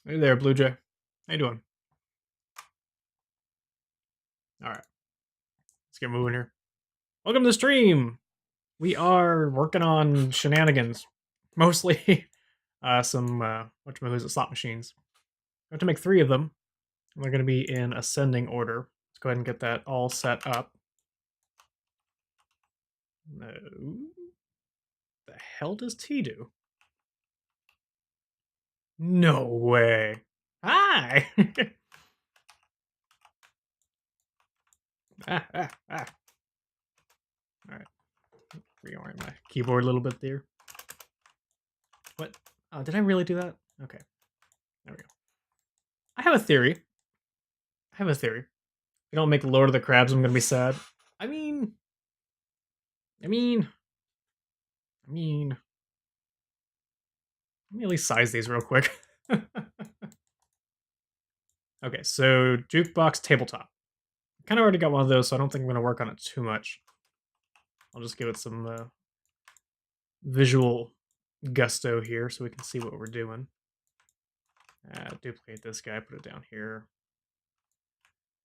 Hey there, Blue Jay. How you doing? All right, let's get moving here. Welcome to the stream. We are working on shenanigans, mostly some whatchamacallit slot machines. I have to make 3 of them. They're going to be in ascending order. Let's go ahead and get that all set up. No, the hell does T do? No way. Hi. Ah. All right, reorient my keyboard a little bit there. What? Oh, did I really do that? Okay, there we go. I have a theory. If I don't make Lord of the Crabs, I'm gonna be sad. I mean, I mean, I mean, let me at least size these real quick. Okay, so jukebox tabletop. Kind of already got one of those, so I don't think I'm gonna work on it too much. I'll just give it some visual gusto here, so we can see what we're doing. Duplicate this guy, put it down here.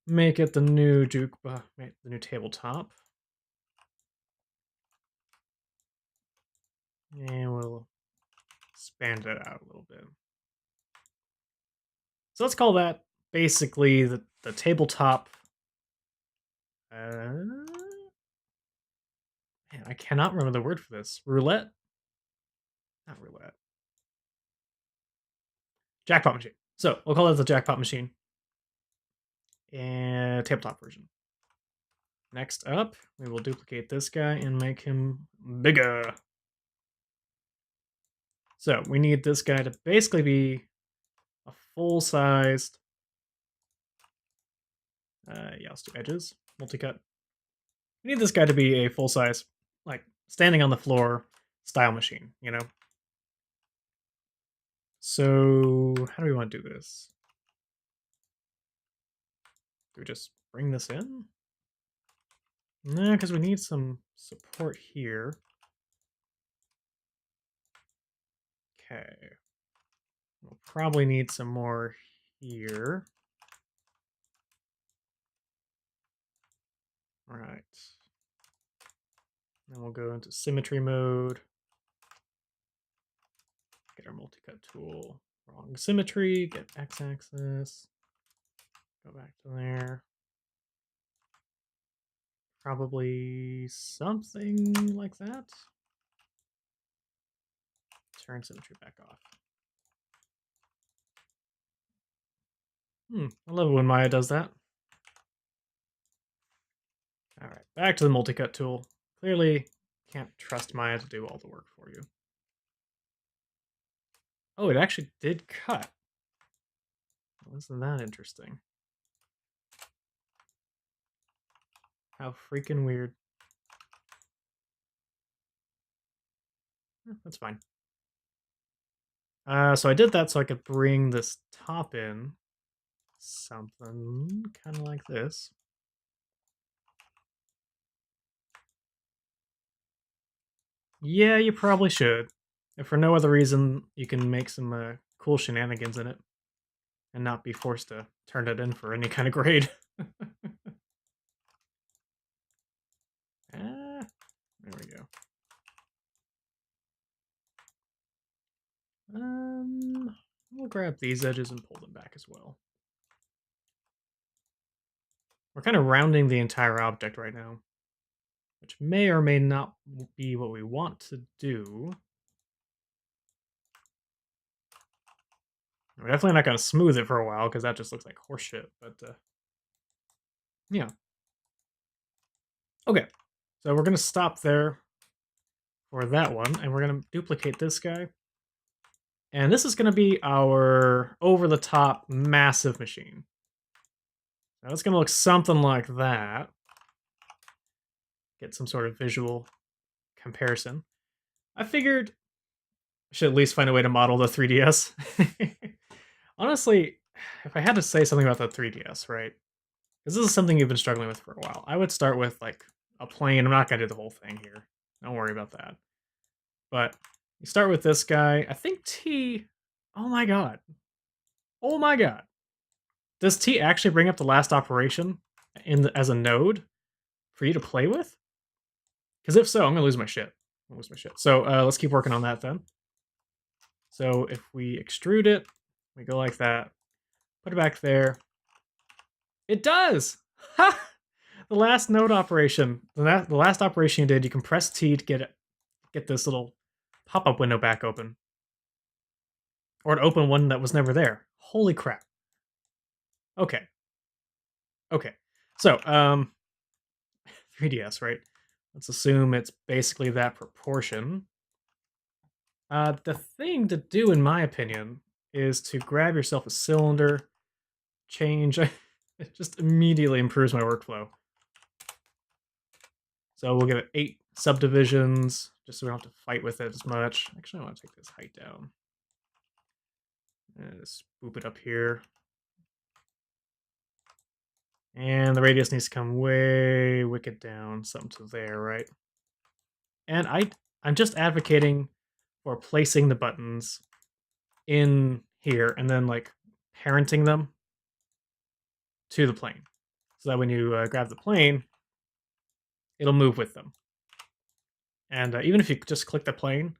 Make it the new jukebox, the new tabletop. And we'll expand it out a little bit. So let's call that basically the tabletop. Man, I cannot remember the word for this. Roulette? Not roulette. Jackpot machine. So we'll call it the jackpot machine. And tabletop version. Next up, we will duplicate this guy and make him bigger. So we need this guy to basically be a full-sized. Yeah, let's do edges. Multi-cut. We need this guy to be a full-size, like standing on the floor style machine, you know? So how do we want to do this? Do we just bring this in? No, because we need some support here. Okay. We'll probably need some more here. All right. Then we'll go into symmetry mode. Get our multi-cut tool. Wrong symmetry. Get x-axis. Go back to there. Probably something like that. Turn symmetry back off. I love it when Maya does that. All right, back to the multi-cut tool. Clearly can't trust Maya to do all the work for you. Oh, it actually did cut. Wasn't that interesting? How freaking weird. That's fine. So I did that so I could bring this top in. Something kind of like this. Yeah, you probably should. If for no other reason, you can make some cool shenanigans in it. And not be forced to turn it in for any kind of grade. There we go. We'll grab these edges and pull them back as well. We're kind of rounding the entire object right now, which may or may not be what we want to do. We're definitely not going to smooth it for a while because that just looks like horseshit, but yeah. Okay, so we're going to stop there for that one, and we're going to duplicate this guy. And this is going to be our over-the-top massive machine. Now it's going to look something like that. Get some sort of visual comparison. I figured I should at least find a way to model the 3DS. Honestly, if I had to say something about the 3DS, right? Because this is something you've been struggling with for a while. I would start with like a plane. I'm not going to do the whole thing here. Don't worry about that. But You start with this guy. I think T. Oh my god. Oh my god. Does T actually bring up the last operation as a node for you to play with? Because if so, I'm gonna lose my shit. I'm gonna lose my shit. So let's keep working on that then. So if we extrude it, we go like that. Put it back there. It does. Ha! The last node operation. The last operation you did, you can press T to get this little pop-up window back open. Or to open one that was never there. Holy crap. Okay. Okay. So, 3DS, right? Let's assume it's basically that proportion. The thing to do, in my opinion, is to grab yourself a cylinder, change. It just immediately improves my workflow. So we'll give it 8 subdivisions, just so we don't have to fight with it as much. Actually, I want to take this height down. And just boop it up here. And the radius needs to come way wicked down, something to there, right? And I'm just advocating for placing the buttons in here and then like parenting them to the plane. So that when you grab the plane, it'll move with them. And even if you just click the plane,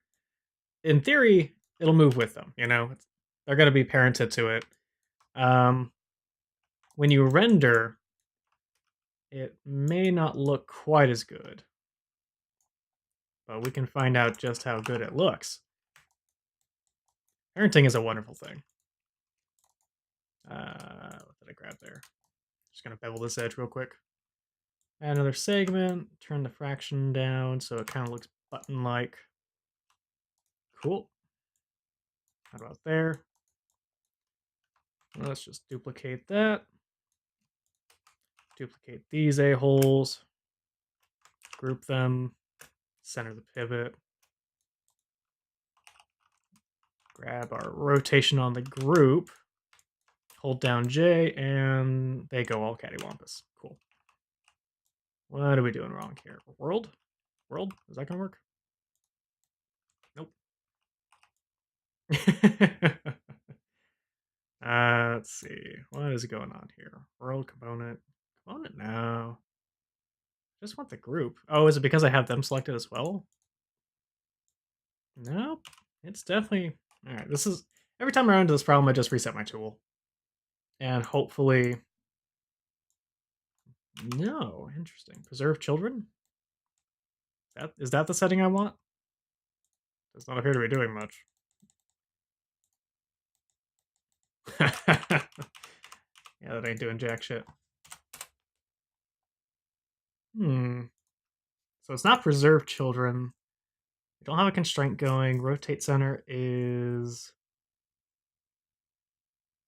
in theory, it'll move with them. You know, they're going to be parented to it. When you render, it may not look quite as good, but we can find out just how good it looks. Parenting is a wonderful thing. What did I grab there? Just gonna bevel this edge real quick. Add another segment, turn the fraction down so it kind of looks button-like. Cool. How about there? Let's just duplicate that. Duplicate these a-holes. Group them. Center the pivot. Grab our rotation on the group. Hold down J, and they go all cattywampus. Cool. What are we doing wrong here? World? World? Is that gonna work? Nope. Let's see. What is going on here? World component. Component now. Just want the group. Oh, is it because I have them selected as well? Nope. It's definitely... Alright, this is... Every time I run into this problem, I just reset my tool. And hopefully... No, interesting. Preserve children? Is that the setting I want? Does not appear to be doing much. Yeah, that ain't doing jack shit. So it's not preserve children. We don't have a constraint going. Rotate center is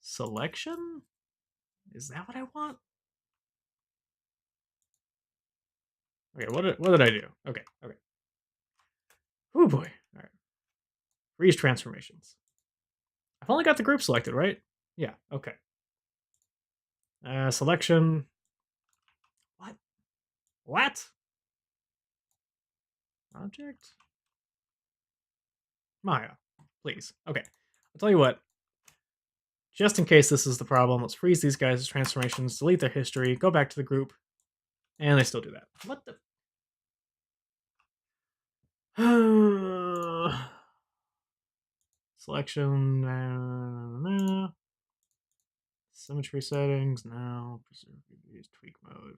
selection? Is that what I want? Okay, what did I do? Okay. Oh boy. All right. Freeze transformations. I've only got the group selected, right? Yeah, okay. Selection. What? What? Object? Maya, please. Okay. I'll tell you what. Just in case this is the problem, let's freeze these guys' transformations, delete their history, go back to the group, and they still do that. What the? Selection. Symmetry settings. Now. Preserve reviews. Tweak mode.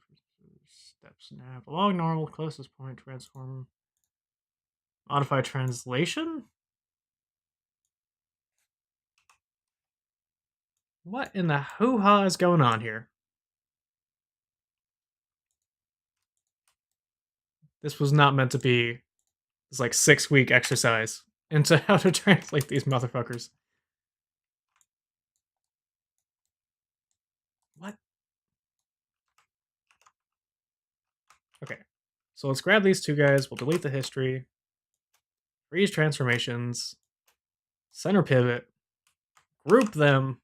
Step snap. Along normal. Closest point. Transform. Modify translation? What in the hoo-ha is going on here? This was not meant to be this like 6-week exercise into how to translate these motherfuckers. What? Okay. So let's grab these two guys. We'll delete the history. Freeze transformations. Center pivot. Group them.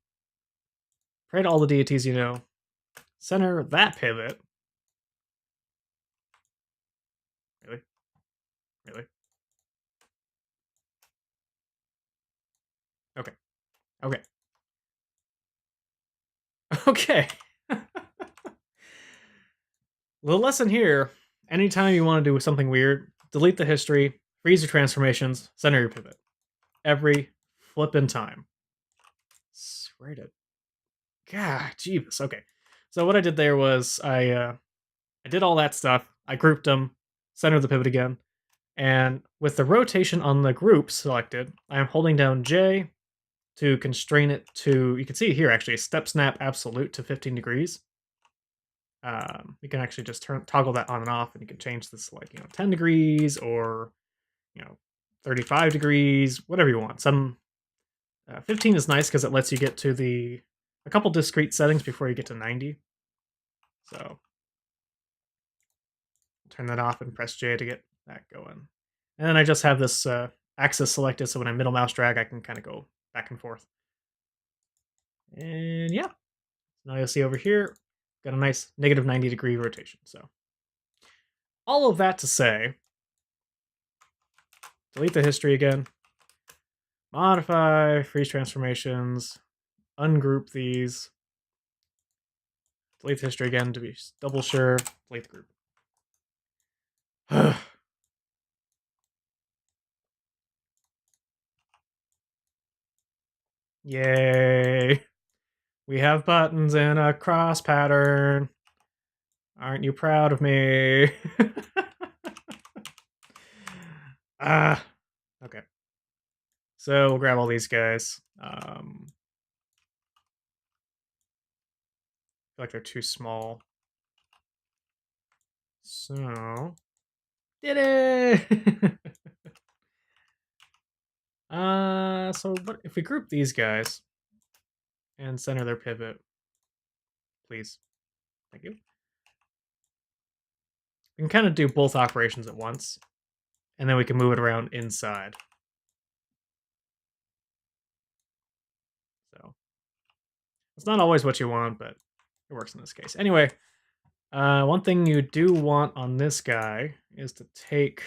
Pray to all the deities you know. Center that pivot. Really? Really? Okay. Okay. The lesson here, anytime you want to do something weird, delete the history, freeze your transformations, center your pivot. Every flippin' time. Swear to God, Jeebus. Okay. So what I did there was I did all that stuff. I grouped them, centered the pivot again, and with the rotation on the group selected, I am holding down J to constrain it to, you can see here actually, step snap absolute to 15 degrees. You can actually just toggle that on and off, and you can change this like 10 degrees or 35 degrees, whatever you want. 15 is nice because it lets you get to a couple discrete settings before you get to 90. So turn that off and press J to get that going. And then I just have this axis selected, so when I middle mouse drag, I can kind of go back and forth. And yeah, now you'll see over here, got a nice negative 90-degree rotation. So all of that to say, delete the history again, modify, freeze transformations, ungroup these, delete the history again to be double sure, delete the group. Yay. We have buttons in a cross pattern. Aren't you proud of me? Ah, okay. So we'll grab all these guys. I feel like they're too small. So did it. So what if we group these guys and center their pivot, please? Thank you. We can kind of do both operations at once, and then we can move it around inside. So it's not always what you want, but it works in this case. Anyway, one thing you do want on this guy is to take.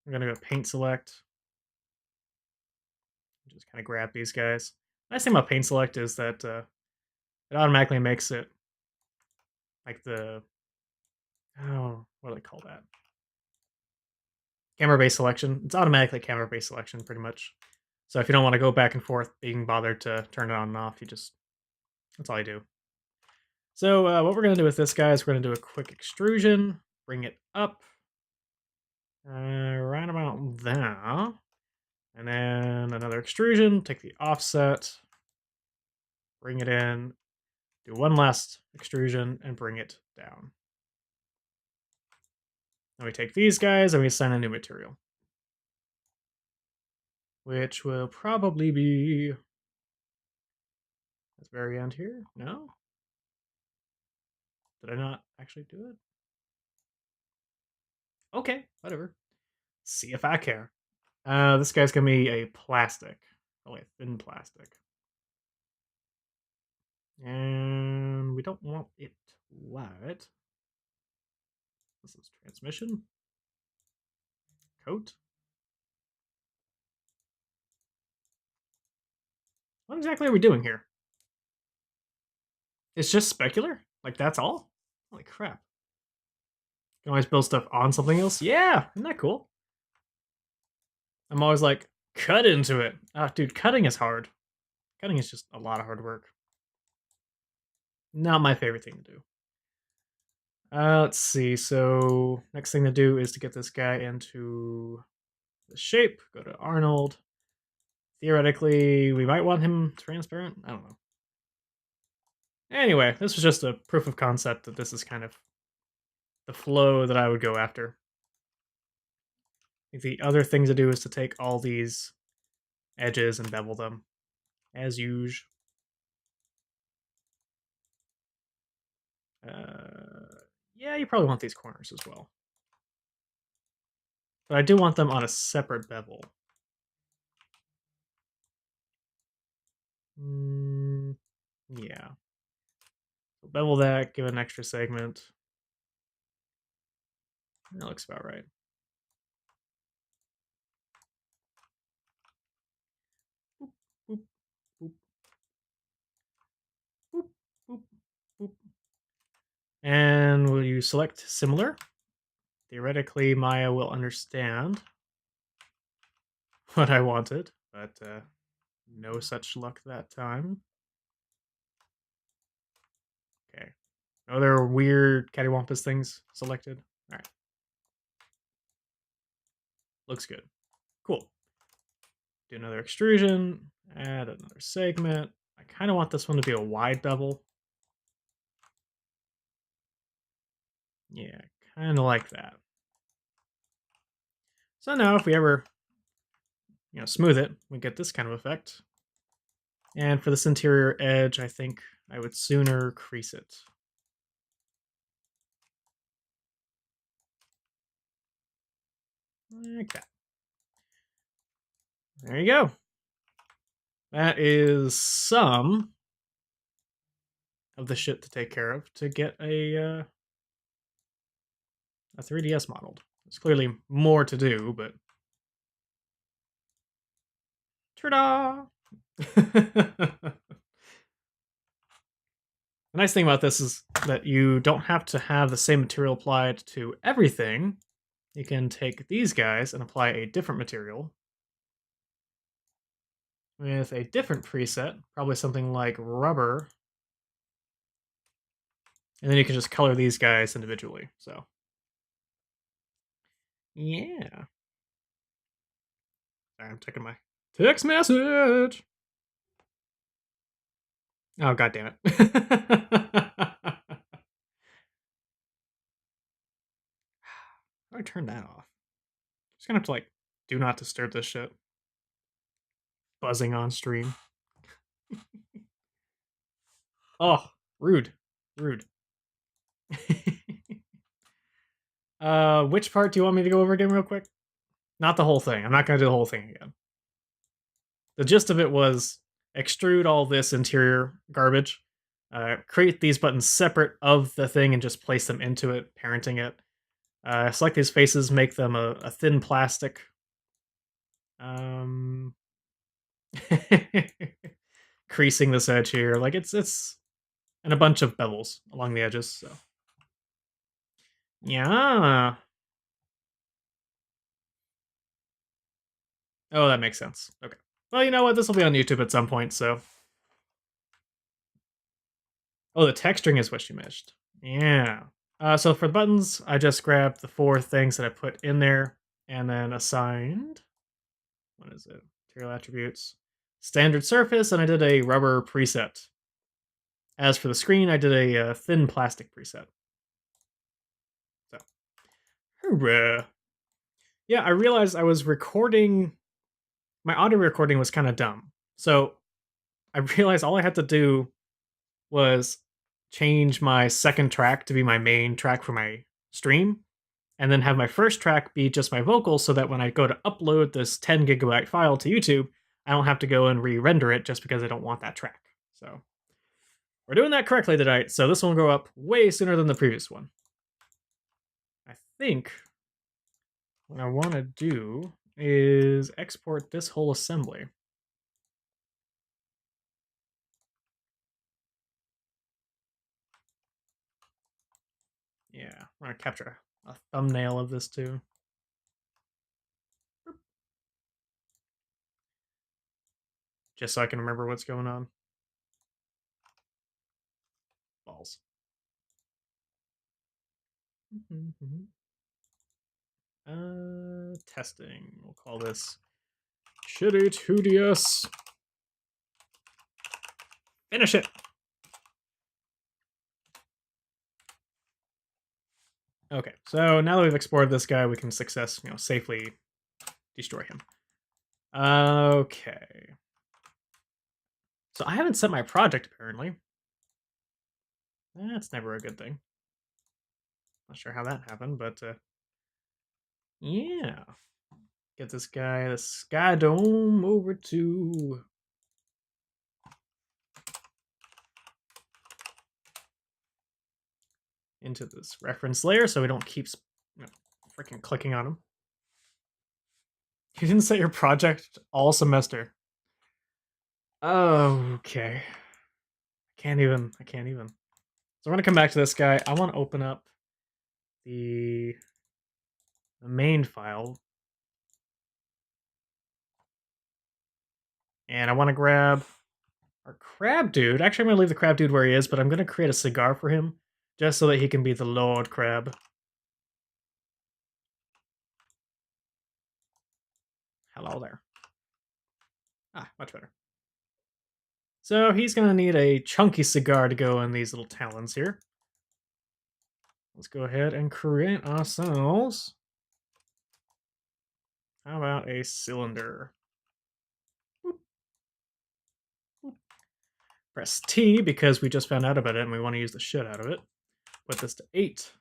I'm gonna go paint select. Just kind of grab these guys. Nice thing about paint select is that it automatically makes it like what do they call that? Camera based selection. It's automatically camera based selection pretty much. So if you don't want to go back and forth being bothered to turn it on and off, that's all I do. So what we're gonna do with this guy is we're gonna do a quick extrusion, bring it up right about there, and then another extrusion. Take the offset, bring it in, do one last extrusion, and bring it down. Then we take these guys and we assign a new material, which will probably be at the very end here. No? Did I not actually do it? Okay, whatever. See if I care. This guy's gonna be a plastic. Oh wait, thin plastic. And we don't want it wet. This is transmission. Coat. What exactly are we doing here? It's just specular? Like that's all? Holy crap. You can always build stuff on something else? Yeah, isn't that cool? I'm always like, cut into it. Ah, dude, cutting is hard. Cutting is just a lot of hard work. Not my favorite thing to do. Let's see. So next thing to do is to get this guy into the shape. Go to Arnold. Theoretically, we might want him transparent. I don't know. Anyway, this was just a proof of concept that this is kind of the flow that I would go after. I think the other thing to do is to take all these edges and bevel them, as usual. Yeah, you probably want these corners as well. But I do want them on a separate bevel. Yeah. So bevel that, give it an extra segment. That looks about right. Boop, boop, boop. And will you select similar? Theoretically, Maya will understand what I wanted, but no such luck that time. Okay. No other weird cattywampus things selected? All right. Looks good. Cool. Do another extrusion, add another segment. I kind of want this one to be a wide bevel. Yeah, kind of like that. So now if we ever, smooth it, we get this kind of effect. And for this interior edge, I think I would sooner crease it. Like that. There you go. That is some of the shit to take care of to get a 3DS modeled. There's clearly more to do, but ta-da! The nice thing about this is that you don't have to have the same material applied to everything. You can take these guys and apply a different material with a different preset, probably something like rubber. And then you can just color these guys individually. So, yeah. Sorry, I'm checking my text message. Oh, god damn it. How do I turn that off? Just gonna have to, do not disturb this shit. Buzzing on stream. Oh, rude. Rude. Which part do you want me to go over again real quick? Not the whole thing. I'm not gonna do the whole thing again. The gist of it was extrude all this interior garbage, create these buttons separate of the thing and just place them into it, parenting it. Select these faces, make them a thin plastic. Creasing this edge here, it's and a bunch of bevels along the edges. So yeah. Oh, that makes sense. Okay. Well, you know what? This will be on YouTube at some point. So. Oh, the texturing is what you missed. Yeah. So for the buttons, I just grabbed the 4 things that I put in there and then assigned. What is it? Material attributes. Standard surface, and I did a rubber preset. As for the screen, I did a thin plastic preset. So, hurrah. Yeah, I realized I was recording. My audio recording was kind of dumb. So I realized all I had to do was change my second track to be my main track for my stream, and then have my first track be just my vocals so that when I go to upload this 10 gigabyte file to YouTube, I don't have to go and re-render it just because I don't want that track. So we're doing that correctly tonight, so this one will go up way sooner than the previous one. I think what I want to do is export this whole assembly. Yeah, I'm going to capture a thumbnail of this too. Just so I can remember what's going on. Balls. Testing. We'll call this Shitty 2DS. Finish it. Okay, so now that we've explored this guy, we can safely destroy him. Okay. So I haven't set my project, apparently. That's never a good thing. Not sure how that happened, but yeah. Get this guy, the Sky Dome, over to into this reference layer so we don't keep freaking clicking on him. You didn't set your project all semester. Okay. I can't even. So I'm going to come back to this guy. I want to open up the main file. And I want to grab our crab dude. Actually, I'm going to leave the crab dude where he is, but I'm going to create a cigar for him just so that he can be the Lord Crab. Hello there. Ah, much better. So he's going to need a chunky cigar to go in these little talons here. Let's go ahead and create ourselves. How about a cylinder? Boop, boop. Press T because we just found out about it and we want to use the shit out of it. Put this to 8.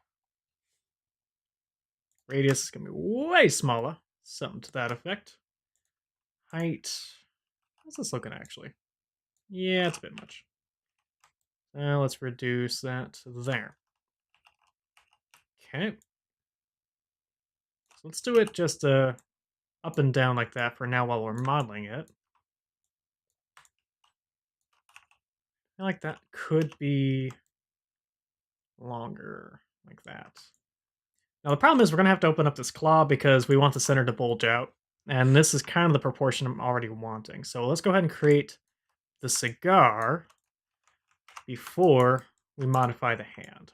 Radius is going to be way smaller. Something to that effect. Height. How's this looking actually? Yeah, it's a bit much. Now let's reduce that to there. Okay. So let's do it just up and down like that for now while we're modeling it. I feel like that could be longer like that. Now the problem is we're going to have to open up this claw because we want the center to bulge out. And this is kind of the proportion I'm already wanting. So let's go ahead and create the cigar before we modify the hand.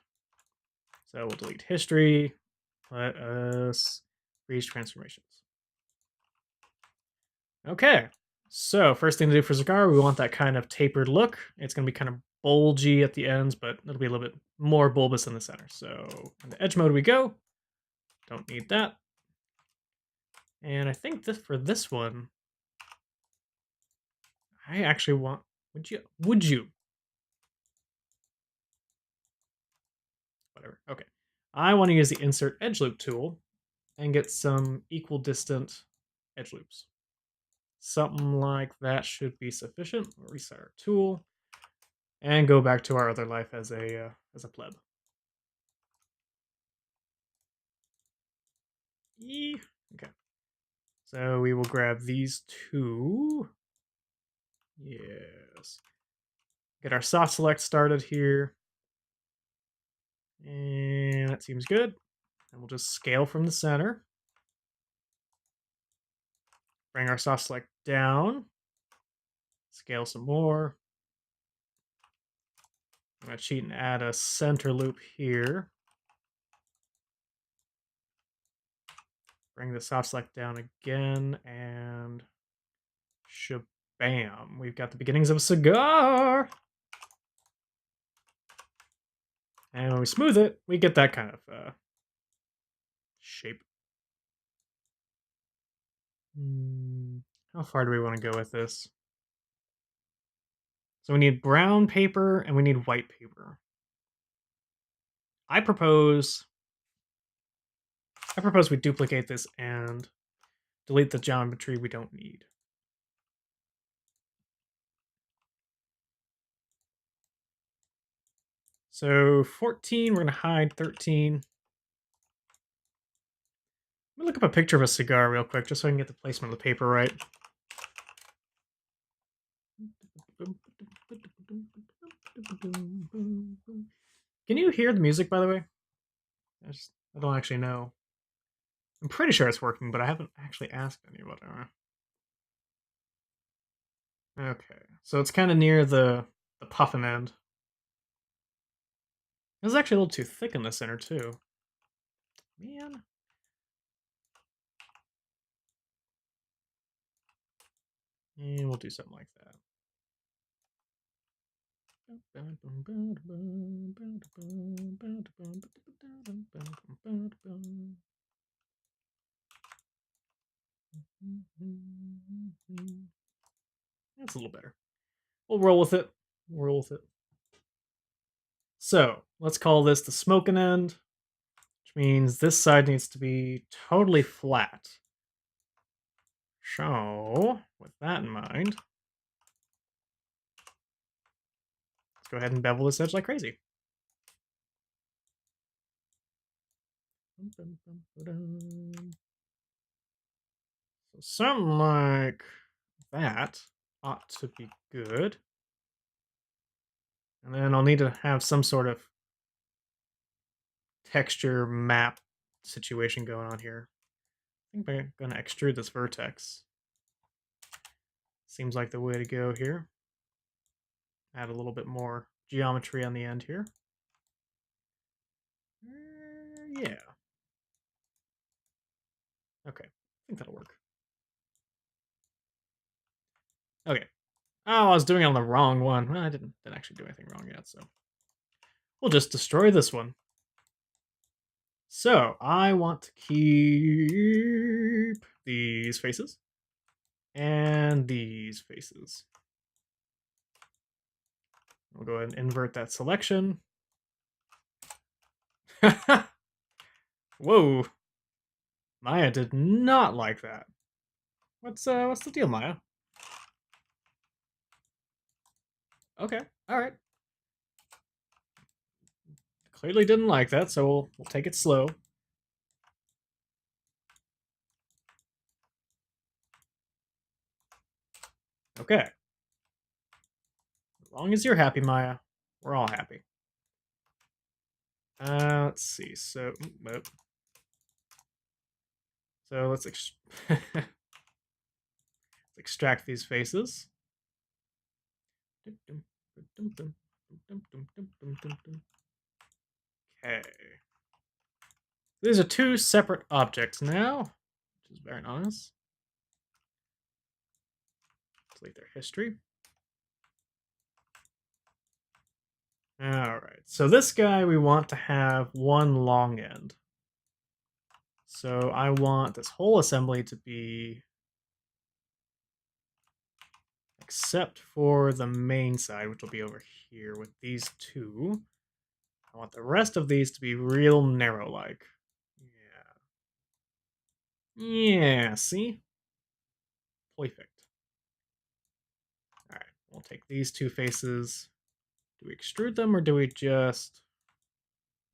So we'll delete history. Let us reach transformations. Okay. So first thing to do for cigar, we want that kind of tapered look. It's going to be kind of bulgy at the ends, but it'll be a little bit more bulbous in the center. So in the edge mode we go. Don't need that. And I think this for this one, I actually want. Would you? Whatever. Okay. I want to use the insert edge loop tool and get some equal distant edge loops. Something like that should be sufficient. We'll reset our tool and go back to our other life as a pleb. Okay. So we will grab these two. Yes. Get our soft select started here. And that seems good. And we'll just scale from the center. Bring our soft select down. Scale some more. I'm going to cheat and add a center loop here. Bring the soft select down again and shabam. We've got the beginnings of a cigar. And when we smooth it, we get that kind of shape. How far do we want to go with this? So we need brown paper and we need white paper. I propose we duplicate this and delete the geometry we don't need. So 14, we're going to hide 13. Let me look up a picture of a cigar real quick, just so I can get the placement of the paper right. Can you hear the music, by the way? I don't actually know. I'm pretty sure it's working, but I haven't actually asked anybody. Okay, so it's kind of near the puffin end. It's actually a little too thick in the center, too. Man. And we'll do something like that. That's a little better. We'll roll with it. So let's call this the smoking end, which means this side needs to be totally flat. So with that in mind, let's go ahead and bevel this edge like crazy. So something like that ought to be good. And then I'll need to have some sort of texture map situation going on here. I think I'm going to extrude this vertex. Seems like the way to go here. Add a little bit more geometry on the end here. Yeah. Okay, I think that'll work. Okay. Oh, I was doing it on the wrong one. Well, I didn't actually do anything wrong yet, so we'll just destroy this one. So I want to keep these faces and these faces. We'll go ahead and invert that selection. Whoa. Maya did not like that. What's the deal, Maya? Okay, all right. Clearly didn't like that, so we'll take it slow. Okay. As long as you're happy, Maya, we're all happy. Let's see. So let's extract these faces. Okay. These are two separate objects now, which is very nice. Delete their history. Alright, so this guy we want to have one long end. So I want this whole assembly to be, except for the main side, which will be over here with these two. I want the rest of these to be real narrow-like. Yeah. Yeah, see? Perfect. Alright, we'll take these two faces. Do we extrude them or do we just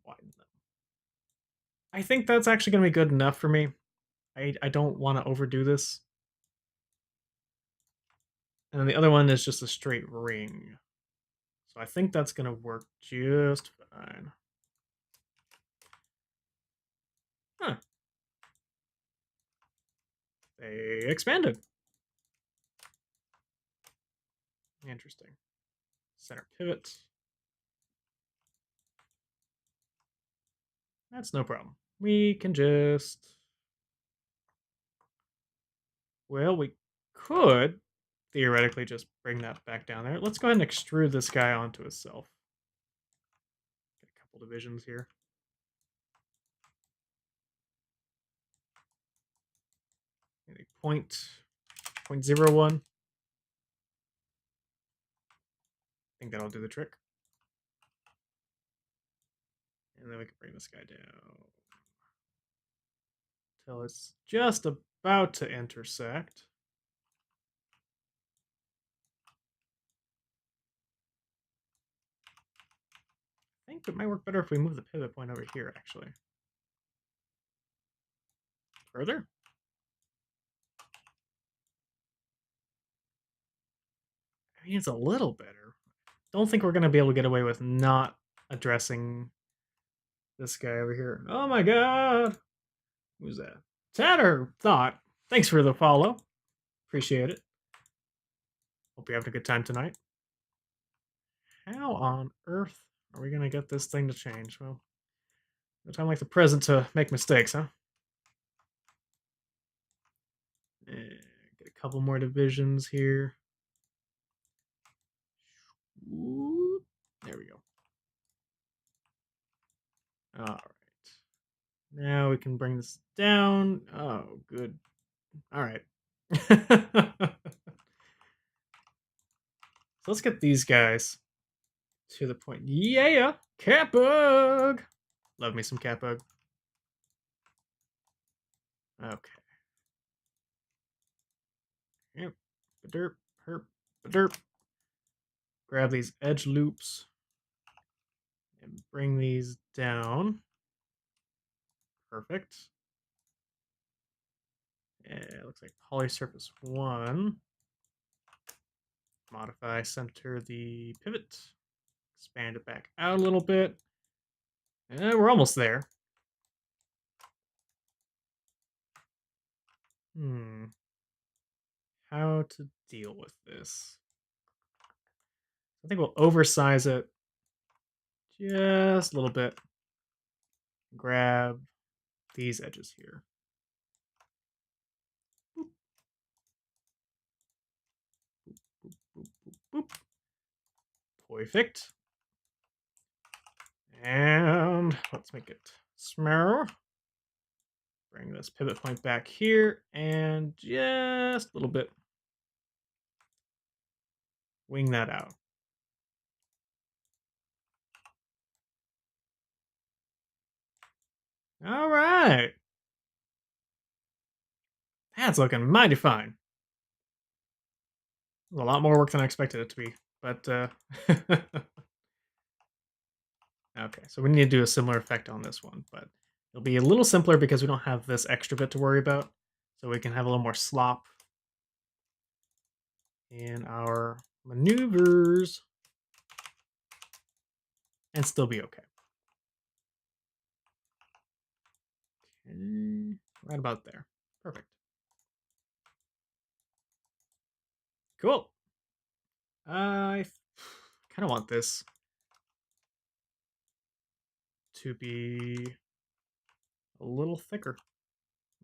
widen them? I think that's actually going to be good enough for me. I don't want to overdo this. And then the other one is just a straight ring. So I think that's going to work just fine. Huh. They expanded. Interesting. Center pivot. That's no problem. We can just... Well, we could theoretically just bring that back down there. Let's go ahead and extrude this guy onto itself. Get a couple divisions here. Maybe 0.01. I think that'll do the trick. And then we can bring this guy down till it's just about to intersect. I think it might work better if we move the pivot point over here, actually. Further? I mean, it's a little better. Don't think we're going to be able to get away with not addressing this guy over here. Oh my god! Who's that? Tatter Thought. Thanks for the follow. Appreciate it. Hope you're having a good time tonight. How on earth are we going to get this thing to change? Well, no time like the present to make mistakes, huh? Get a couple more divisions here. Ooh, there we go. All right. Now we can bring this down. Oh, good. All right. So let's get these guys to the point. Yeah, Catbug. Love me some Catbug. Okay. Yep. Derp, herp, derp. Grab these edge loops and bring these down. Perfect. Yeah, it looks like poly surface 1. Modify, center the pivot. Expand it back out a little bit. We're almost there. How to deal with this? I think we'll oversize it just a little bit. Grab these edges here. Boop, boop, boop, boop, boop. Perfect. And let's make it small. Bring this pivot point back here and just a little bit wing that out. All right. That's looking mighty fine. A lot more work than I expected it to be, but okay, so we need to do a similar effect on this one, but it'll be a little simpler because we don't have this extra bit to worry about. So we can have a little more slop in our maneuvers and still be okay. Okay, right about there. Perfect. Cool. I kind of want this to be a little thicker.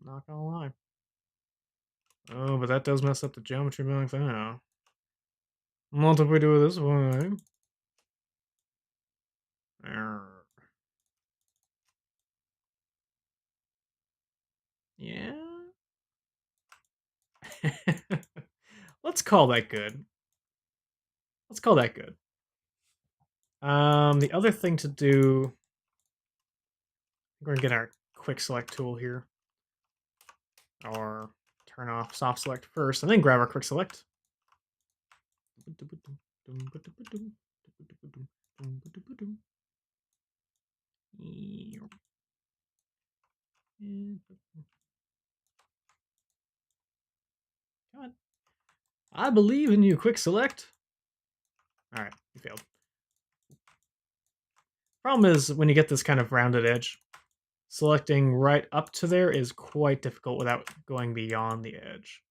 Not gonna lie. Oh, but that does mess up the geometry box. I don't know. What if we do it this way? Arr. Yeah. Let's call that good. Let's call that good. The other thing to do, we're gonna get our quick select tool here, or turn off soft select first, and then grab our quick select. Come on. I believe in you, quick select. All right, you failed. Problem is, when you get this kind of rounded edge, selecting right up to there is quite difficult without going beyond the edge.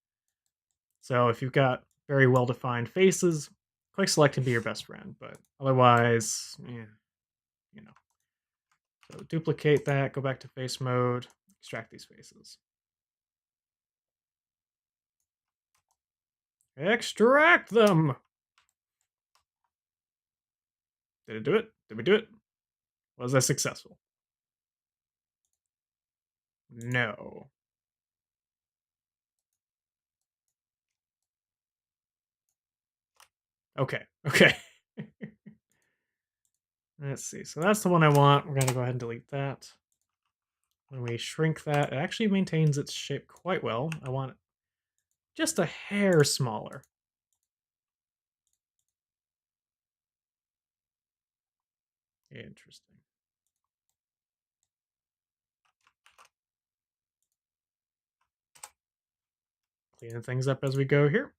So if you've got very well-defined faces, quick select can be your best friend, but otherwise, yeah, you know. So duplicate that, go back to face mode, extract these faces. Extract them! Did it do it? Did we do it? Was I successful? No. Okay, okay. Let's see. So that's the one I want. We're going to go ahead and delete that. When we shrink that, it actually maintains its shape quite well. I want it just a hair smaller. Interesting. Cleaning things up as we go here.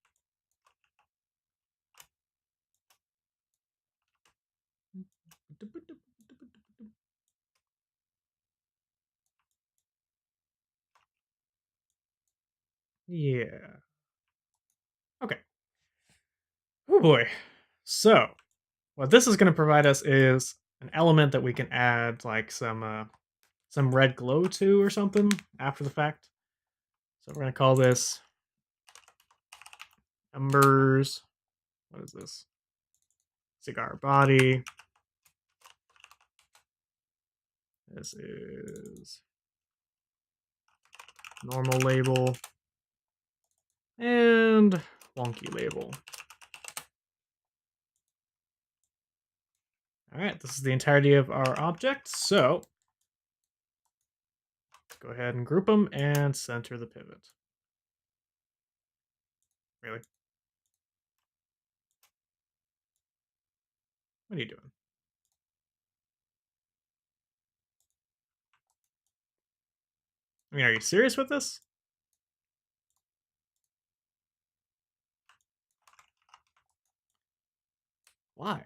Yeah. Okay. Oh boy. So, what this is going to provide us is an element that we can add like some red glow to or something after the fact. So we're going to call this embers. What is this? Cigar body. This is normal label and wonky label. All right, this is the entirety of our object. So let's go ahead and group them and center the pivot. Really? What are you doing? I mean, are you serious with this? Why?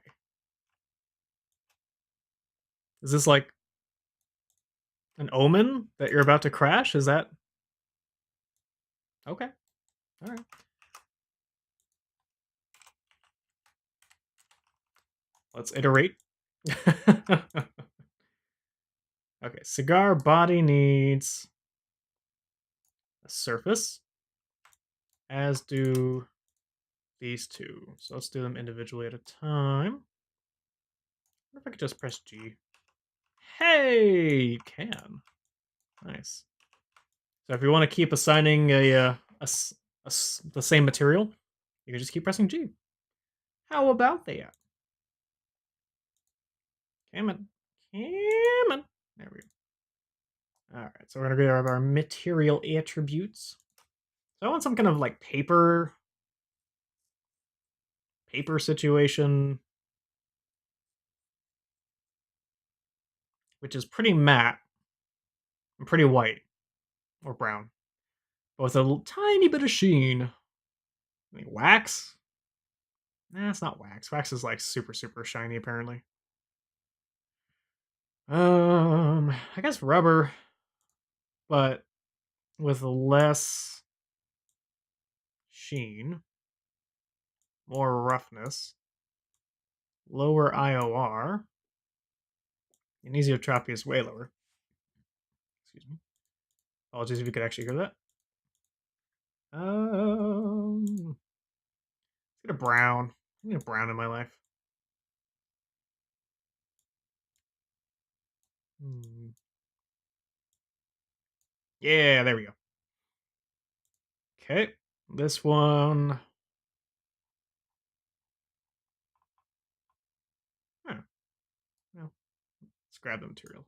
Is this like An omen that you're about to crash? Is that okay? All right. Let's iterate. Okay, cigar body needs a surface, as do these two. So let's do them individually at a time. What if I could just press G? Hey, you can. Nice. So if you want to keep assigning the same material, you can just keep pressing G. How about that? Come on. Come on. There we go. All right, so we're going to grab our material attributes. So I want some kind of like paper situation, which is pretty matte and pretty white or brown, but with a tiny bit of sheen. I mean, wax? Nah, it's not wax. Wax is like super, super shiny apparently. I guess rubber, but with less sheen, more roughness, lower IOR, and anisotropy is way lower. Excuse me. Apologies if you could actually hear that. Let's get a brown. I need a brown in my life. Yeah, there we go. Okay, this one. Oh, well, let's grab the material.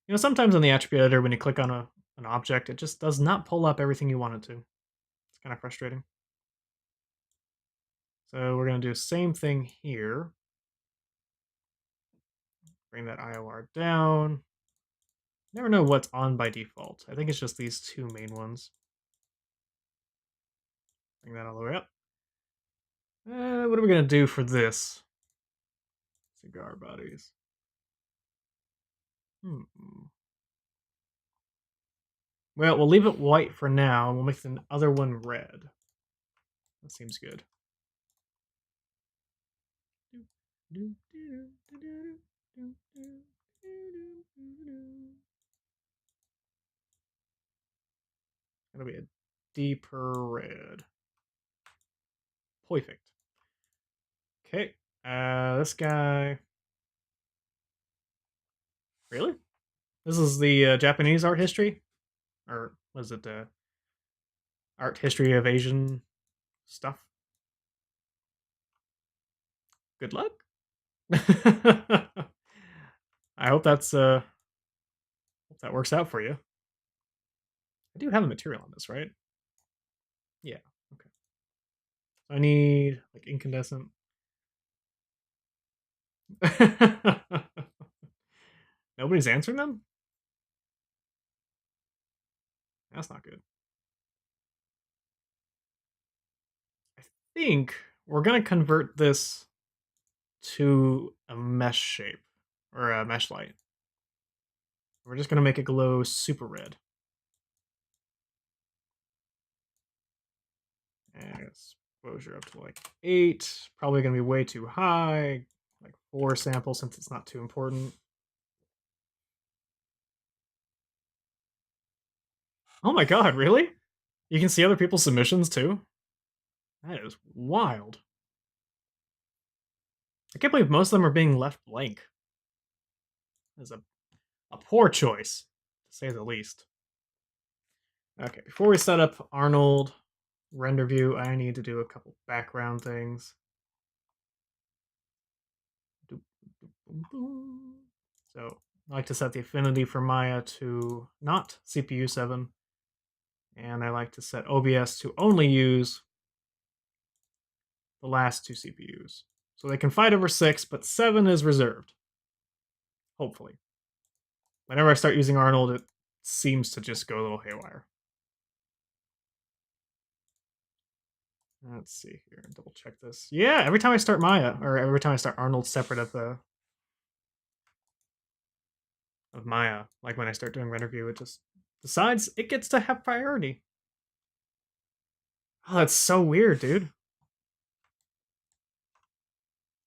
You know, sometimes in the attribute editor, when you click on an object, it just does not pull up everything you want it to. It's kind of frustrating. So we're going to do the same thing here. Bring that IOR down. Never know what's on by default. I think it's just these two main ones. Bring that all the way up. What are we going to do for this? Cigar bodies. Well, we'll leave it white for now, and we'll make the other one red. That seems good. It'll be a deeper red. Perfect. Okay. This guy. Really? This is the Japanese art history? Or was it art history of Asian stuff? Good luck. I hope that's hope that works out for you. I do have the material on this, right? Yeah. Okay. So I need like incandescent. Nobody's answering them? That's not good. I think we're gonna convert this to a mesh shape or a mesh light. We're just gonna make it glow super red. And exposure up to like 8. Probably gonna be way too high. Like 4 samples since it's not too important. Oh my god, really? You can see other people's submissions too? That is wild. I can't believe most of them are being left blank. That's a poor choice, to say the least. Okay, before we set up Arnold render view, I need to do a couple background things. So I like to set the affinity for Maya to not CPU 7. And I like to set OBS to only use the last 2 CPUs. So they can fight over 6, but 7 is reserved. Hopefully. Whenever I start using Arnold, it seems to just go a little haywire. Let's see here. Double check this. Yeah, every time I start Maya, or every time I start Arnold separate of of Maya. Like when I start doing render view, it just decides it gets to have priority. Oh, that's so weird, dude.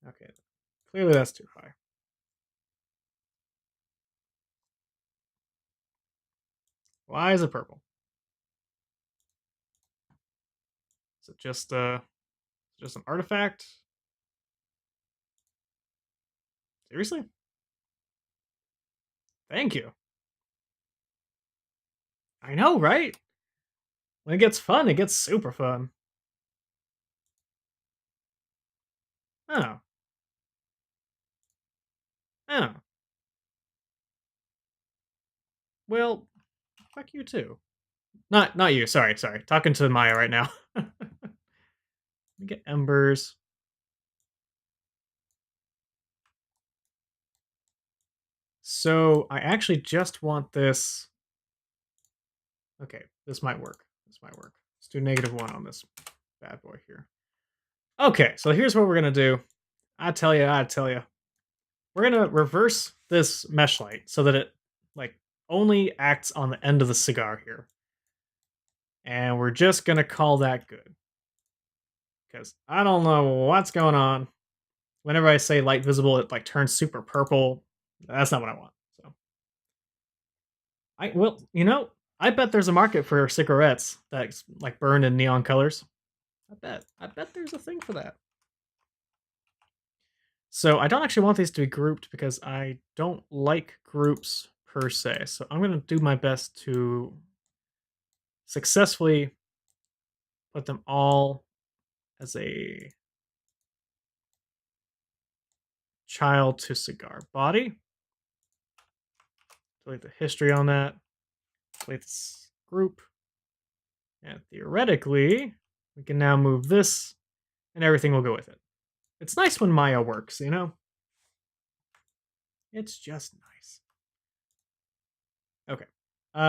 Okay, clearly that's too high. Why is it purple? Is it just an artifact? Seriously? Thank you. I know, right? When it gets fun, it gets super fun. Oh. Oh. Well, fuck you too. Not you. Sorry. Talking to Maya right now. Let me get embers. So I actually just want this. Okay, this might work. This might work. Let's do -1 on this bad boy here. Okay, so here's what we're gonna do. I tell you. We're gonna reverse this mesh light so that it like only acts on the end of the cigar here. And we're just gonna call that good. Because I don't know what's going on. Whenever I say light visible, it like turns super purple. That's not what I want. So I bet there's a market for cigarettes that's like burned in neon colors. I bet there's a thing for that. So I don't actually want these to be grouped because I don't like groups per se. So I'm going to do my best to successfully put them all as a child to cigar body. Delete the history on that. Delete this group. And theoretically, we can now move this and everything will go with it. It's nice when Maya works, you know? It's just nice. Okay.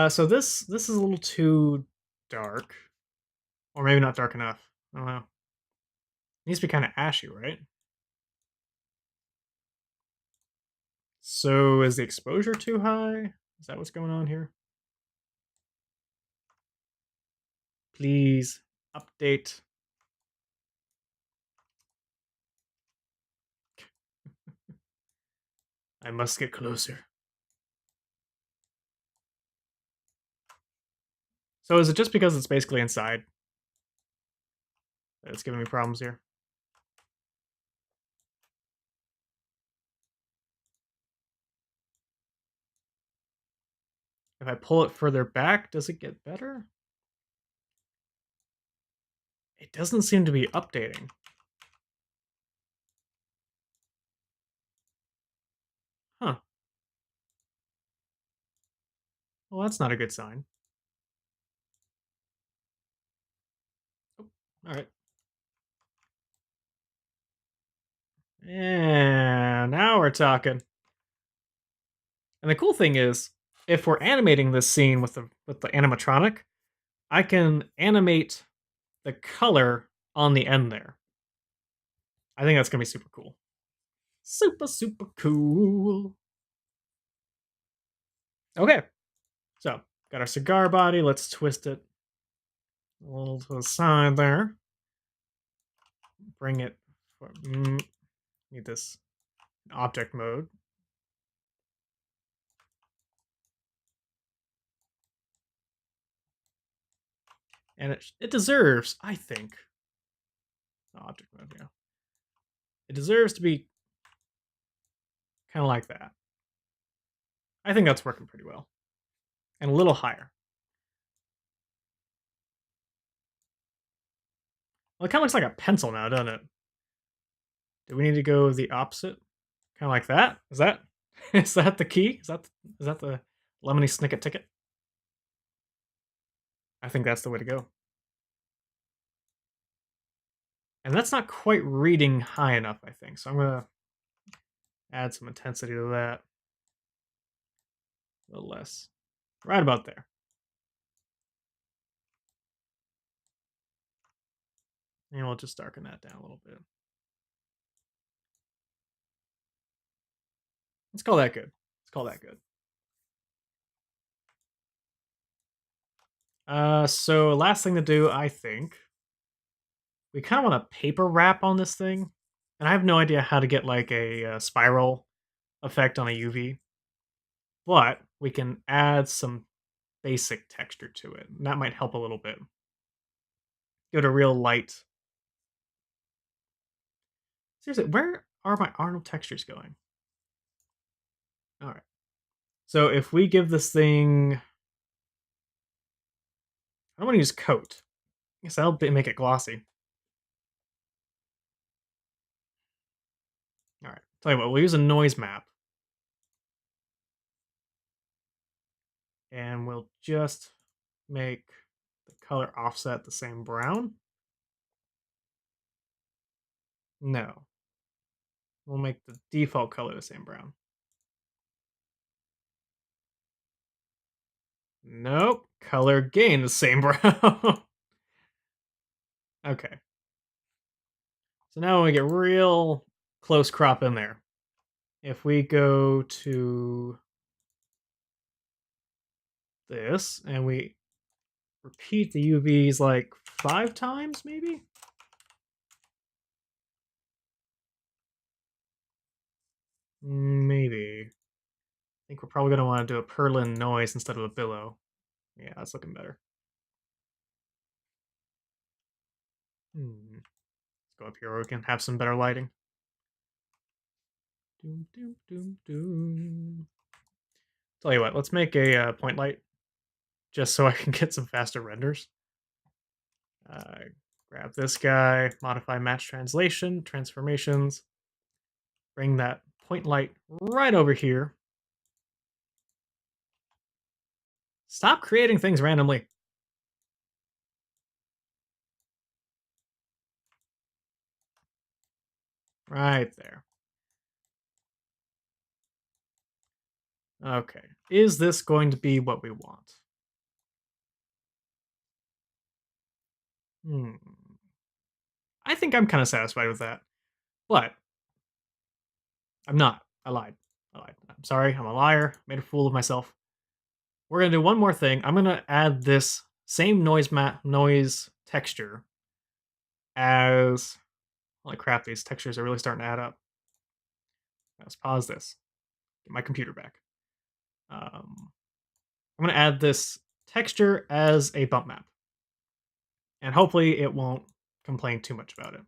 So this is a little too dark. Or maybe not dark enough. I don't know. It needs to be kind of ashy, right? So is the exposure too high? Is that what's going on here? Please update. I must get closer. So is it just because it's basically inside that it's giving me problems here? If I pull it further back, does it get better? It doesn't seem to be updating. Huh. Well, that's not a good sign. Oh, all right. And now we're talking. And the cool thing is, if we're animating this scene with the animatronic, I can animate the color on the end there. I think that's gonna be super cool. Super cool. Okay, so got our cigar body. Let's twist it a little to the side there. Bring it. Need this object mode. And it deserves, I think, object mode. Yeah, it deserves to be kind of like that. I think that's working pretty well, and a little higher. Well, it kind of looks like a pencil now, doesn't it? Do we need to go the opposite? Kind of like that? Is that is that the key? Is that the Lemony Snicket ticket? I think that's the way to go. And that's not quite reading high enough, I think. So I'm gonna add some intensity to that. A little less. Right about there. And we'll just darken that down a little bit. Let's call that good. Let's call that good. So last thing to do, I think we kind of want a paper wrap on this thing, and I have no idea how to get like a, spiral effect on a UV, but we can add some basic texture to it. And that might help a little bit. Give it a real light. Seriously, where are my Arnold textures going? All right. So if we give this thing, I don't want to use coat. I guess that'll make it glossy. All right. Tell you what, we'll use a noise map, and we'll just make the color offset the same brown. No, we'll make the default color the same brown. Nope, color gain the same brown. Okay, so now when we get real close crop in there, if we go to this and we repeat the UVs like 5 times, maybe? Maybe. I think we're probably going to want to do a Perlin noise instead of a billow. Yeah, that's looking better. Let's go up here where we can have some better lighting. Doom, doom, doom, doom. Tell you what, let's make a point light just so I can get some faster renders. Uh, Grab this guy, modify match translation, transformations, bring that point light right over here. Stop creating things randomly. Right there. Okay. Is this going to be what we want? Hmm. I think I'm kind of satisfied with that. But I'm not. I lied. I lied. I'm sorry. I'm a liar. Made a fool of myself. We're going to do one more thing. I'm going to add this same noise texture as holy crap, these textures are really starting to add up. Let's pause this. Get my computer back. I'm going to add this texture as a bump map. And hopefully it won't complain too much about it.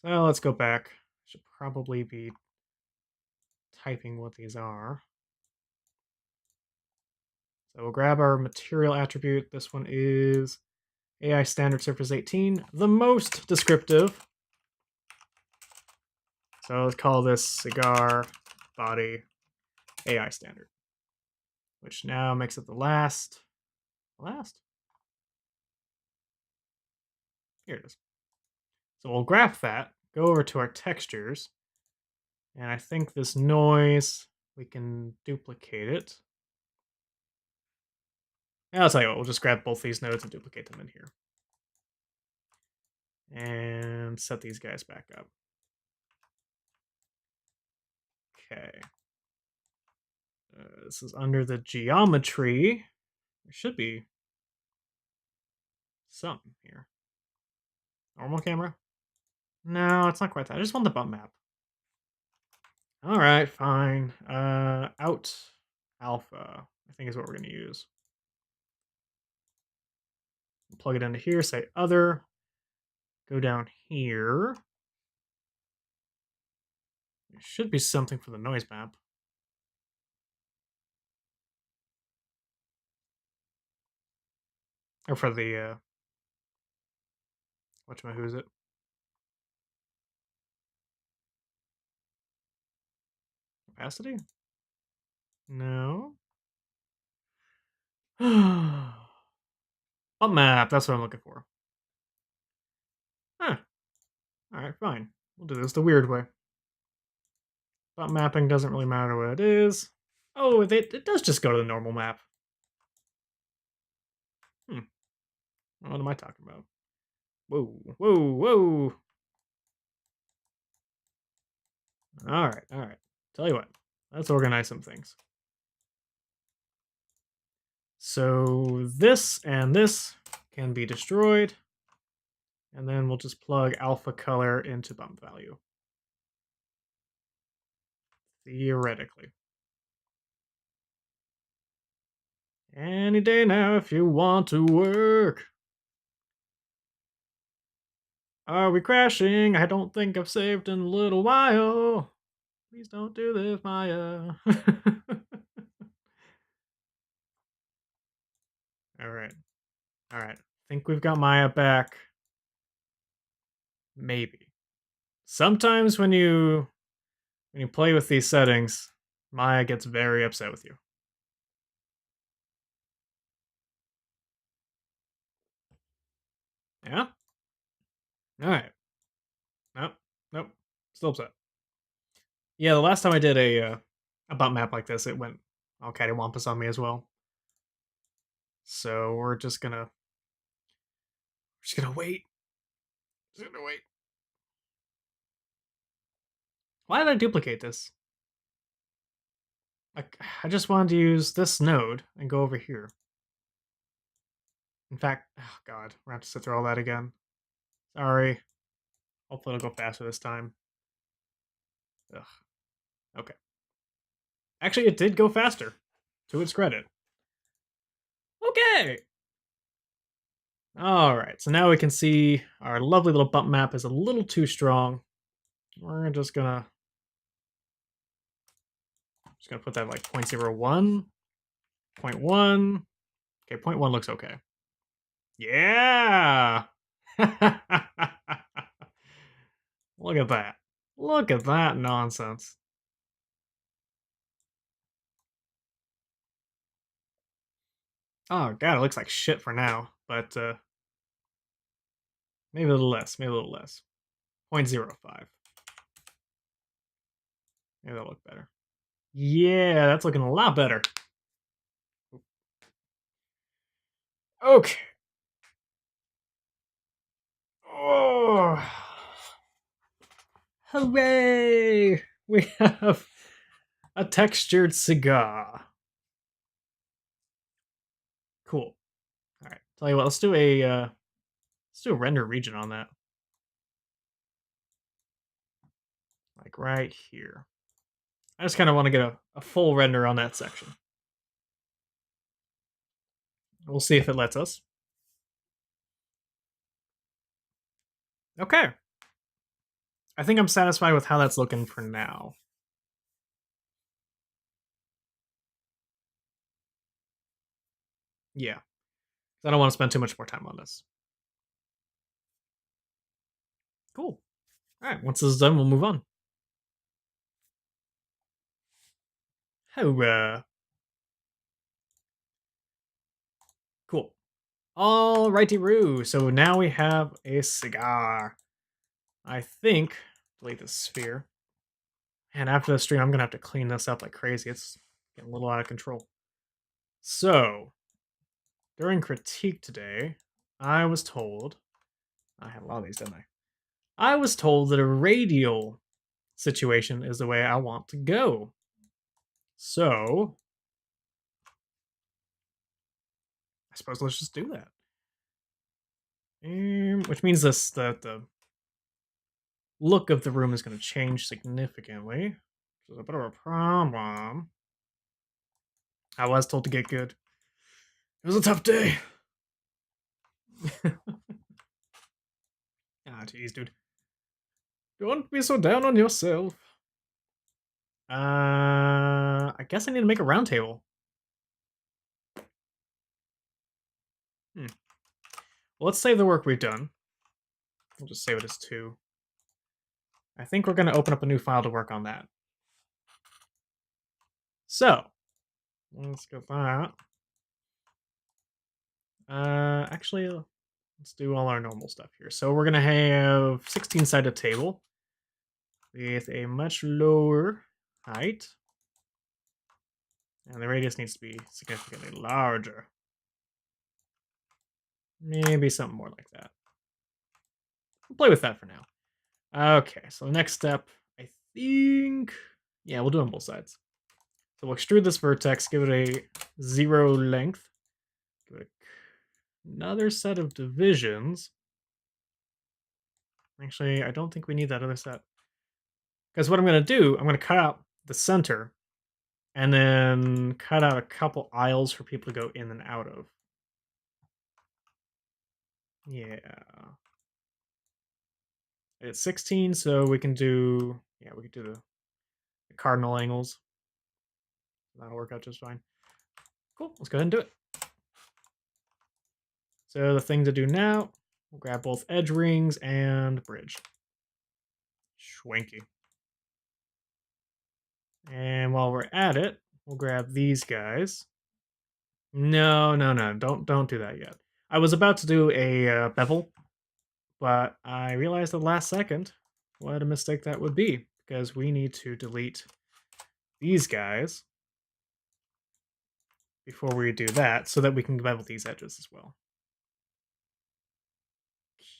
So let's go back. Should probably be typing what these are. So we'll grab our material attribute. This one is AI standard surface 18, the most descriptive. So let's call this cigar body AI standard, which now makes it the last. Here it is. So we'll graph that, go over to our textures, and I think this noise, we can duplicate it. Yeah, I'll tell you what, we'll just grab both these nodes and duplicate them in here. And set these guys back up. Okay. This is under the geometry. There should be something here. Normal camera? No, it's not quite that. I just want the bump map. All right, fine. Out alpha, I think is what we're going to use. Plug it into here, say other. Go down here. There should be something for the noise map. Or for the, who is it? Opacity? No. Bump map, that's what I'm looking for. Huh. Alright, fine. We'll do this the weird way. Bump mapping doesn't really matter what it is. Oh, it does just go to the normal map. What am I talking about? Whoa, whoa, whoa. Alright, alright. Tell you what, let's organize some things. So this and this can be destroyed. And then we'll just plug alpha color into bump value. Theoretically. Any day now if you want to work. Are we crashing? I don't think I've saved in a little while. Please don't do this, Maya. Alright. Alright. Think we've got Maya back. Maybe. Sometimes when you play with these settings, Maya gets very upset with you. Yeah? Alright. Nope. Nope. Still upset. Yeah, the last time I did a bump map like this, it went all cattywampus on me as well. So we're just gonna wait. Just gonna wait. Why did I duplicate this? I just wanted to use this node and go over here. In fact, oh god, we're gonna have to sit through all that again. Sorry. Hopefully it'll go faster this time. Ugh. Okay. Actually, it did go faster, to its credit. Okay! Alright, so now we can see our lovely little bump map is a little too strong. We're just gonna put that like 0.01, 0.1. Okay, 0.1 looks okay. Yeah! Look at that. Look at that nonsense. Oh god, it looks like shit for now, but maybe a little less, maybe a little less. 0.05. Maybe that'll look better. Yeah, that's looking a lot better. Okay. Oh. Hooray! We have a textured cigar. Cool. All right. Tell you what, let's do a render region on that. Like right here. I just kind of want to get a full render on that section. We'll see if it lets us. Okay. I think I'm satisfied with how that's looking for now. Yeah. I don't want to spend too much more time on this. Cool. All right. Once this is done, we'll move on. Oh, cool. Alrighty-roo. So now we have a cigar. I think, delete this sphere. And after the stream, I'm going to have to clean this up like crazy. It's getting a little out of control. So, during critique today, I was told, I had a lot of these, didn't I? I was told that a radial situation is the way I want to go. So, I suppose let's just do that. Which means the look of the room is going to change significantly. Which is a bit of a problem. I was told to get good. It was a tough day. Ah, jeez, dude. Don't be so down on yourself. I guess I need to make a round table. Well, let's save the work we've done. We'll just save it as 2. I think we're going to open up a new file to work on that. So, let's get that. Actually, let's do all our normal stuff here. So we're going to have 16-sided table with a much lower height. And the radius needs to be significantly larger. Maybe something more like that. We'll play with that for now. Okay, so the next step, I think... Yeah, we'll do it on both sides. So we'll extrude this vertex, give it a 0 length. Give it another set of divisions. Actually, I don't think we need that other set. Because what I'm going to do, I'm going to cut out the center and then cut out a couple aisles for people to go in and out of. Yeah. It's 16, so we can do, yeah, we can do the cardinal angles. That'll work out just fine. Cool, let's go ahead and do it. So the thing to do now, we'll grab both edge rings and bridge. Schwanky. And while we're at it, we'll grab these guys. No, don't do that yet. I was about to do a bevel, but I realized at the last second what a mistake that would be, because we need to delete these guys before we do that, so that we can bevel these edges as well.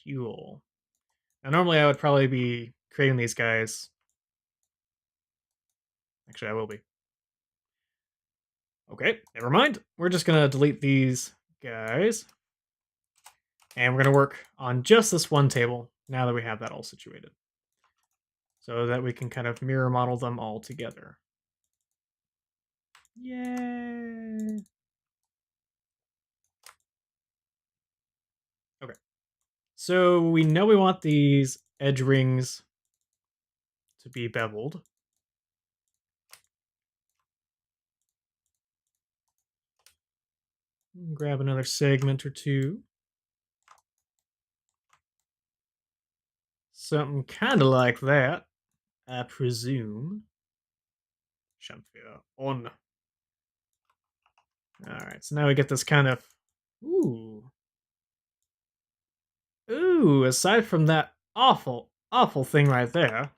Cool. Now, normally I would probably be creating these guys. Actually, I will be. Okay, never mind. We're just going to delete these guys. And we're going to work on just this one table now that we have that all situated, so that we can kind of mirror model them all together. Yay! Okay. So we know we want these edge rings to be beveled. Grab another segment or two. Something kind of like that, I presume. Champion on. Alright, so now we get this kind of... Ooh. Ooh, aside from that awful, awful thing right there,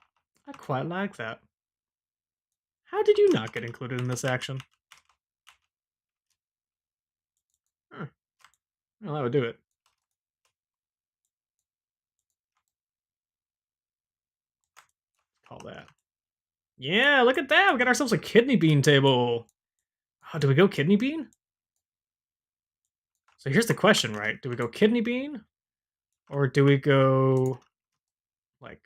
I quite like that. How did you not get included in this action? Huh. Well, that would do it. Call that. Yeah, look at that! We got ourselves a kidney bean table! Oh, do we go kidney bean? So here's the question, right? Do we go kidney bean? Or do we go, like,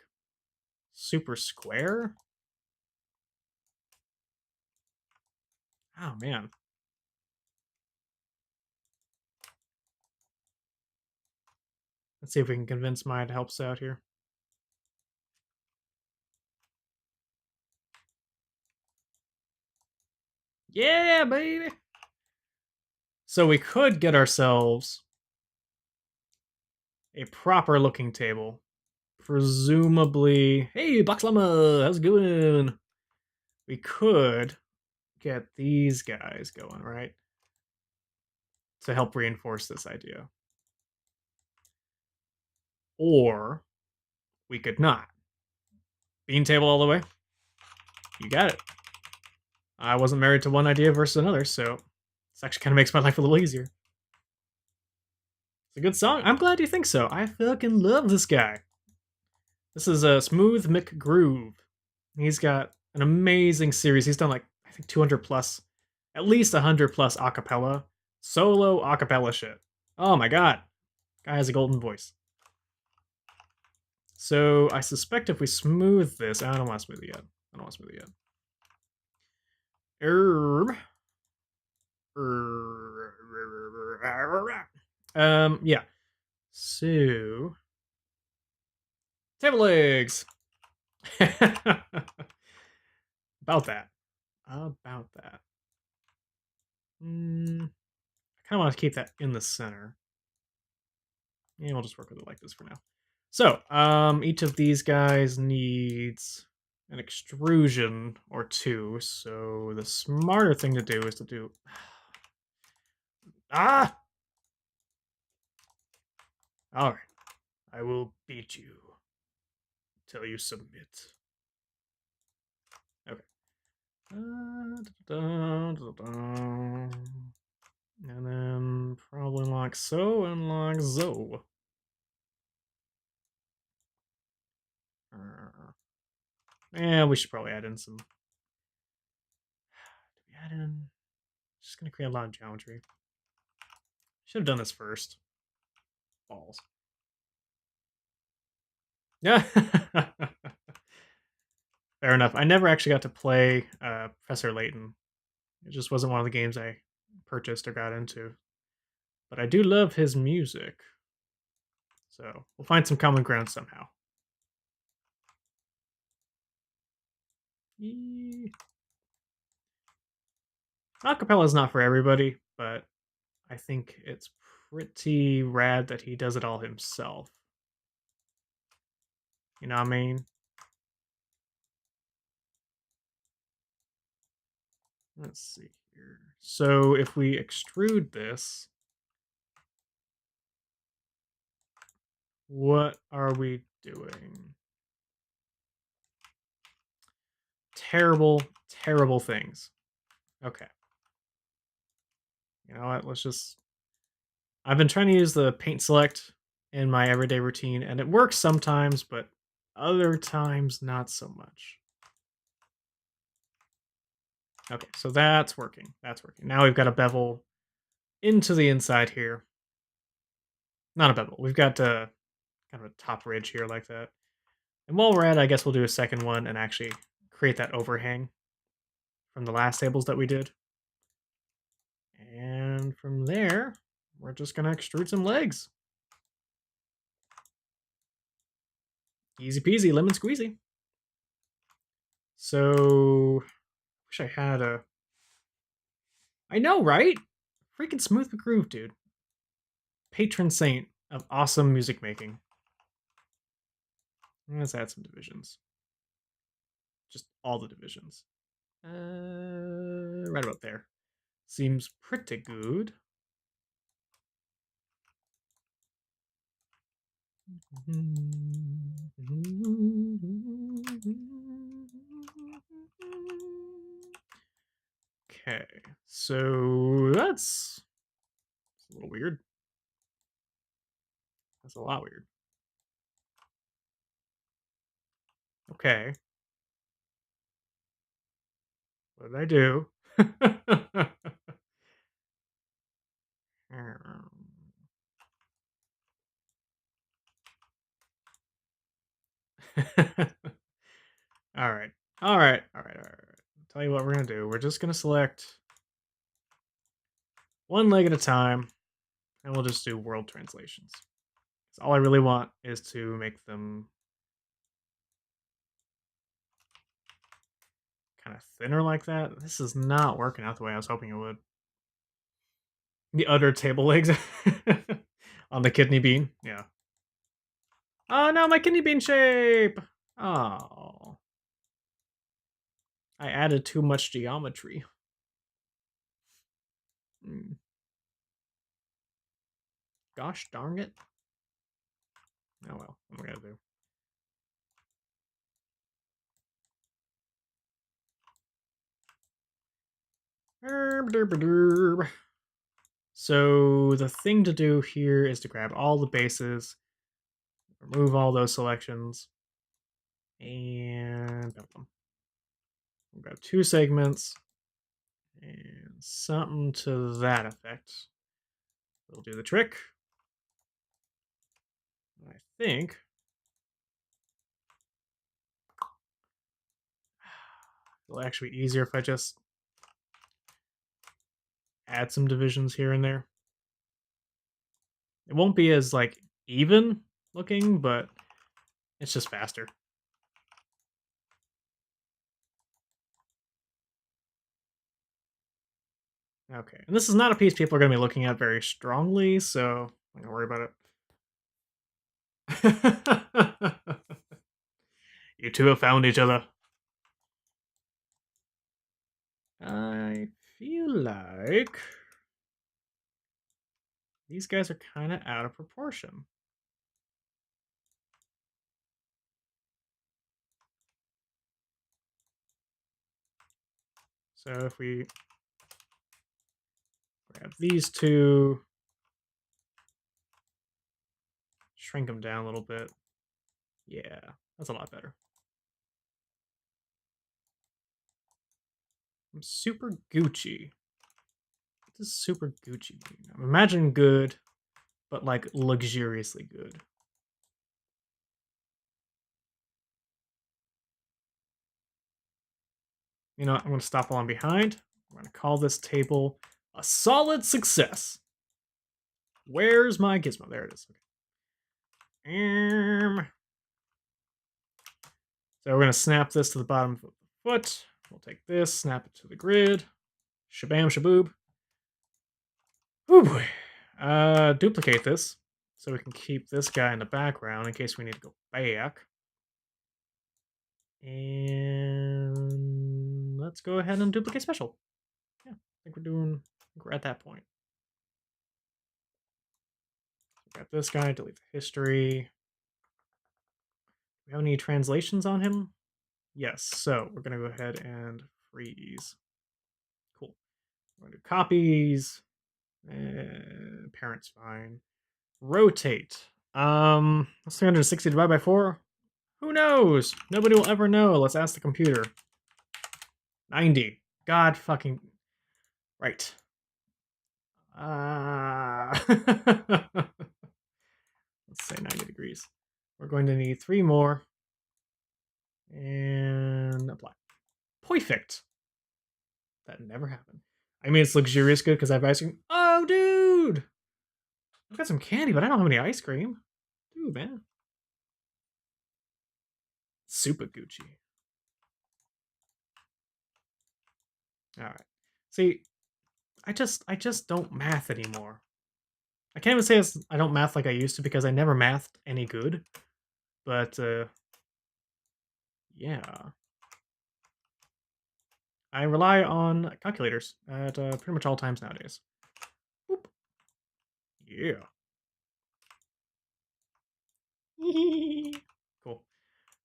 super square? Oh, man. Let's see if we can convince Maya to help us out here. Yeah, baby! So we could get ourselves a proper looking table. Presumably... Hey, Box Llama! How's it going? We could get these guys going, right? To help reinforce this idea. Or we could not. Bean table all the way. You got it. I wasn't married to one idea versus another, so this actually kind of makes my life a little easier. It's a good song. I'm glad you think so. I fucking love this guy. This is a Smooth McGroove. He's got an amazing series. He's done like, I think 200 plus, at least 100 plus acapella, solo acapella shit. Oh my god. Guy has a golden voice. So I suspect if we smooth this, I don't want to smooth it yet. I don't want to smooth it yet. Yeah. So table legs. About that. About that. I kind of want to keep that in the center. Yeah, we'll just work with it like this for now. So, each of these guys needs an extrusion or two. So the smarter thing to do is to do... Ah! Alright. I will beat you till you submit. Okay. And then probably like so and like so. Yeah, we should probably add in some... Do we add in... Just gonna create a lot of geometry. Should have done this first. Balls. Yeah. Fair enough. I never actually got to play Professor Layton. It just wasn't one of the games I purchased or got into. But I do love his music. So we'll find some common ground somehow. Acapella is not for everybody, but I think it's pretty rad that he does it all himself. You know what I mean? Let's see here. So if we extrude this, what are we doing? Terrible, terrible things. Okay. You know what? Let's just. I've been trying to use the paint select in my everyday routine, and it works sometimes, but other times not so much. Okay, so that's working. That's working. Now we've got a bevel into the inside here. Not a bevel. We've got kind of a top ridge here like that. And while we're at it, I guess we'll do a second one and actually create that overhang from the last tables that we did. And from there, we're just going to extrude some legs. Easy peasy, lemon squeezy. So, wish I had a... I know, right? Freaking Smooth McGroove, dude. Patron saint of awesome music making. Let's add some divisions. Just all the divisions. Right about there. Seems pretty good. Okay, so that's a little weird. That's a lot weird. Okay. What did I do? All right. All right. All right. All right. Tell you what we're going to do. We're just going to select one leg at a time, and we'll just do world translations. So all I really want is to make them kind of thinner like that. This is not working out the way I was hoping it would. The udder table legs on the kidney bean. Yeah. Oh no, my kidney bean shape. Oh. I added too much geometry. Gosh darn it. Oh well, what am I gonna do? So the thing to do here is to grab all the bases, remove all those selections, and build them. We'll grab two segments and something to that effect. We'll do the trick. I think it'll actually be easier if I just add some divisions here and there. It won't be as like even looking, but it's just faster. Okay, and this is not a piece people are going to be looking at very strongly, so I'm going to worry about it. You two have found each other. I feel like these guys are kind of out of proportion. So if we grab these two, shrink them down a little bit. Yeah, that's a lot better. I'm super Gucci. does super Gucci mean? I'm imagining good, but like luxuriously good. You know what? I'm going to stop while I'm behind. I'm going to call this table a solid success. Where's my gizmo? There it is. Okay. So we're going to snap this to the bottom of the foot. We'll take this, snap it to the grid. Shabam shaboob. Oh boy. Duplicate this so we can keep this guy in the background in case we need to go back. And let's go ahead and duplicate special. Yeah, I think we're at that point. Got this guy, delete the history. Do we have any translations on him? Yes, so we're gonna go ahead and freeze. Cool. We're gonna do copies. Parent's fine. Rotate. What's 360 divided by 4? Who knows? Nobody will ever know. Let's ask the computer. 90. God fucking right. Let's say 90 degrees. We're going to need 3 more. And apply. Perfect. That never happened. I mean, it's luxurious good because I have ice cream. Oh, dude! I've got some candy, but I don't have any ice cream. Dude, man. Super Gucci. Alright. See, I just don't math anymore. I can't even say I don't math like I used to because I never mathed any good. But, yeah. I rely on calculators at pretty much all times nowadays. Boop. Yeah. Cool.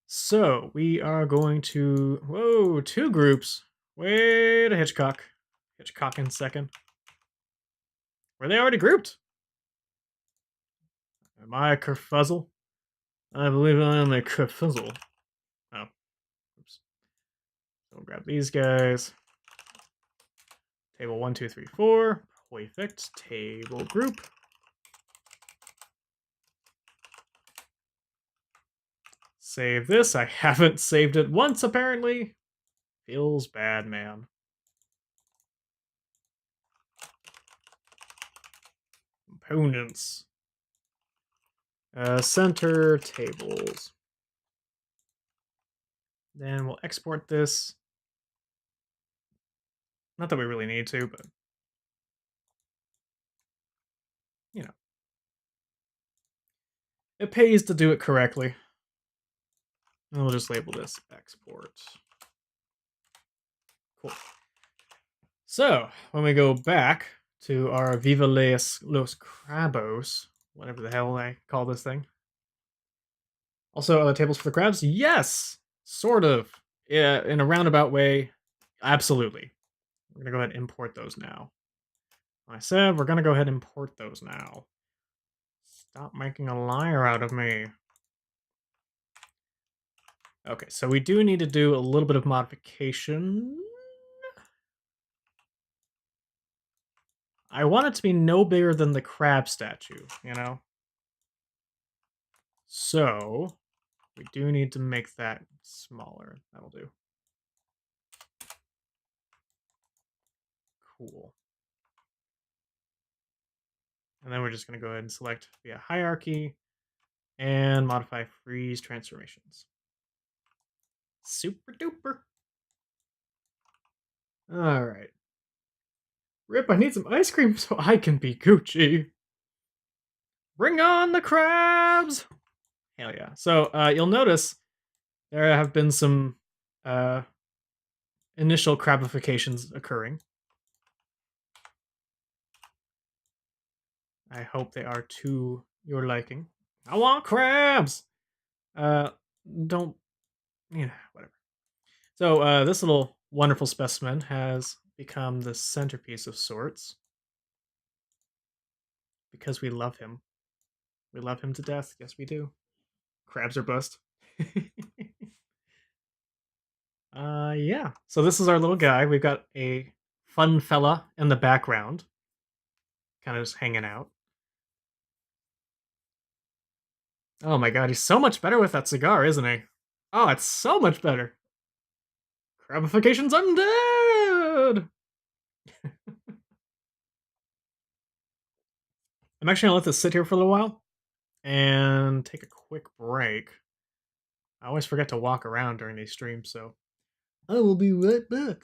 So we are going to whoa, 2 groups. Wait a Hitchcock. Hitchcock in second. Were they already grouped? Am I a kerfuzzle? I believe I am a kerfuzzle. Oh. Oops. So we'll grab these guys. Table 1, 2, 3, 4. Perfect. Table group. Save this. I haven't saved it once, apparently. Feels bad, man. Components. Center tables. Then we'll export this. Not that we really need to, but you know. It pays to do it correctly. And we'll just label this export. Cool. So, when we go back to our Viva Los Crabos, whatever the hell I call this thing. Also, other tables for the crabs? Yes! Sort of. Yeah, in a roundabout way. Absolutely. We're going to go ahead and import those now. I said we're going to go ahead and import those now. Stop making a liar out of me. Okay, so we do need to do a little bit of modification. I want it to be no bigger than the crab statue, you know? So, we do need to make that smaller. That'll do. Cool. And then we're just going to go ahead and select via hierarchy and modify freeze transformations. Super duper. All right. Rip, I need some ice cream so I can be Gucci. Bring on the crabs! Hell yeah. So you'll notice there have been some initial crabifications occurring. I hope they are to your liking. I want crabs! Don't... Yeah, whatever. So this little wonderful specimen has become the centerpiece of sorts. Because we love him. We love him to death. Yes, we do. Crabs are bust. Yeah. So this is our little guy. We've got a fun fella in the background. kind of just hanging out. Oh my god, he's so much better with that cigar, isn't he? Oh, it's so much better. Crabification's undead! I'm actually gonna let this sit here for a little while and take a quick break. I always forget to walk around during these streams, so I will be right back.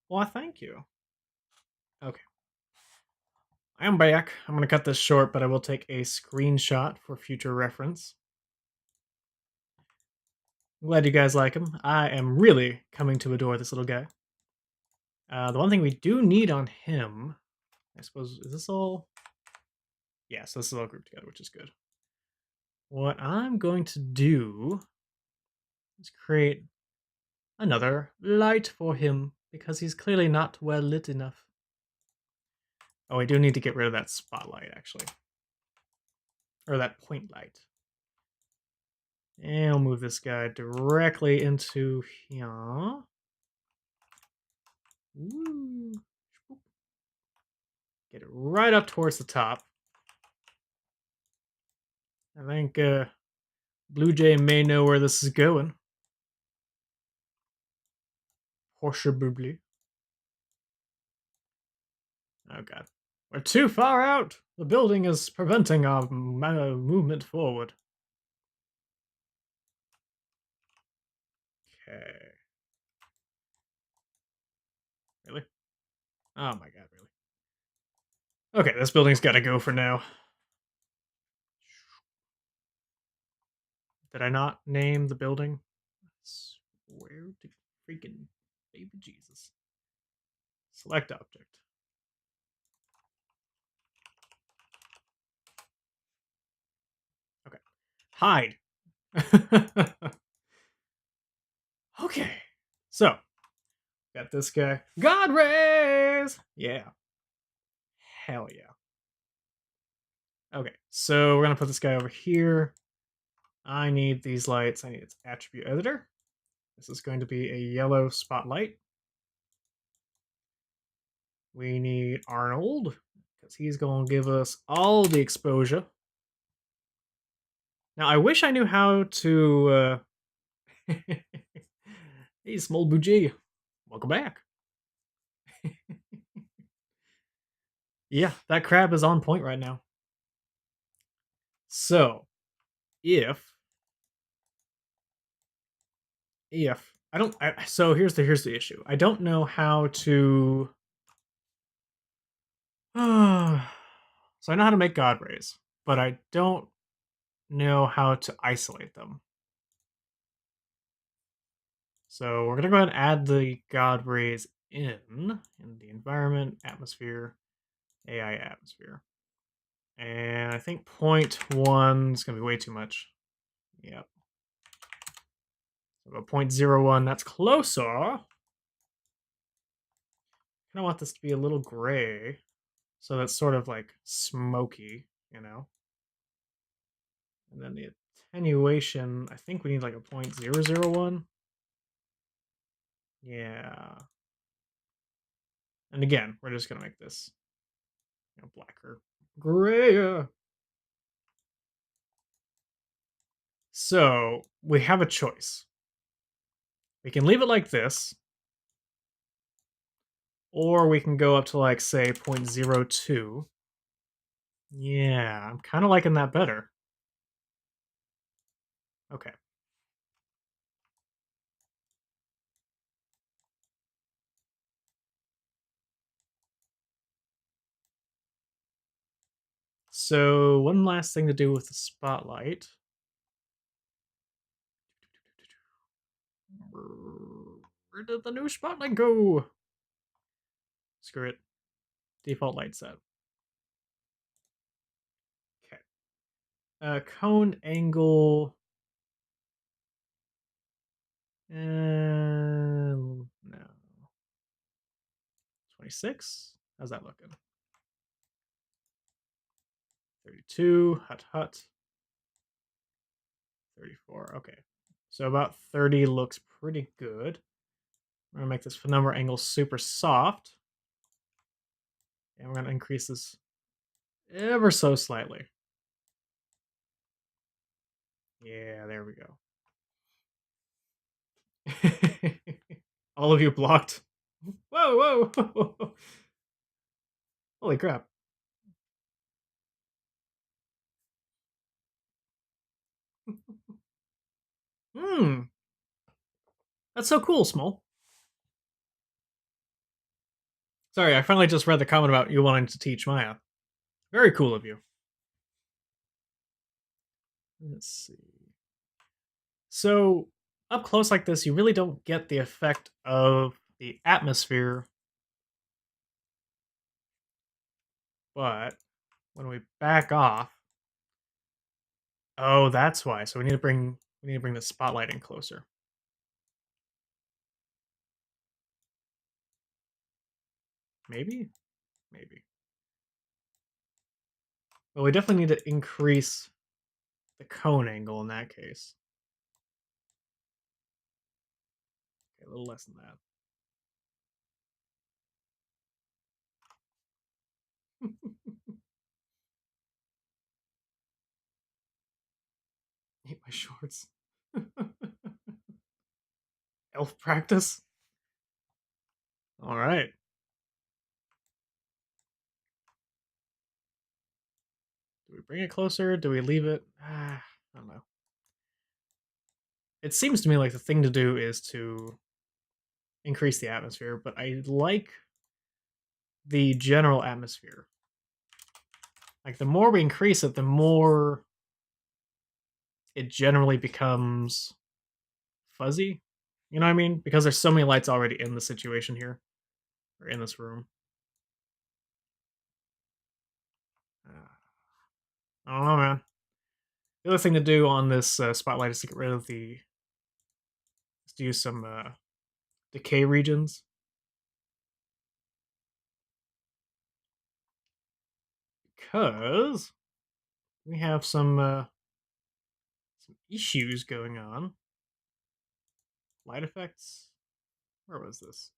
Well, thank you. Okay. I am back. I'm going to cut this short, but I will take a screenshot for future reference. I'm glad you guys like him. I am really coming to adore this little guy. The one thing we do need on him, I suppose, is this all? Yeah, so this is all grouped together, which is good. What I'm going to do is create another light for him, because he's clearly not well lit enough. Oh, I do need to get rid of that spotlight, actually. Or that point light. And I'll move this guy directly into here. Ooh. Get it right up towards the top. I think Blue Jay may know where this is going. Possibly. Oh god. We're too far out! The building is preventing our movement forward. Okay. Really? Oh my god, really? Okay, this building's gotta go for now. Did I not name the building? I swear to freaking baby Jesus. Select object. Okay. Hide. Okay. So, got this guy. God rays! Yeah. Hell yeah. Okay, so we're gonna put this guy over here. I need these lights. I need its attribute editor. This is going to be a yellow spotlight. We need Arnold, because he's going to give us all the exposure. Now, I wish I knew how to... Hey, Small Bougie. Welcome back. Yeah, that crab is on point right now. So, if if I don't. So here's the issue. I don't know how to. So I know how to make God rays, but I don't know how to isolate them. So we're gonna go ahead and add the God rays in the environment, atmosphere, AI atmosphere. And I think 0.1 is gonna be way too much. Yep. So about 0.01, that's closer. I kinda want this to be a little gray. So that's sort of like smoky, you know? And then the attenuation, I think we need like a 0.001. Yeah. And again, we're just gonna make this blacker, grayer. So we have a choice. We can leave it like this, or we can go up to like say 0.02. Yeah, I'm kind of liking that better. Okay. So one last thing to do with the spotlight. Where did the new spotlight go? Screw it. Default light set. Okay. Cone angle. No. 26. How's that looking? 32. Hut hut. 34. Okay. So about 30 looks pretty good. We're going to make this penumbra angle super soft. And we're going to increase this ever so slightly. Yeah, there we go. All of you blocked. Whoa, whoa. Holy crap. Hmm. That's so cool, Small. Sorry, I finally just read the comment about you wanting to teach Maya. Very cool of you. Let's see. So, up close like this, you really don't get the effect of the atmosphere. But when we back off, oh, that's why. So we need to bring the spotlight in closer. Maybe, maybe. Well, we definitely need to increase the cone angle in that case. Okay, a little less than that. Eat my shorts. Elf practice. All right. Do we bring it closer? Do we leave it? I don't know. It seems to me like the thing to do is to increase the atmosphere, but I like the general atmosphere. Like the more we increase it, the more it generally becomes fuzzy. You know what I mean? Because there's so many lights already in the situation here, or in this room. I don't know, man. The other thing to do on this spotlight is to get rid of the. Let's use some decay regions. Because we have some issues going on. Light effects. Where was this?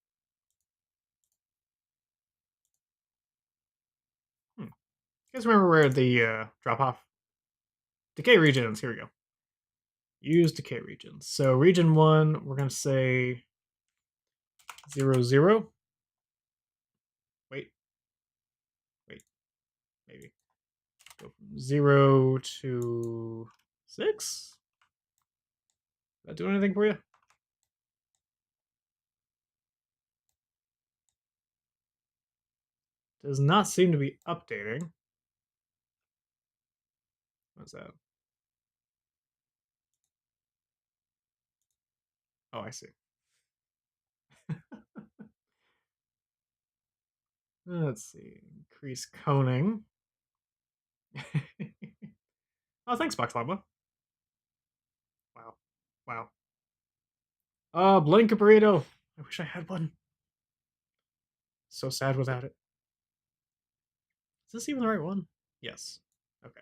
You guys remember where the drop off? Decay regions. Here we go. Use decay regions. So region 1, we're going to say 0, 0. Wait. Maybe. Go from 0 to 6. Did that do anything for you? Does not seem to be updating. What's that? Oh, I see. Let's see. Increase coning. Oh, thanks, Box Lava. Wow. Wow. Blink a burrito. I wish I had one. So sad without it. Is this even the right one? Yes. Okay.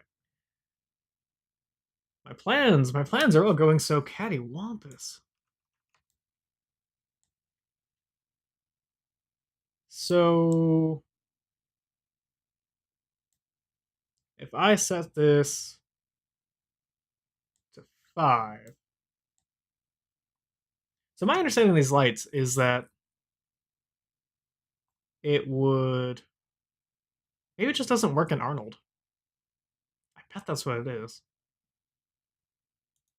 My plans are all going so cattywampus. So if I set this to 5. So my understanding of these lights is that it would maybe it just doesn't work in Arnold. I bet that's what it is.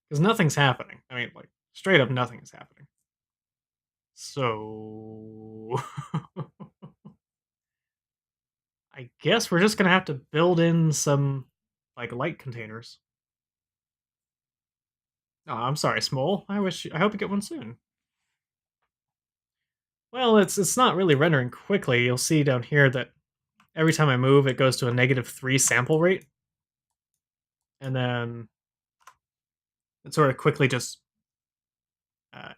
Because nothing's happening. I mean, like, straight up nothing is happening. So I guess we're just gonna have to build in some like light containers. Oh, I'm sorry, Smole. I hope you get one soon. Well, it's not really rendering quickly. You'll see down here that every time I move, it goes to a -3 sample rate, and then it sort of quickly just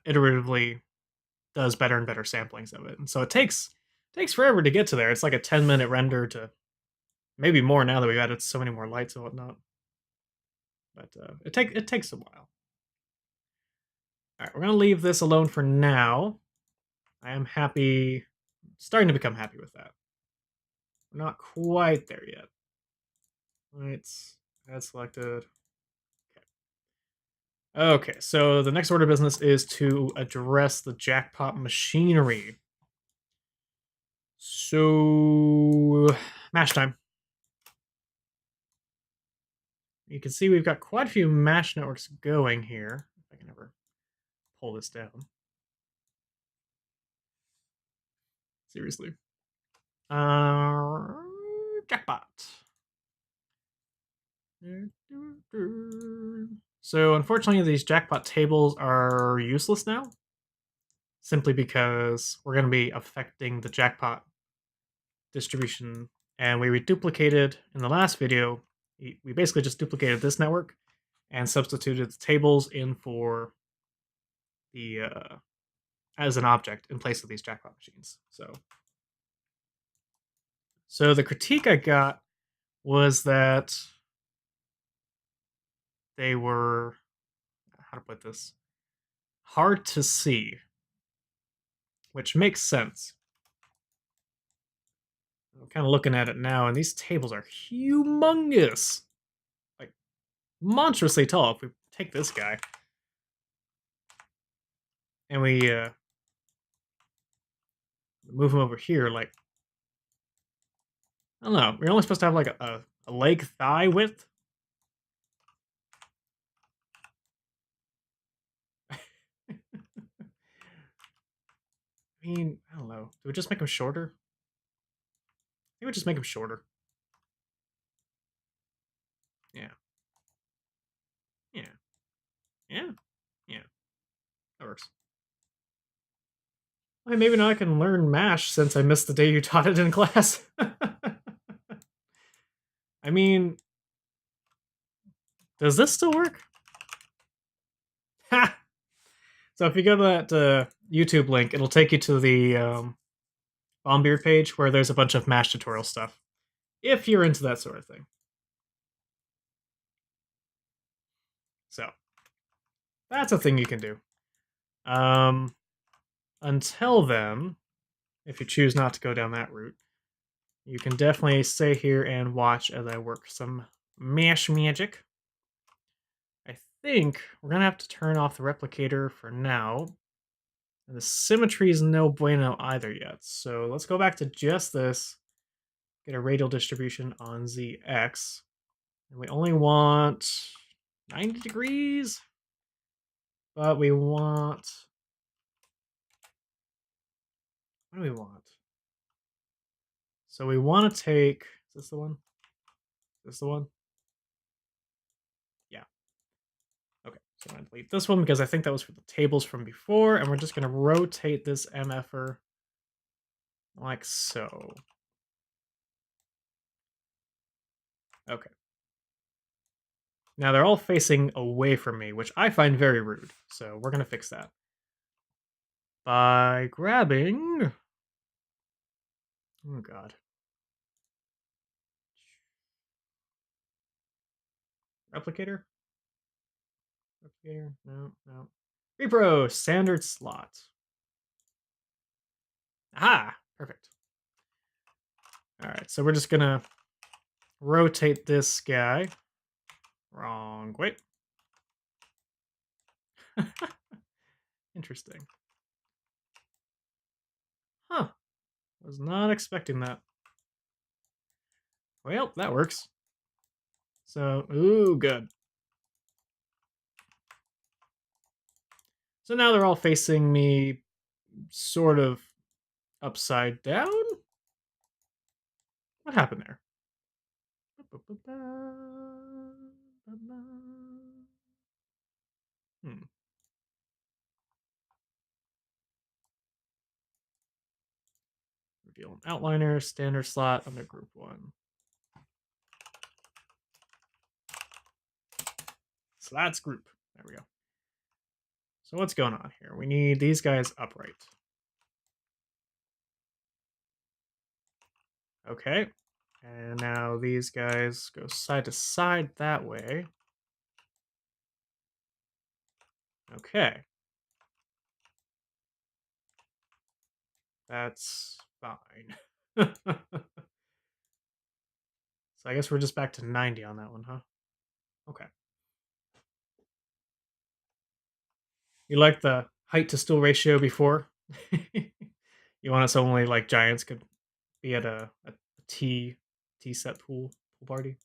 iteratively does better and better samplings of it. And so it takes forever to get to there. It's like a 10-minute render to maybe more now that we've added so many more lights and whatnot. But it takes a while. All right, we're gonna leave this alone for now. I am happy, starting to become happy with that. We're not quite there yet. Lights, add selected. Okay, so the next order of business is to address the jackpot machinery. So, mash time. You can see we've got quite a few mash networks going here. If I can ever pull this down. Seriously. Jackpot. So, unfortunately, these jackpot tables are useless now. Simply because we're going to be affecting the jackpot distribution. And we reduplicated in the last video, we basically just duplicated this network and substituted the tables in for the as an object in place of these jackpot machines. So the critique I got was that they were, how to put this, hard to see, which makes sense. I'm kind of looking at it now, and these tables are humongous, like monstrously tall. If we take this guy and we move him over here, like, I don't know, we're only supposed to have like a leg thigh width. I mean, I don't know. Do we just make him shorter? I think we just make him shorter. Yeah. Yeah. Yeah. Yeah. That works. Okay, maybe now I can learn MASH since I missed the day you taught it in class. I mean, does this still work? Ha! So if you go to that YouTube link, it'll take you to the Bombbeard page where there's a bunch of MASH tutorial stuff. If you're into that sort of thing. So, that's a thing you can do. Until then, if you choose not to go down that route, you can definitely stay here and watch as I work some mash magic. I think we're going to have to turn off the replicator for now. And the symmetry is no bueno either yet. So let's go back to just this. Get a radial distribution on ZX. And we only want 90 degrees. But we want... What do we want? So we want to take, is this the one? Is this the one? Yeah. Okay, so I'm gonna delete this one because I think that was for the tables from before, and we're just gonna rotate this MFer like so. Okay. Now they're all facing away from me, which I find very rude. So we're gonna fix that by grabbing. Oh god. Replicator? Replicator? No, no. Repro standard slot. Aha! Perfect. Alright, so we're just gonna rotate this guy. Wrong way. Interesting. Huh. Was not expecting that. Well, that works. So, ooh, good. So now they're all facing me sort of upside down? What happened there? Hmm. Reveal an outliner, standard slot under group 1. Slots group. There we go. So what's going on here? We need these guys upright. Okay. And now these guys go side to side that way. Okay. That's fine. So I guess we're just back to 90 on that one, huh? Okay. You like the height to stool ratio before? You want it so only like giants could be at a T set pool party.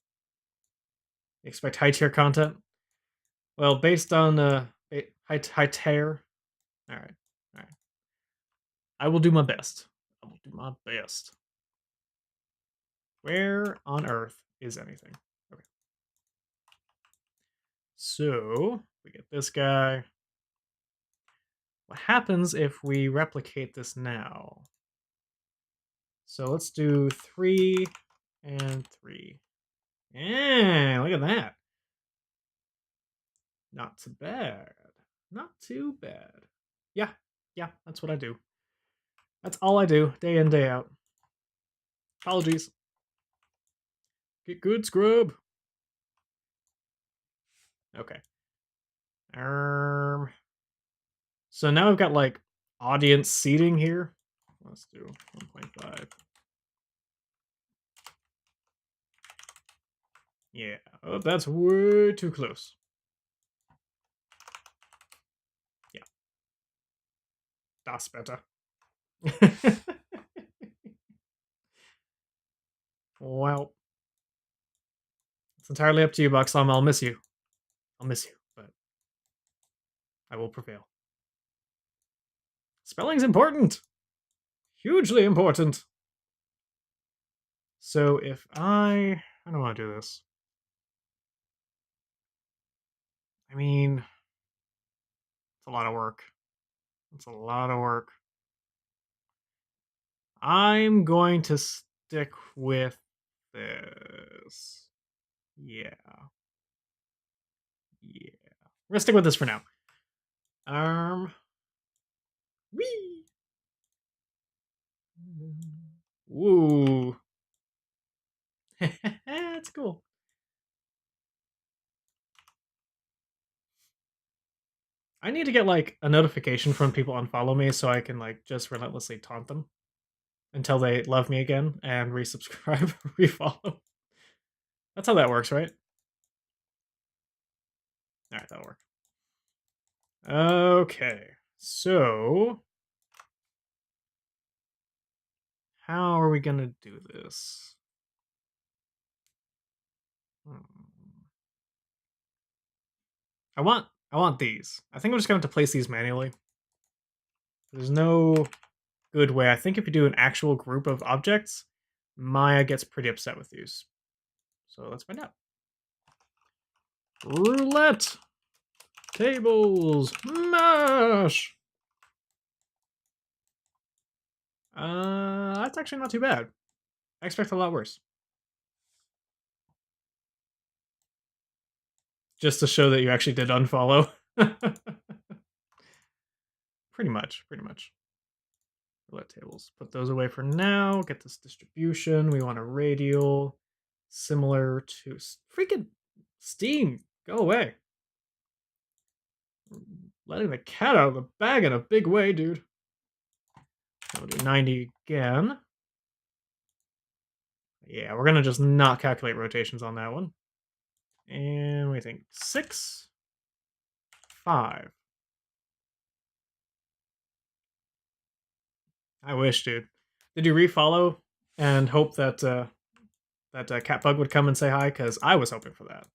Expect high tier content. Well, based on high tier. All right, all right. I will do my best. I will do my best. Where on earth is anything? Okay. So we get this guy. What happens if we replicate this now? So let's do 3 and 3. Yeah, look at that. Not too bad. Not too bad. Yeah, yeah, that's what I do. That's all I do, day in, day out. Apologies. Get good, scrub. Okay. So now I've got like audience seating here. Let's do 1.5. Yeah, oh, that's way too close. Yeah. That's better. Well, it's entirely up to you, Buxom. I'll miss you. I'll miss you, but I will prevail. Spelling's important. Hugely important. So if I don't want to do this. I mean, it's a lot of work. It's a lot of work. I'm going to stick with this. Yeah. Yeah. We're gonna stick with this for now. Wee. Woo. That's cool. I need to get like a notification from people unfollow me so I can like just relentlessly taunt them until they love me again and resubscribe, refollow. That's how that works, right? All right, that'll work. Okay, so how are we gonna do this? Hmm. I want these. I think I'm just going to have to place these manually. There's no good way. I think if you do an actual group of objects, Maya gets pretty upset with these. So let's find out. Roulette! Tables! Mash! That's actually not too bad. I expect a lot worse. Just to show that you actually did unfollow. Pretty much, pretty much. Roulette tables. Put those away for now. Get this distribution. We want a radial similar to freaking Steam. Go away. Letting the cat out of the bag in a big way, dude. We'll do 90 again. Yeah, we're gonna just not calculate rotations on that one. And we think 6, 5. I wish, dude. Did you refollow and hope that Catbug would come and say hi? Because I was hoping for that.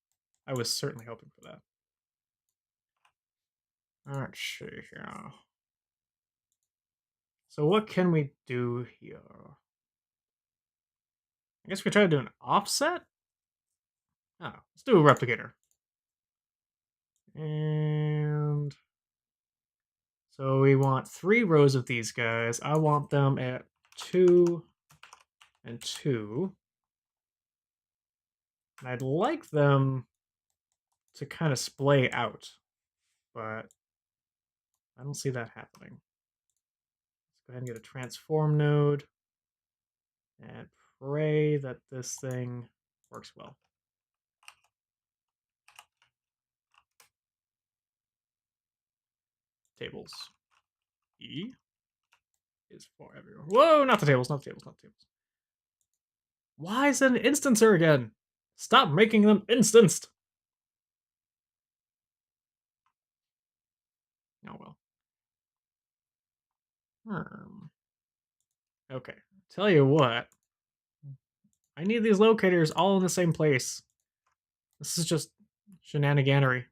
I was certainly hoping for that. Let's see here. So what can we do here? I guess we try to do an offset? Oh, let's do a replicator. And so we want 3 rows of these guys. I want them at 2 and 2. And I'd like them to kind of splay out, but I don't see that happening. Let's go ahead and get a transform node and pray that this thing works well. Tables. E is for everyone. Whoa, not the tables, not the tables, not the tables. Why is it an instancer again? Stop making them instanced. Oh well. Okay, tell you what. I need these locators all in the same place. This is just shenaniganery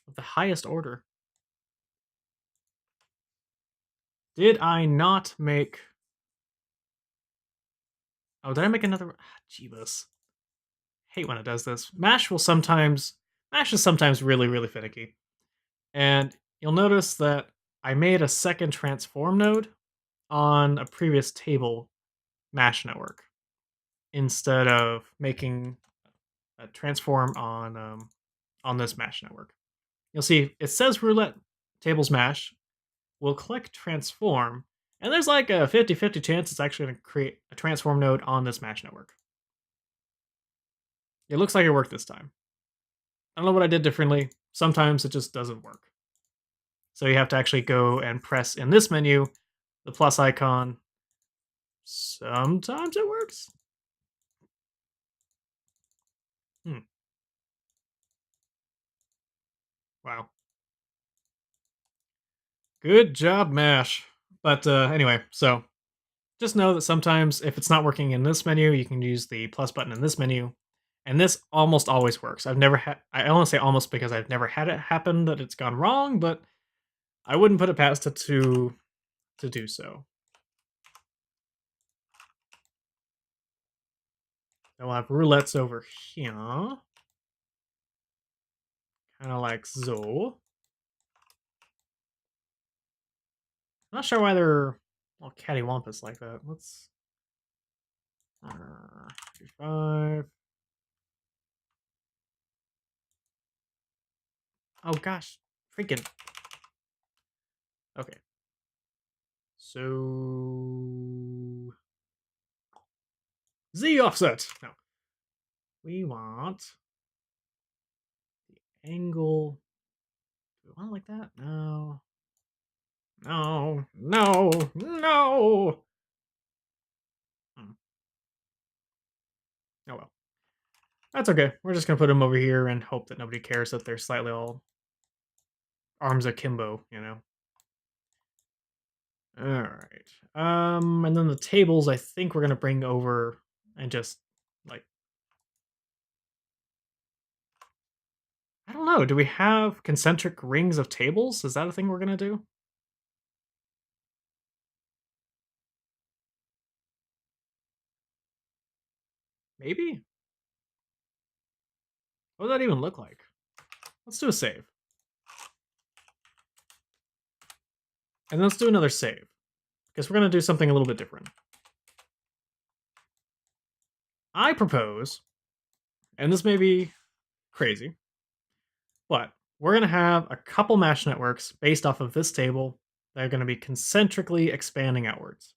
of the highest order. Did I not make... Oh, did I make another... Jeebus. Hate when it does this. Mash is sometimes really, really finicky. And you'll notice that I made a second transform node on a previous table Mash network instead of making a transform on this Mash network. You'll see it says roulette tables Mash. We'll click transform, and there's like a 50-50 chance it's actually going to create a transform node on this Mash network. It looks like it worked this time. I don't know what I did differently. Sometimes it just doesn't work. So you have to actually go and press in this menu the plus icon. Sometimes it works. Wow. Good job, Mash. But anyway, so just know that sometimes if it's not working in this menu, you can use the plus button in this menu. And this almost always works. I've never had, I only say almost because I've never had it happen that it's gone wrong, but I wouldn't put it past it to do so. Then we'll have roulettes over here. Kind of like so. I'm not sure why they're all cattywampus like that. Let's... 5. Oh gosh, freaking. Okay. So Z offset. No. We want the angle. Do we want it like that? No. No. No. No. Oh well. That's okay. We're just gonna put them over here and hope that nobody cares that they're slightly all arms akimbo, you know. Alright. And then the tables I think we're gonna bring over and just like... I don't know. Do we have concentric rings of tables? Is that a thing we're gonna do? Maybe? What would that even look like? Let's do a save. And let's do another save. Because we're going to do something a little bit different. I propose, and this may be crazy, but we're going to have a couple mesh networks based off of this table that are going to be concentrically expanding outwards.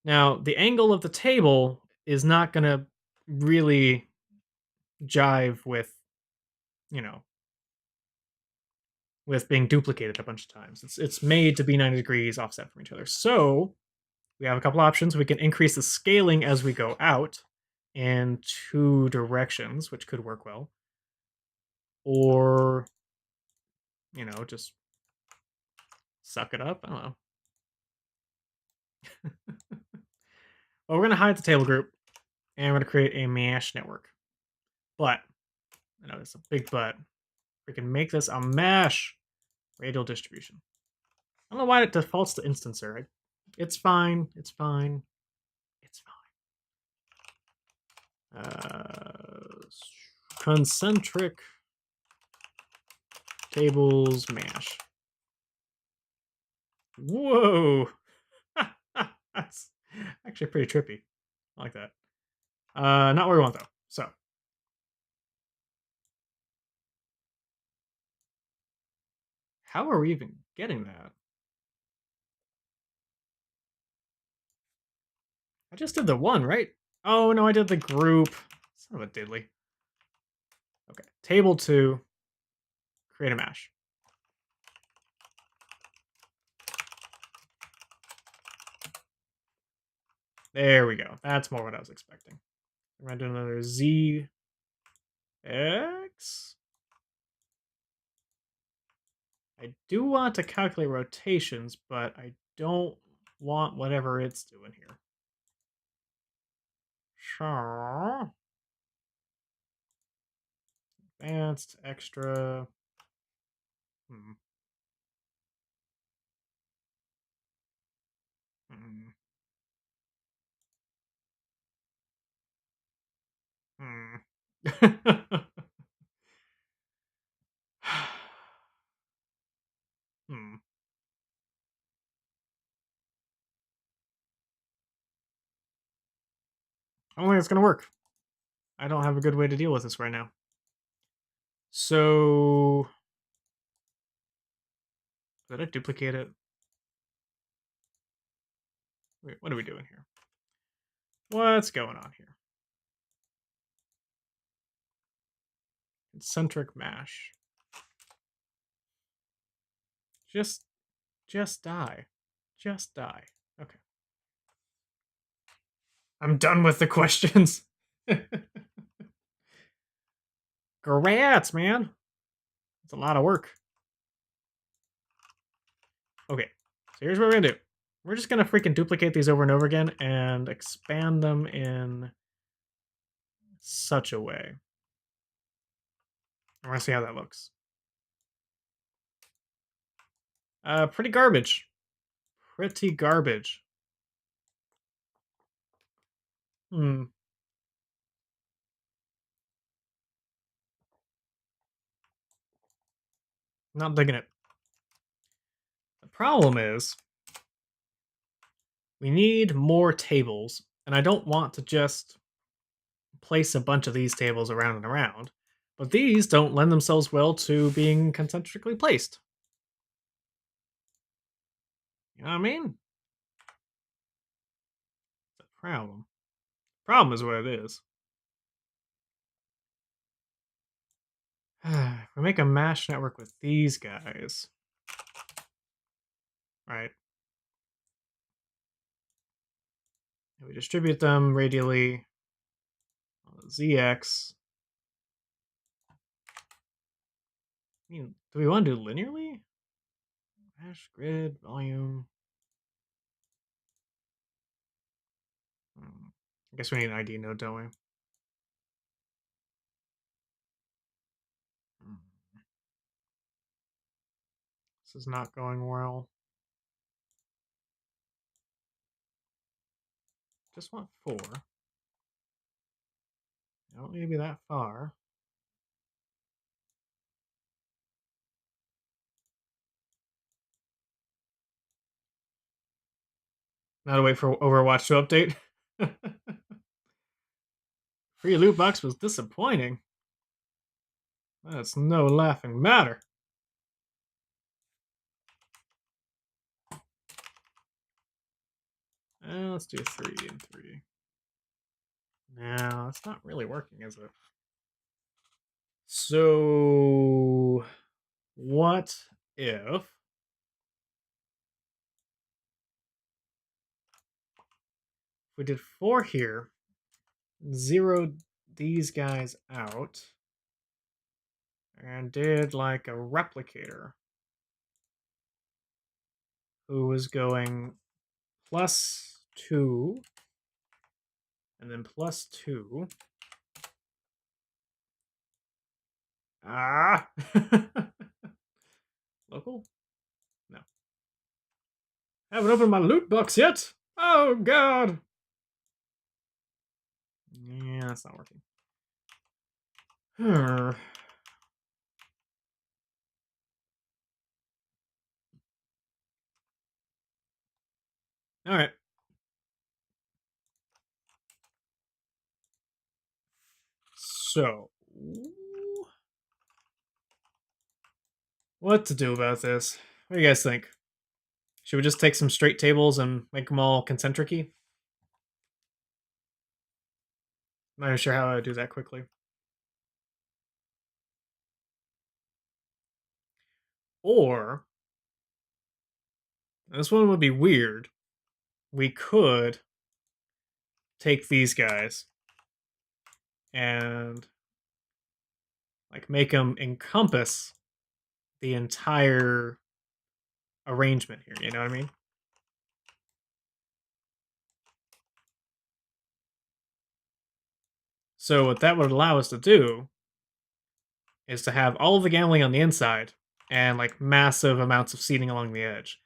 Now, the angle of the table is not going to really jive with, you know, with being duplicated a bunch of times. It's made to be 90 degrees offset from each other. So we have a couple options. We can increase the scaling as we go out in two directions, which could work well. Or, just suck it up. I don't know. Well, we're going to hide the table group and we're going to create a mesh network. But, I know it's a big but. We can make this a mesh radial distribution. I don't know why it defaults to instancer. It's fine. It's fine. It's fine. Concentric tables mash. Whoa. That's actually pretty trippy. I like that. Not what we want though. So how are we even getting that? I just did the one, right? Oh no, I did the group. Son of a diddly. Okay, table 2, create a mesh. There we go. That's more what I was expecting. We're gonna do another Z X. I do want to calculate rotations, but I don't want whatever it's doing here. Sure. Advanced, extra. Hmm. Hmm. Hmm. Hmm. I don't think it's gonna work. I don't have a good way to deal with this right now. So did I duplicate it? Wait, what are we doing here? What's going on here? Concentric mash. Just die. Just die. Okay. I'm done with the questions. Grats, man. It's a lot of work. Okay. So here's what we're gonna do. We're just gonna freaking duplicate these over and over again and expand them in such a way. I want to see how that looks. Pretty garbage. Pretty garbage. Hmm. Not digging it. The problem is we need more tables, and I don't want to just place a bunch of these tables around and around, but these don't lend themselves well to being concentrically placed. You know what I mean? It's a problem. Problem is what it is. We make a mesh network with these guys. Right. And we distribute them radially on the ZX. I mean, do we want to do linearly? Mesh, grid, volume. I guess we need an ID node, don't we? Hmm. This is not going well. Just want 4. I don't need to be that far. Now to wait for Overwatch to update. Free loot box was disappointing. That's no laughing matter. Let's do 3 and 3. Now, it's not really working, is it? So, what if we did 4 here, zeroed these guys out, and did like a replicator who was going +2 and then +2. Ah! Local? No. Haven't opened my loot box yet. Oh, God. Yeah, that's not working. All right. So, what to do about this? What do you guys think? Should we just take some straight tables and make them all concentric-y? Not even sure how I would do that quickly. Or, this one would be weird. We could take these guys and like make them encompass the entire arrangement here. You know what I mean? So what that would allow us to do is to have all of the gambling on the inside and like massive amounts of seating along the edge.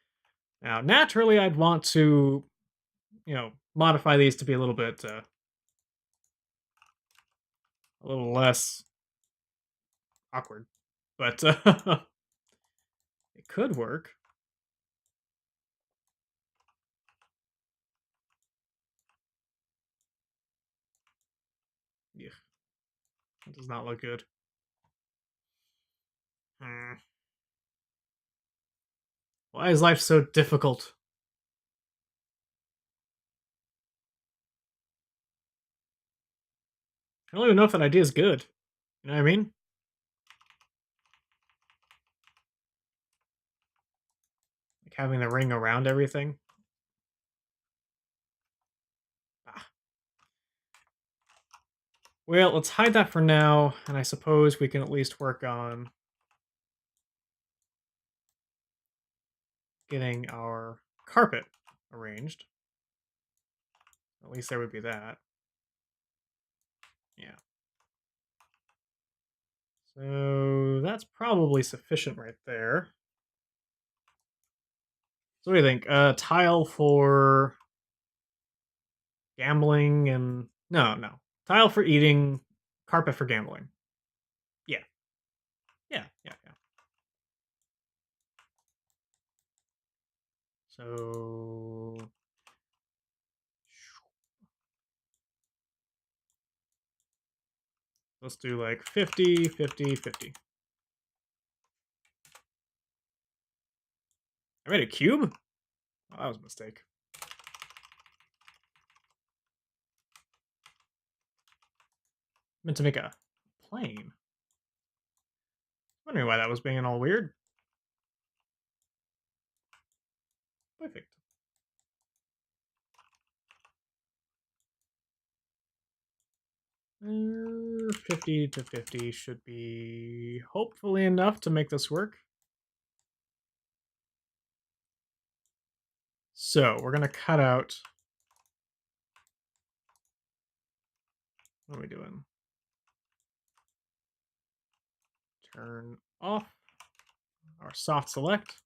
Now, naturally, I'd want to, modify these to be a little less awkward, but it could work. Yeah, it does not look good. Hmm. Why is life so difficult? I don't even know if that idea is good. You know what I mean? Like having the ring around everything. Ah. Well, let's hide that for now, and I suppose we can at least work on getting our carpet arranged. At least there would be that. Yeah. So that's probably sufficient right there. So what do you think? Tile for gambling and no. Tile for eating, carpet for gambling. Yeah. Yeah. So let's do like 50, 50, 50. I made a cube? Oh, that was a mistake. Meant to make a plane. Wondering why that was being all weird. Perfect. 50 to 50 should be hopefully enough to make this work. So we're going to cut out. What are we doing? Turn off our soft select.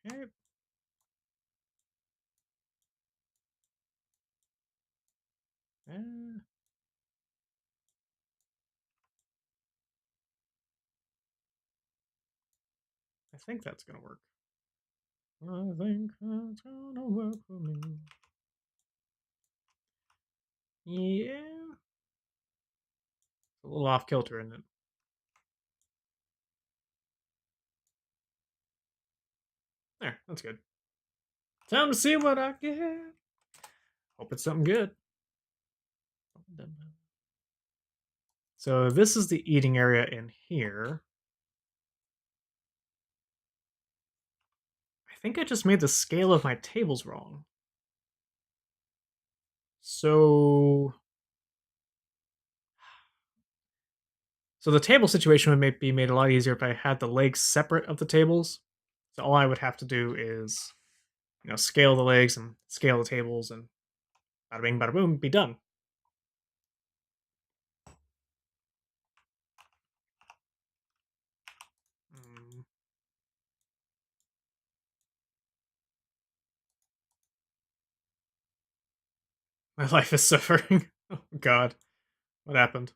Okay. Uh, I think that's gonna work. I think that's gonna work for me. Yeah. A little off kilter, isn't it? There, that's good. Time to see what I get. Hope it's something good. So this is the eating area in here. I think I just made the scale of my tables wrong. So the table situation would be made a lot easier if I had the legs separate of the tables. So all I would have to do is, scale the legs and scale the tables, and bada bing, bada boom, be done. Mm, my life is suffering. Oh God, what happened?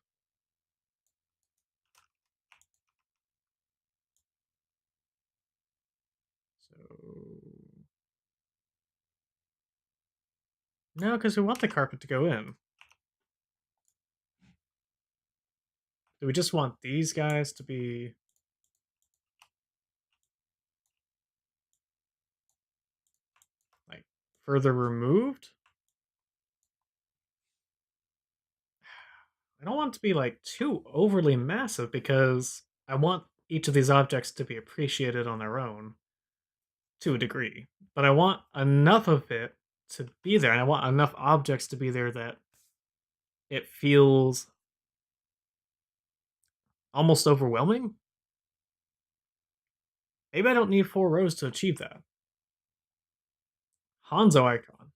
So no, because we want the carpet to go in. Do we just want these guys to be like further removed? I don't want it to be like too overly massive because I want each of these objects to be appreciated on their own to a degree. But I want enough of it to be there, and I want enough objects to be there that it feels almost overwhelming. Maybe I don't need 4 rows to achieve that. Hanzo icon.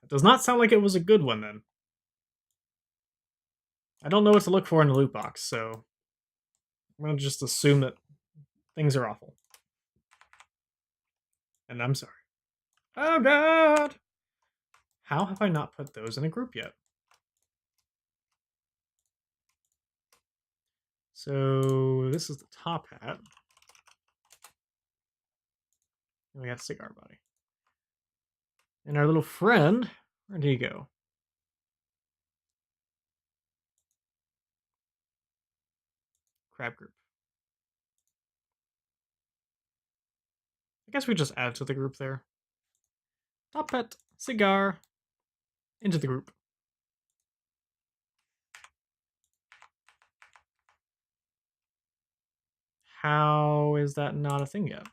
It does not sound like it was a good one then. I don't know what to look for in the loot box, so I'm gonna just assume that things are awful. And I'm sorry. Oh God! How have I not put those in a group yet? So this is the top hat. And we got cigar body. And our little friend, where did he go? Crab group. I guess we just add to the group there. Top hat, cigar, into the group. How is that not a thing yet?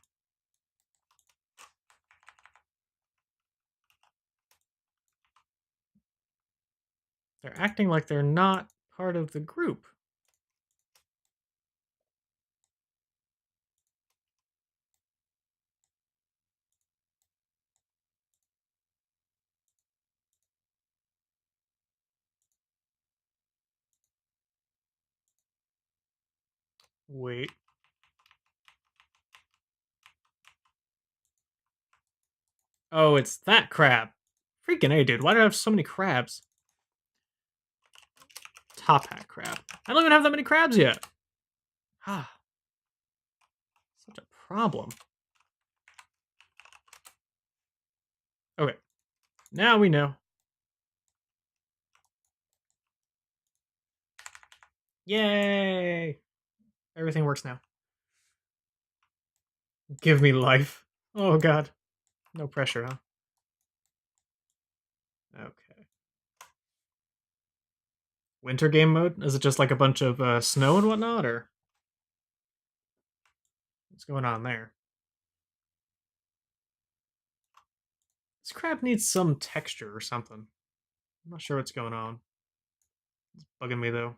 They're acting like they're not part of the group. Wait. Oh, it's that crab. Freaking A, dude. Why do I have so many crabs? Top hat crab. I don't even have that many crabs yet. Ah. Such a problem. Okay. Now we know. Yay! Everything works now. Give me life. Oh God. No pressure, huh? Okay. Winter game mode? Is it just like a bunch of snow and whatnot, or what's going on there? This crab needs some texture or something. I'm not sure what's going on. It's bugging me though.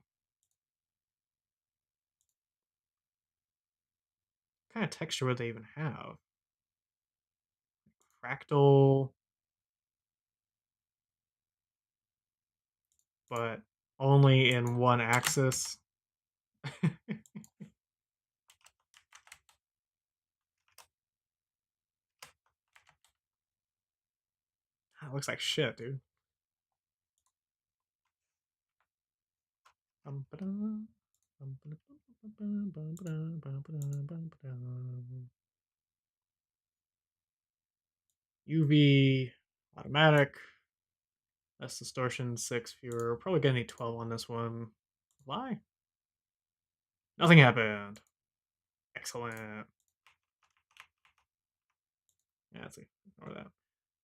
What kind of texture would they even have? Fractal, but only in one axis. That looks like shit, dude. UV automatic. Less distortion, 6 fewer. We're probably gonna need 12 on this one. Why? Nothing happened. Excellent. Yeah, let's see. Ignore that.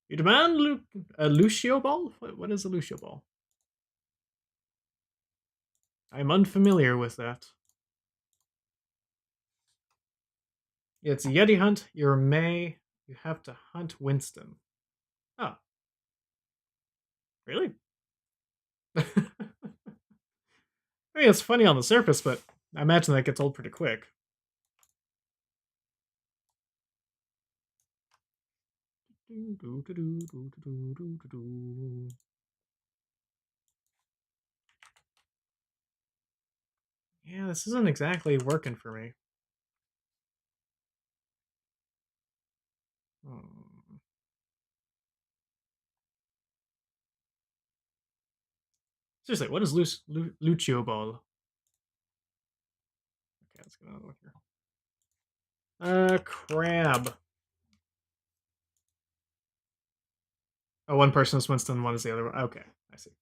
You demand a Lucio ball? What is a Lucio ball? I'm unfamiliar with that. It's Yeti Hunt. You're May. You have to hunt Winston. Oh, really? I mean, it's funny on the surface, but I imagine that gets old pretty quick. Yeah, this isn't exactly working for me. Hmm. Seriously, what is Lucio Ball? Okay, let's get another one here. Crab. Oh, one person is Winston, one is the other one. Okay, I see.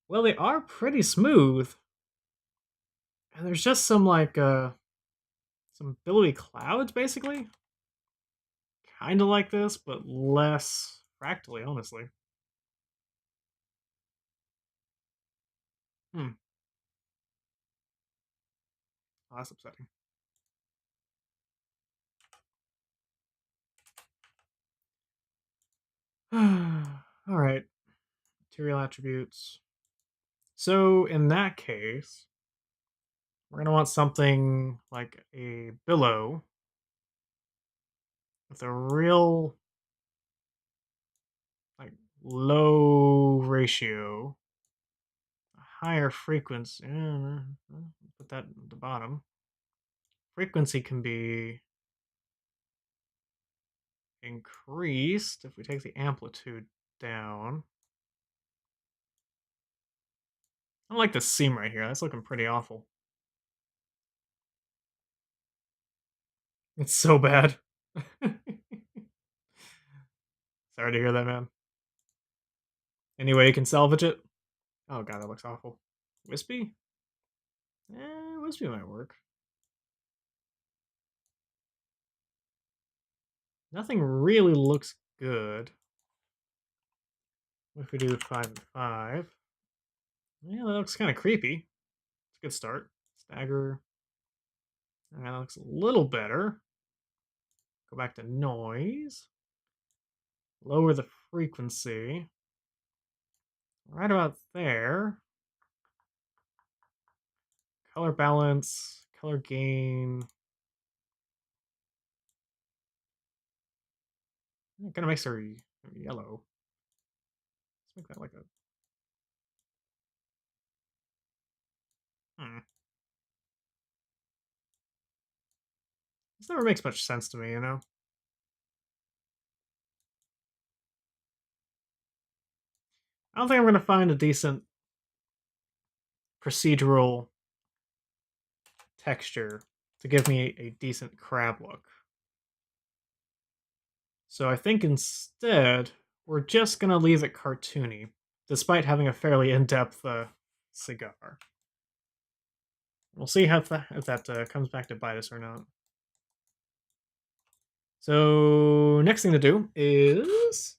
Well, they are pretty smooth. And there's just some like some billowy clouds basically. Kinda like this, but less fractally, honestly. Hmm. Oh, that's upsetting. Alright. Material attributes. So in that case, we're gonna want something like a billow with a real like low ratio, a higher frequency. Put that at the bottom. Frequency can be increased if we take the amplitude down. I like this seam right here. That's looking pretty awful. It's so bad. Sorry to hear that, man. Any way you can salvage it? Oh god, that looks awful. Wispy? Wispy might work. Nothing really looks good. If we do 5 and 5. Yeah, that looks kind of creepy. It's a good start. Stagger. That looks a little better. Go back to noise. Lower the frequency. Right about there. Color balance. Color gain. It kind of makes her yellow. Let's make that like a. Hmm. This never makes much sense to me, you know? I don't think I'm going to find a decent procedural texture to give me a decent crab look. So I think instead, we're just going to leave it cartoony, despite having a fairly in-depth cigar. We'll see how if that comes back to bite us or not. So next thing to do is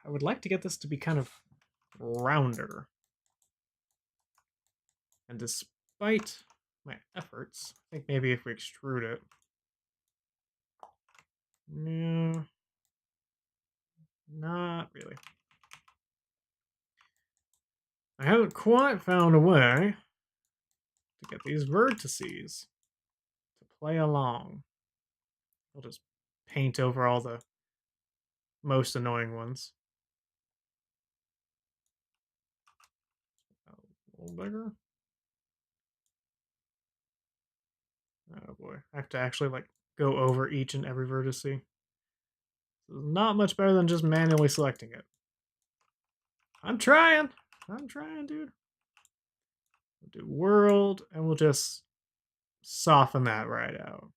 I would like to get this to be kind of rounder. And despite my efforts, I think maybe if we extrude it. No, not really. I haven't quite found a way to get these vertices to play along. I'll just paint over all the most annoying ones. A little bigger. Oh boy, I have to actually like go over each and every vertice. This is not much better than just manually selecting it. I'm trying. I'm trying, dude. We'll do world, and we'll just soften that right out.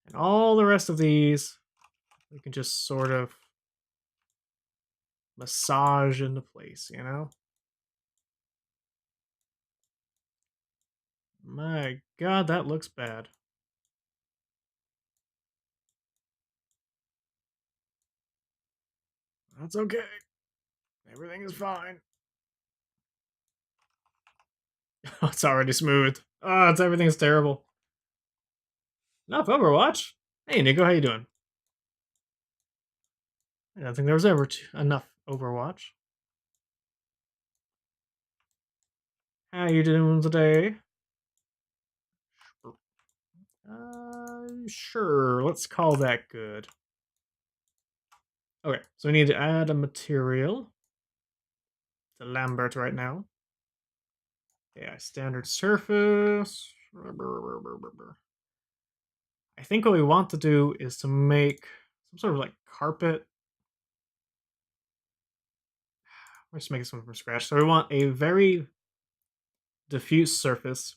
And all the rest of these, we can just sort of massage into place, you know? My god, that looks bad. That's okay. Everything is fine. It's already smooth. Oh, everything's terrible. Enough Overwatch. Hey, Nico, how you doing? I don't think there was ever enough Overwatch. How you doing today? Sure. Let's call that good. Okay, so we need to add a material to Lambert right now. Yeah, standard surface. I think what we want to do is to make some sort of like carpet. We're just making something from scratch. So we want a very diffuse surface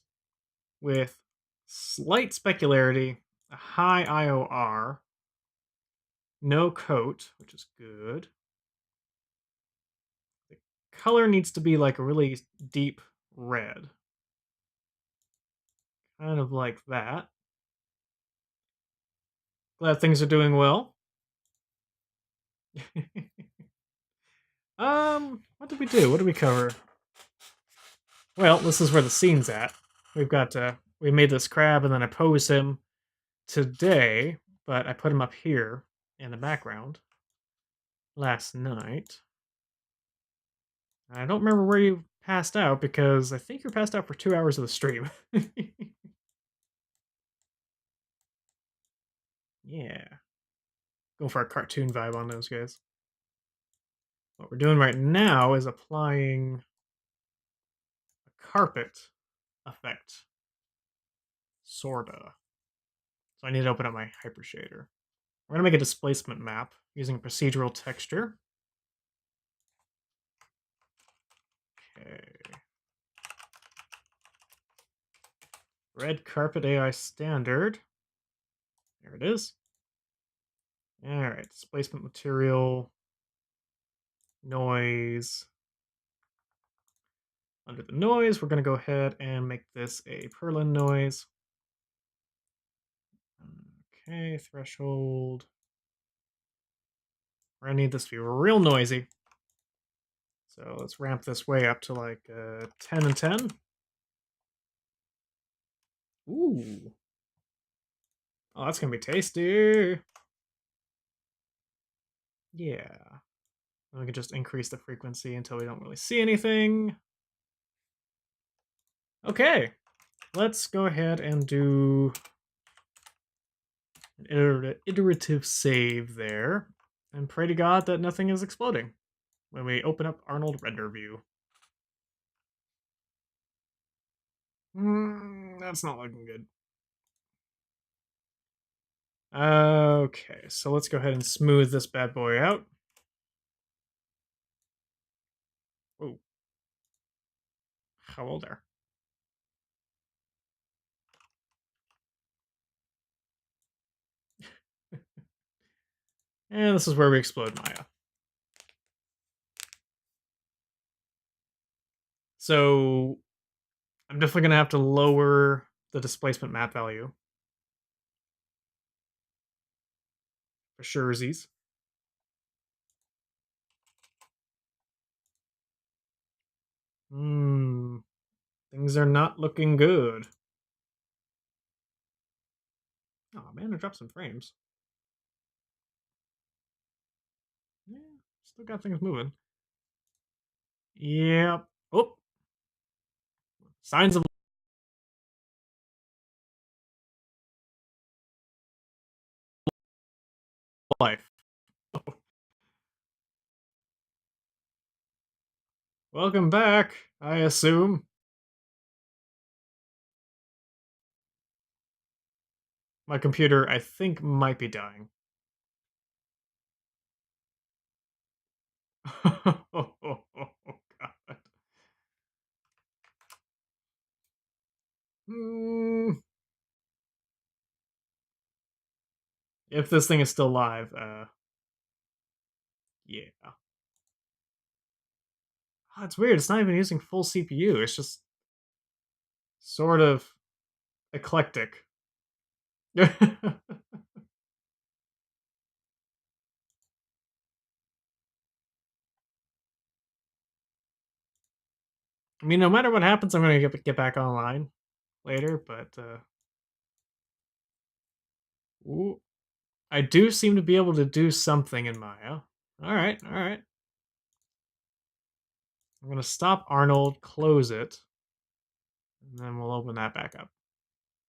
with slight specularity, a high IOR, no coat, which is good. The color needs to be like a really deep red. Kind of like that. Glad things are doing well. What did we do? What did we cover? Well, this is where the scene's at. We've got we made this crab and then I posed him today, but I put him up here in the background last night. I don't remember where you passed out because I think you passed out for 2 hours of the stream. Yeah. Going for a cartoon vibe on those guys. What we're doing right now is applying a carpet effect. Sorta. So I need to open up my hypershader. We're going to make a displacement map using procedural texture. Okay. Red carpet AI standard. There it is. All right, displacement material, noise. Under the noise, we're going to go ahead and make this a Perlin noise. Okay, threshold. We're going to need this to be real noisy. So let's ramp this way up to like 10 and 10. Ooh. Oh, that's going to be tasty. Yeah. And we can just increase the frequency until we don't really see anything. Okay. Let's go ahead and do an iterative save there. And pray to God that nothing is exploding when we open up Arnold Render View. That's not looking good. Okay, so let's go ahead and smooth this bad boy out. Oh. Hello there. And this is where we explode Maya. So I'm definitely going to have to lower the displacement map value. For surezies. Things are not looking good. Oh man, I dropped some frames. Yeah, still got things moving. Yep. Oh. Signs of life. Welcome back, I assume. My computer, I think, might be dying. Oh, God. Mm, if this thing is still live, yeah. Oh, it's weird. It's not even using full CPU. It's just sort of eclectic. I mean, no matter what happens, I'm gonna get back online later. But ooh, I do seem to be able to do something in Maya. All right, all right. I'm gonna stop Arnold, close it, and then we'll open that back up.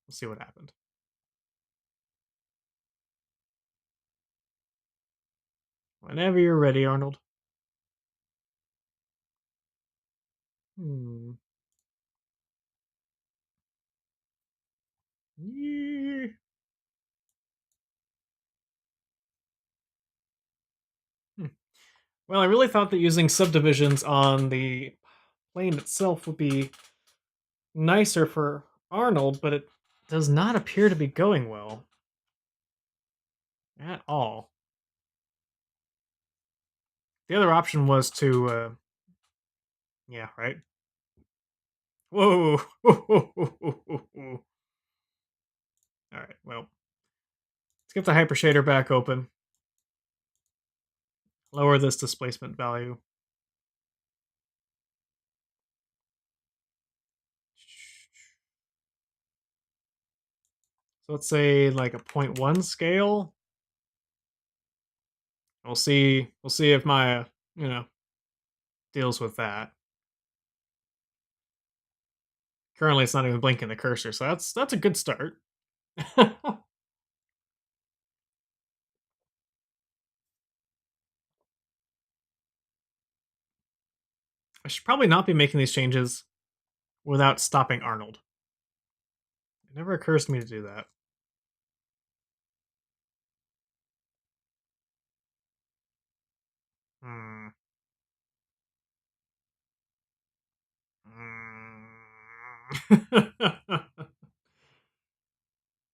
We'll see what happened. Whenever you're ready, Arnold. Hmm. Yee. Hmm. Well, I really thought that using subdivisions on the plane itself would be nicer for Arnold, but it does not appear to be going well at all. The other option was to, yeah, right. Whoa! All right, well, let's get the hyper shader back open. Lower this displacement value. So let's say like a point 0.1 scale. We'll see. We'll see if Maya, you know, deals with that. Currently, it's not even blinking the cursor, so that's a good start. I should probably not be making these changes without stopping Arnold. It never occurs to me to do that. Hmm.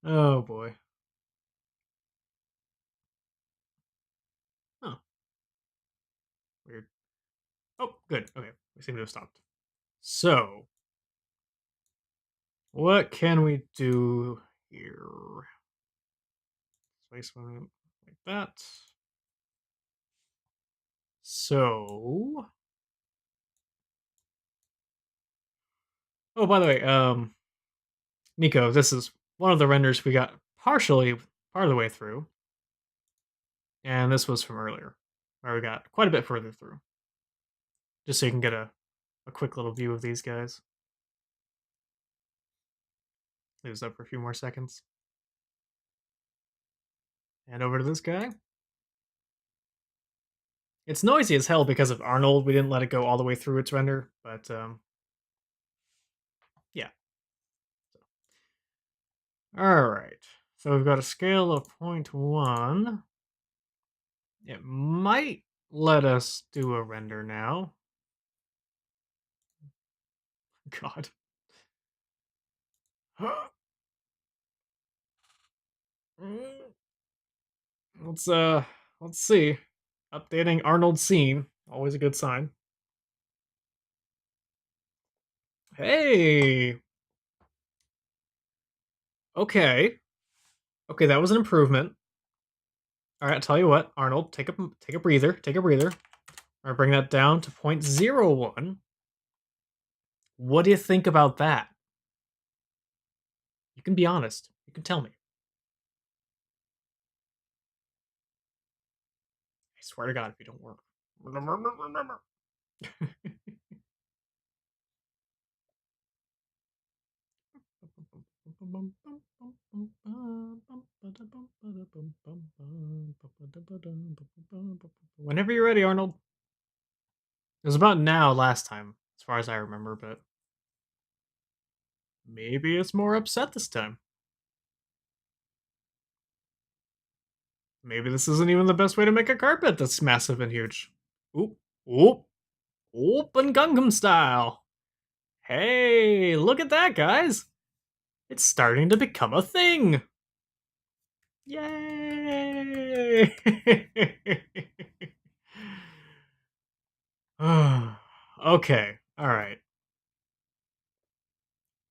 Oh boy. Oh, weird. Oh, good. Okay, we seem to have stopped. So, what can we do here? Place one like that. So, oh, by the way, Nico, this is one of the renders we got partially part of the way through, and this was from earlier, where we got quite a bit further through. Just so you can get a quick little view of these guys. Leave this up for a few more seconds. And over to this guy. It's noisy as hell because of Arnold. We didn't let it go all the way through its render, but yeah. All right. So we've got a scale of 0.1. It might let us do a render now. God. let's uh let's see. Updating Arnold's scene. Always a good sign. Hey. Okay. Okay, that was an improvement. All right, I'll tell you what, Arnold, take a breather. Take a breather. All right, bring that down to 0.01. What do you think about that? You can be honest. You can tell me. I swear to God, if you don't work. Whenever you're ready, Arnold. It was about now last time, as far as I remember, but maybe it's more upset this time. Maybe this isn't even the best way to make a carpet that's massive and huge. Oop. Oop, open Gangnam Style. Hey, look at that, guys. It's starting to become a thing. Yay! Okay, all right.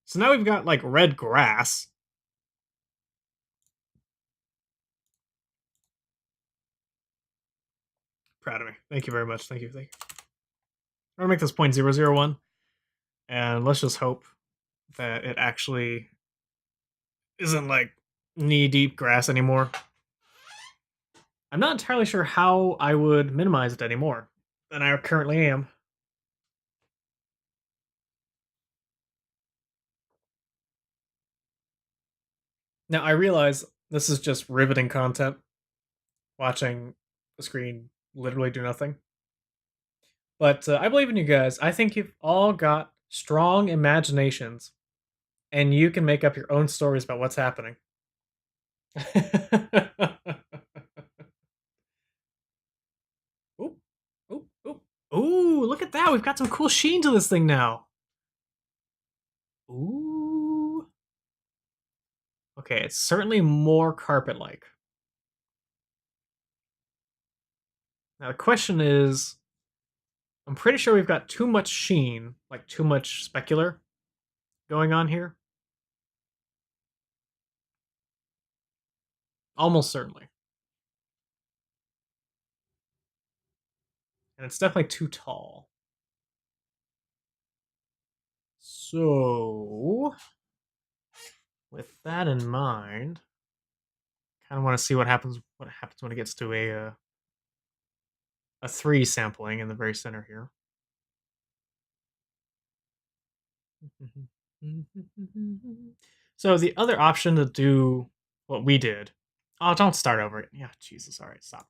So now we've got like red grass. Proud of me. Thank you very much. Thank you. Thank you. I'm gonna make this 0.001, and let's just hope that it actually isn't like knee deep grass anymore. I'm not entirely sure how I would minimize it anymore than I currently am. Now I realize this is just riveting content, watching the screen literally do nothing. But I believe in you guys. I think you've all got strong imaginations, and you can make up your own stories about what's happening. Oop, oop, oop. Ooh, look at that. We've got some cool sheen to this thing now. Ooh. Okay, it's certainly more carpet-like. Now the question is, I'm pretty sure we've got too much sheen, like too much specular going on here. Almost certainly. And it's definitely too tall. So, with that in mind, kind of want to see what happens when it gets to a 3 sampling in the very center here. So the other option to do what we did. Oh, don't start over it. Yeah, Jesus. All right, stop.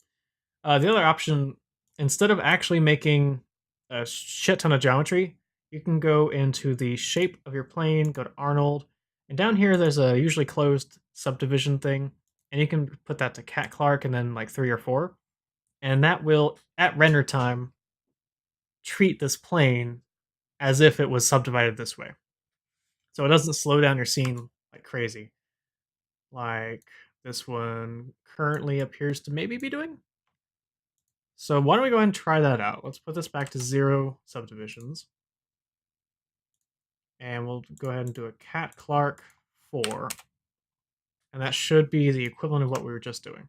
The other option, instead of actually making a shit ton of geometry, you can go into the shape of your plane, go to Arnold, and down here there's a usually closed subdivision thing, and you can put that to Cat Clark and then like 3 or 4, and that will, at render time, treat this plane as if it was subdivided this way. So it doesn't slow down your scene like crazy, like this one currently appears to maybe be doing. So why don't we go ahead and try that out? Let's put this back to 0 subdivisions. And we'll go ahead and do a Cat Clark 4. And that should be the equivalent of what we were just doing.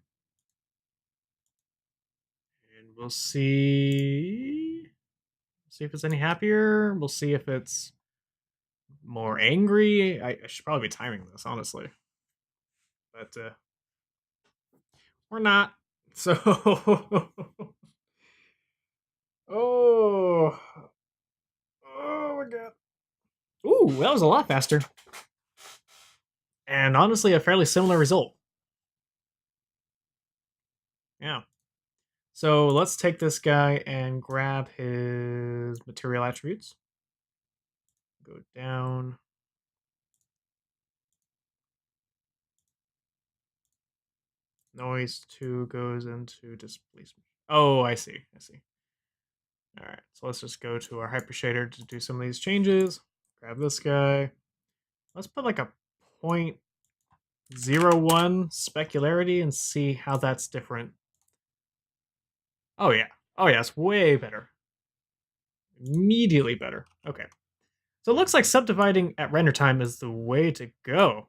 And we'll see if it's any happier. We'll see if it's more angry. I should probably be timing this, honestly. But we're not. So oh, oh my god. Ooh, that was a lot faster. And honestly, a fairly similar result. Yeah. So let's take this guy and grab his material attributes. Go down. Noise 2 goes into displacement. Oh, I see. I see. All right. So let's just go to our hyper shader to do some of these changes. Grab this guy. Let's put like a 0.01 specularity and see how that's different. Oh, yeah. Oh, yeah. It's way better. Immediately better. Okay. So it looks like subdividing at render time is the way to go.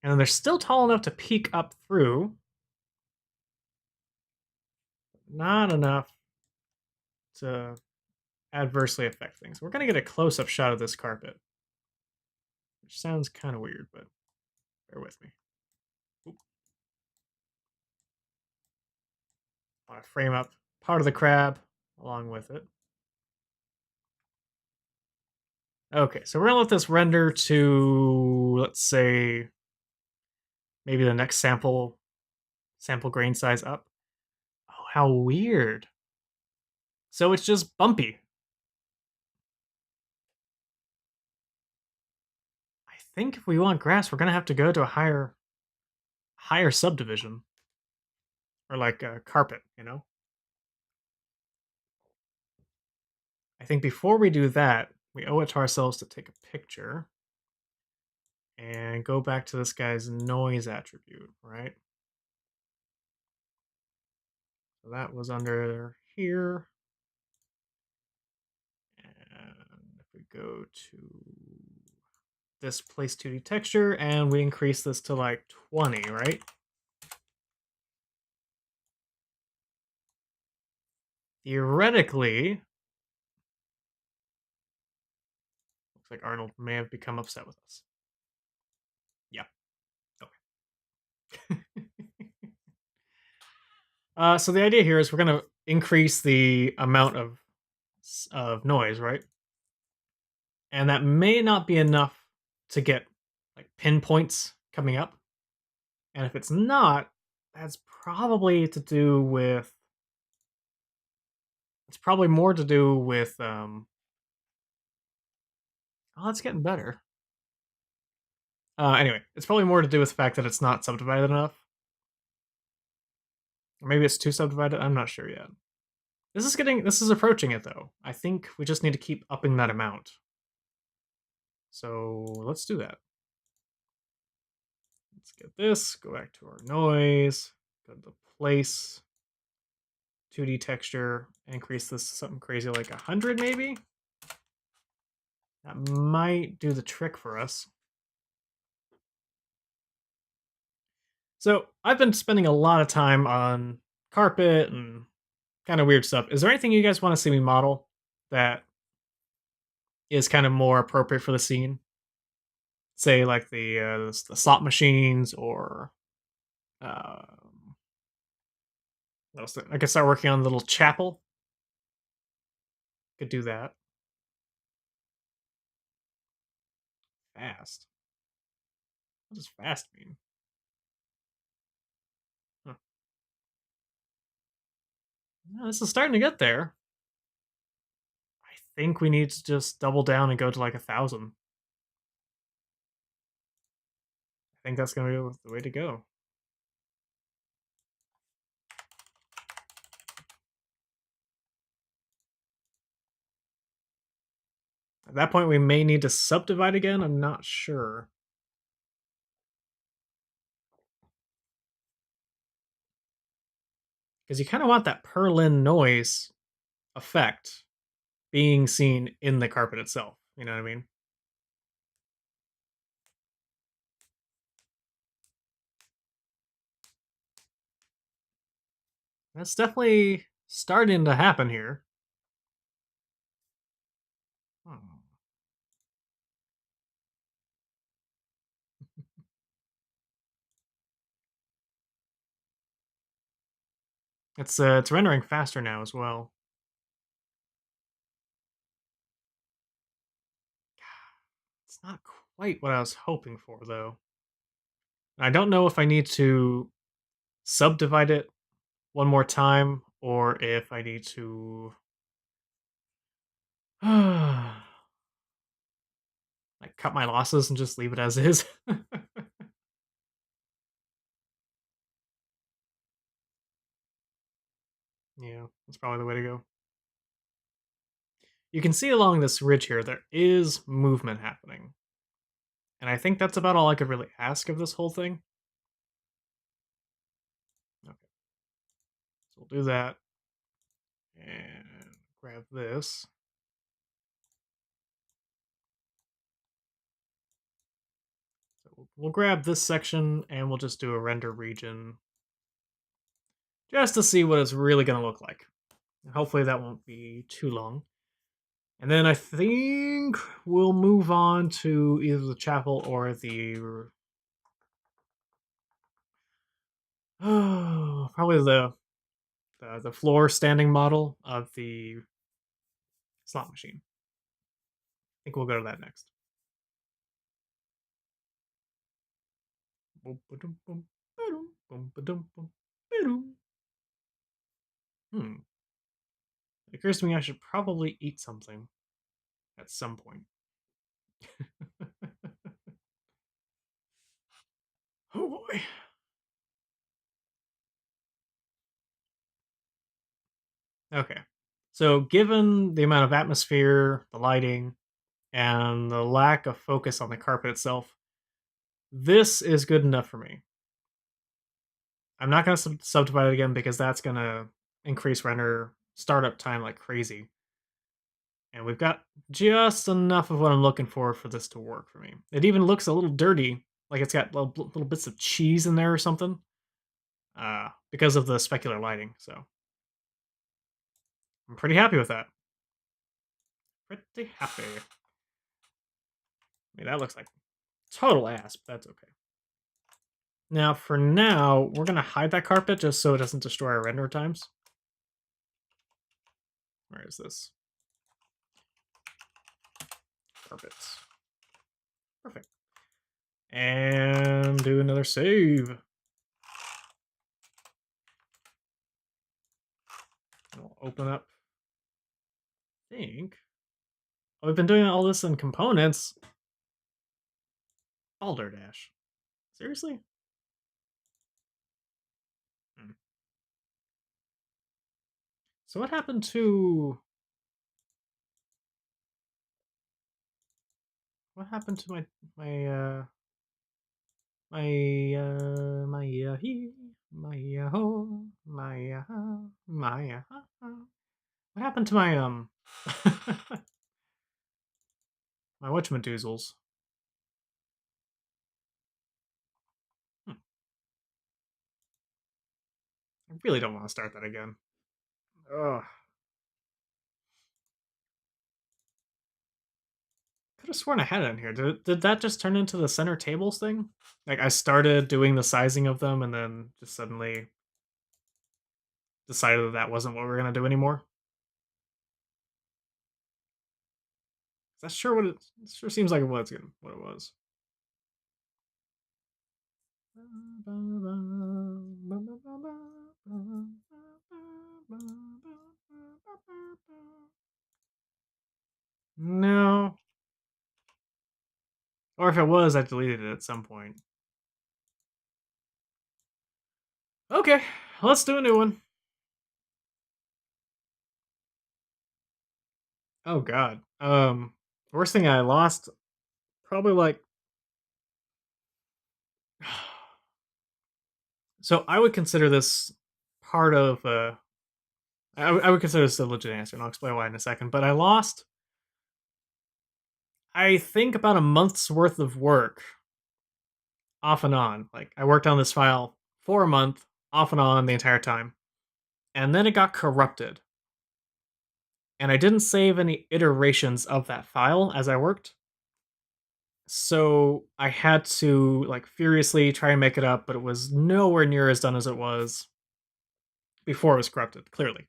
And then they're still tall enough to peek up through. Not enough to adversely affect things. We're going to get a close-up shot of this carpet. Which sounds kind of weird, but bear with me. Oop. I want to frame up part of the crab along with it. Okay, so we're going to let this render to, let's say, maybe the next sample grain size up. Oh, how weird. So it's just bumpy. I think if we want grass, we're going to have to go to a higher subdivision. or like a carpet, you know? I think before we do that, we owe it to ourselves to take a picture and go back to this guy's noise attribute, right? So that was under here. And if we go to this place 2D texture and we increase this to like 20, right? Theoretically, looks like Arnold may have become upset with us. Yeah. Okay. So the idea here is we're gonna increase the amount of noise, right? And that may not be enough to get like pinpoints coming up. And if it's not, that's probably to do with it's probably more to do with oh, it's getting better. Anyway, it's probably more to do with the fact that it's not subdivided enough. Or maybe it's too subdivided. I'm not sure yet. This is approaching it though. I think we just need to keep upping that amount. So let's do that. Let's get this, go back to our noise, go to the place, 2D texture, increase this to something crazy like 100 maybe? That might do the trick for us. So I've been spending a lot of time on carpet and kind of weird stuff. Is there anything you guys want to see me model that is kind of more appropriate for the scene? Say like the slot machines or what else? I could start working on a little chapel. Could do that. Fast. What does fast mean? Huh. No, this is starting to get there. I think we need to just double down and go to like 1,000. I think that's gonna be the way to go. At that point, we may need to subdivide again. I'm not sure. Because you kind of want that purlin noise effect being seen in the carpet itself. You know what I mean? That's definitely starting to happen here. Hmm. It's rendering faster now as well. It's not quite what I was hoping for though. I don't know if I need to subdivide it one more time or if I need to like cut my losses and just leave it as is. Yeah, that's probably the way to go. You can see along this ridge here, there is movement happening. And I think that's about all I could really ask of this whole thing. Okay, so we'll do that. And grab this. So we'll grab this section and we'll just do a render region just to see what it's really going to look like. And hopefully that won't be too long. And then I think we'll move on to either the chapel or probably the floor standing model of the slot machine. I think we'll go to that next. Hmm. It occurs to me I should probably eat something at some point. Oh boy. Okay. So given the amount of atmosphere, the lighting, and the lack of focus on the carpet itself, this is good enough for me. I'm not going to subdivide it again because that's going to increase render startup time like crazy. And we've got just enough of what I'm looking for this to work for me. It even looks a little dirty, like it's got little bits of cheese in there or something, because of the specular lighting. So I'm pretty happy with that. Pretty happy. I mean, that looks like total ass, but that's okay. Now, for now, we're going to hide that carpet just so it doesn't destroy our render times. Where is this? Carpets. Perfect. And do another save. We'll open up. I think. Oh, we've been doing all this in components. Balderdash. Seriously? Hmm. So what happened to... What happened to my he, my ho, my what happened to my my whatchamadoozles? Hmm. I really don't want to start that again. Ugh. Could have sworn I had it in here. Did that just turn into the center tables thing? Like I started doing the sizing of them and then just suddenly decided that that wasn't what we were gonna do anymore. That's sure what it sure seems like it was what it was. No. Or if it was, I deleted it at some point. Okay, let's do a new one. Oh god. Worst thing I lost probably like so I would consider this part of I would consider this a legit answer, and I'll explain why in a second. But I lost, I think, about a month's worth of work off and on. Like I worked on this file for a month, off and on the entire time, and then it got corrupted. And I didn't save any iterations of that file as I worked. So I had to like furiously try and make it up, but it was nowhere near as done as it was before it was corrupted, clearly.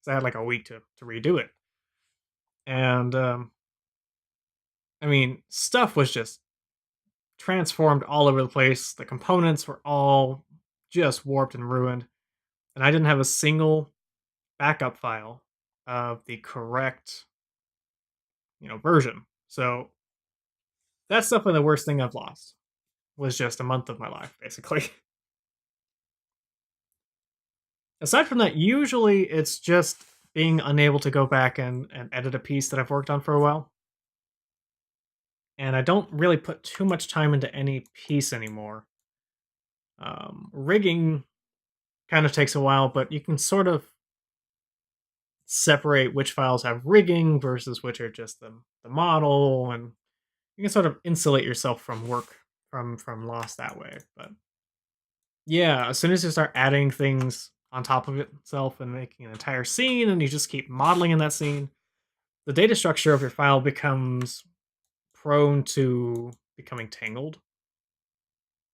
So I had like a week to redo it. And I mean, stuff was just transformed all over the place. The components were all just warped and ruined. And I didn't have a single backup file of the correct, version. So that's definitely the worst thing I've lost. Was just a month of my life, basically. Aside from that, usually it's just being unable to go back and edit a piece that I've worked on for a while. And I don't really put too much time into any piece anymore. Rigging kind of takes a while, but you can sort of separate which files have rigging versus which are just the model, and you can sort of insulate yourself from work from loss that way. But yeah, as soon as you start adding things on top of itself and making an entire scene, and you just keep modeling in that scene, the data structure of your file becomes prone to becoming tangled.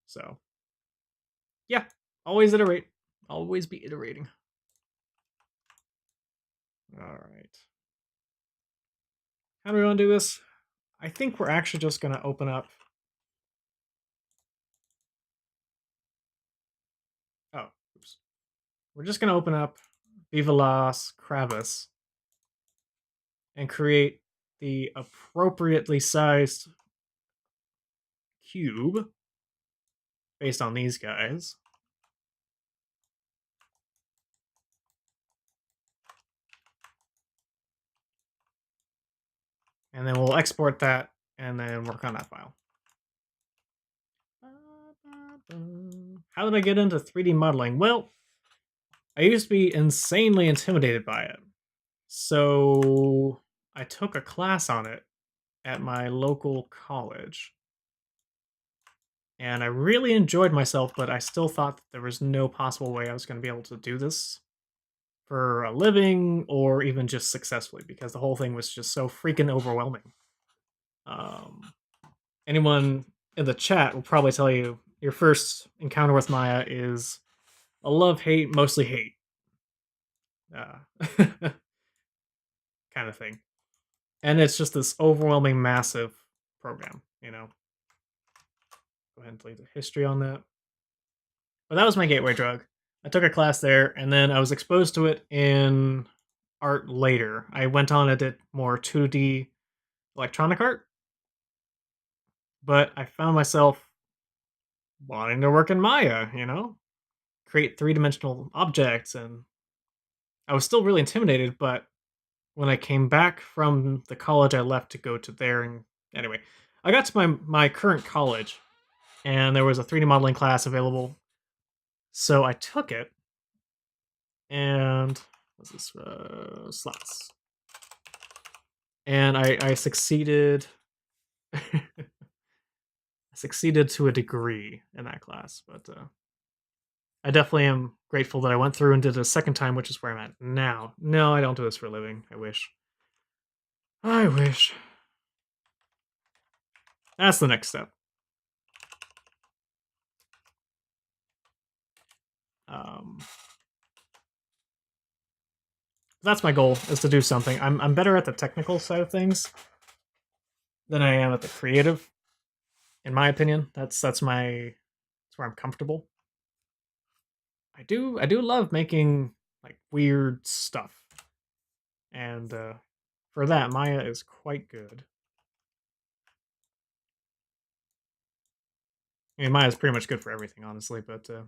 So yeah, always iterate. Always be iterating. All right. How do we want to do this? I think we're actually just going to open up. Oh, oops. We're just going to open up Viva Las Kravis and create the appropriately sized cube based on these guys. And then we'll export that and then work on that file. How did I get into 3D modeling? Well, I used to be insanely intimidated by it. So I took a class on it at my local college. And I really enjoyed myself, but I still thought that there was no possible way I was going to be able to do this for a living or even just successfully because the whole thing was just so freaking overwhelming. Um, Anyone in the chat will probably tell you your first encounter with Maya is a love hate, mostly hate kind of thing. And it's just this overwhelming, massive program, you know. Go ahead and delete the history on that. But that was my gateway drug. I took a class there, and then I was exposed to it in art later. I went on and did more 2D electronic art, but I found myself wanting to work in Maya, you know, create three-dimensional objects, and I was still really intimidated, but when I came back from the college I left to go to there, and anyway, I got to my current college, and there was a 3D modeling class available, so I took it, and what's this slots, and I succeeded. I succeeded to a degree in that class, but I definitely am grateful that I went through and did it a second time, which is where I'm at now. No, I don't do this for a living. I wish. I wish. That's the next step. Um, that's my goal, is to do something. I'm better at the technical side of things than I am at the creative, in my opinion. That's where I'm comfortable. I do love making like weird stuff, and for that, Maya is quite good. I mean, Maya's pretty much good for everything, honestly. But if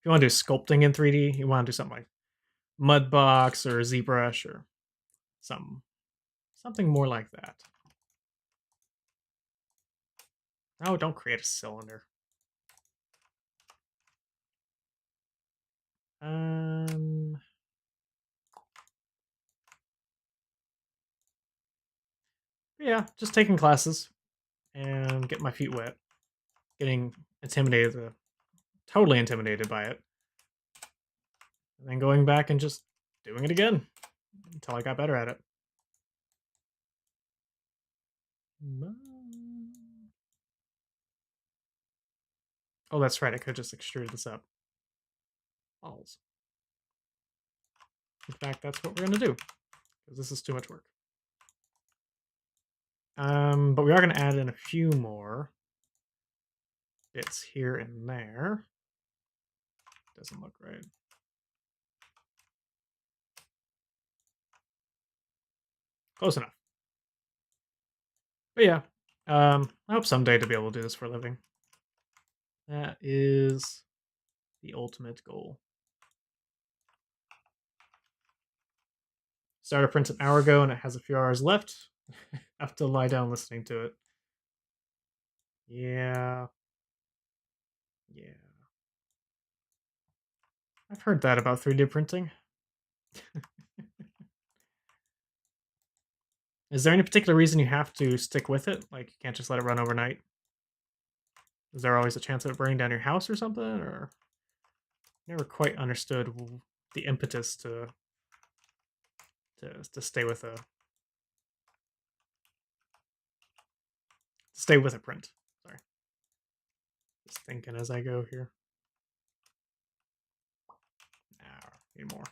you want to do sculpting in 3D, you want to do something like Mudbox or ZBrush or something more like that. Oh, don't create a cylinder. Yeah, just taking classes and getting my feet wet, getting intimidated, totally intimidated by it, and then going back and just doing it again until I got better at it. Oh, that's right. I could have just extruded this up. Balls. In fact, that's what we're going to do, because this is too much work. But we are going to add in a few more bits here and there. Doesn't look right. Close enough. But yeah, I hope someday to be able to do this for a living. That is the ultimate goal. Started print an hour ago and it has a few hours left. I have to lie down listening to it. Yeah. Yeah. I've heard that about 3D printing. Is there any particular reason you have to stick with it? Like, you can't just let it run overnight? Is there always a chance of it burning down your house or something? Or never quite understood the impetus to stay with a print. Sorry. Just thinking as I go here. Nah, need more.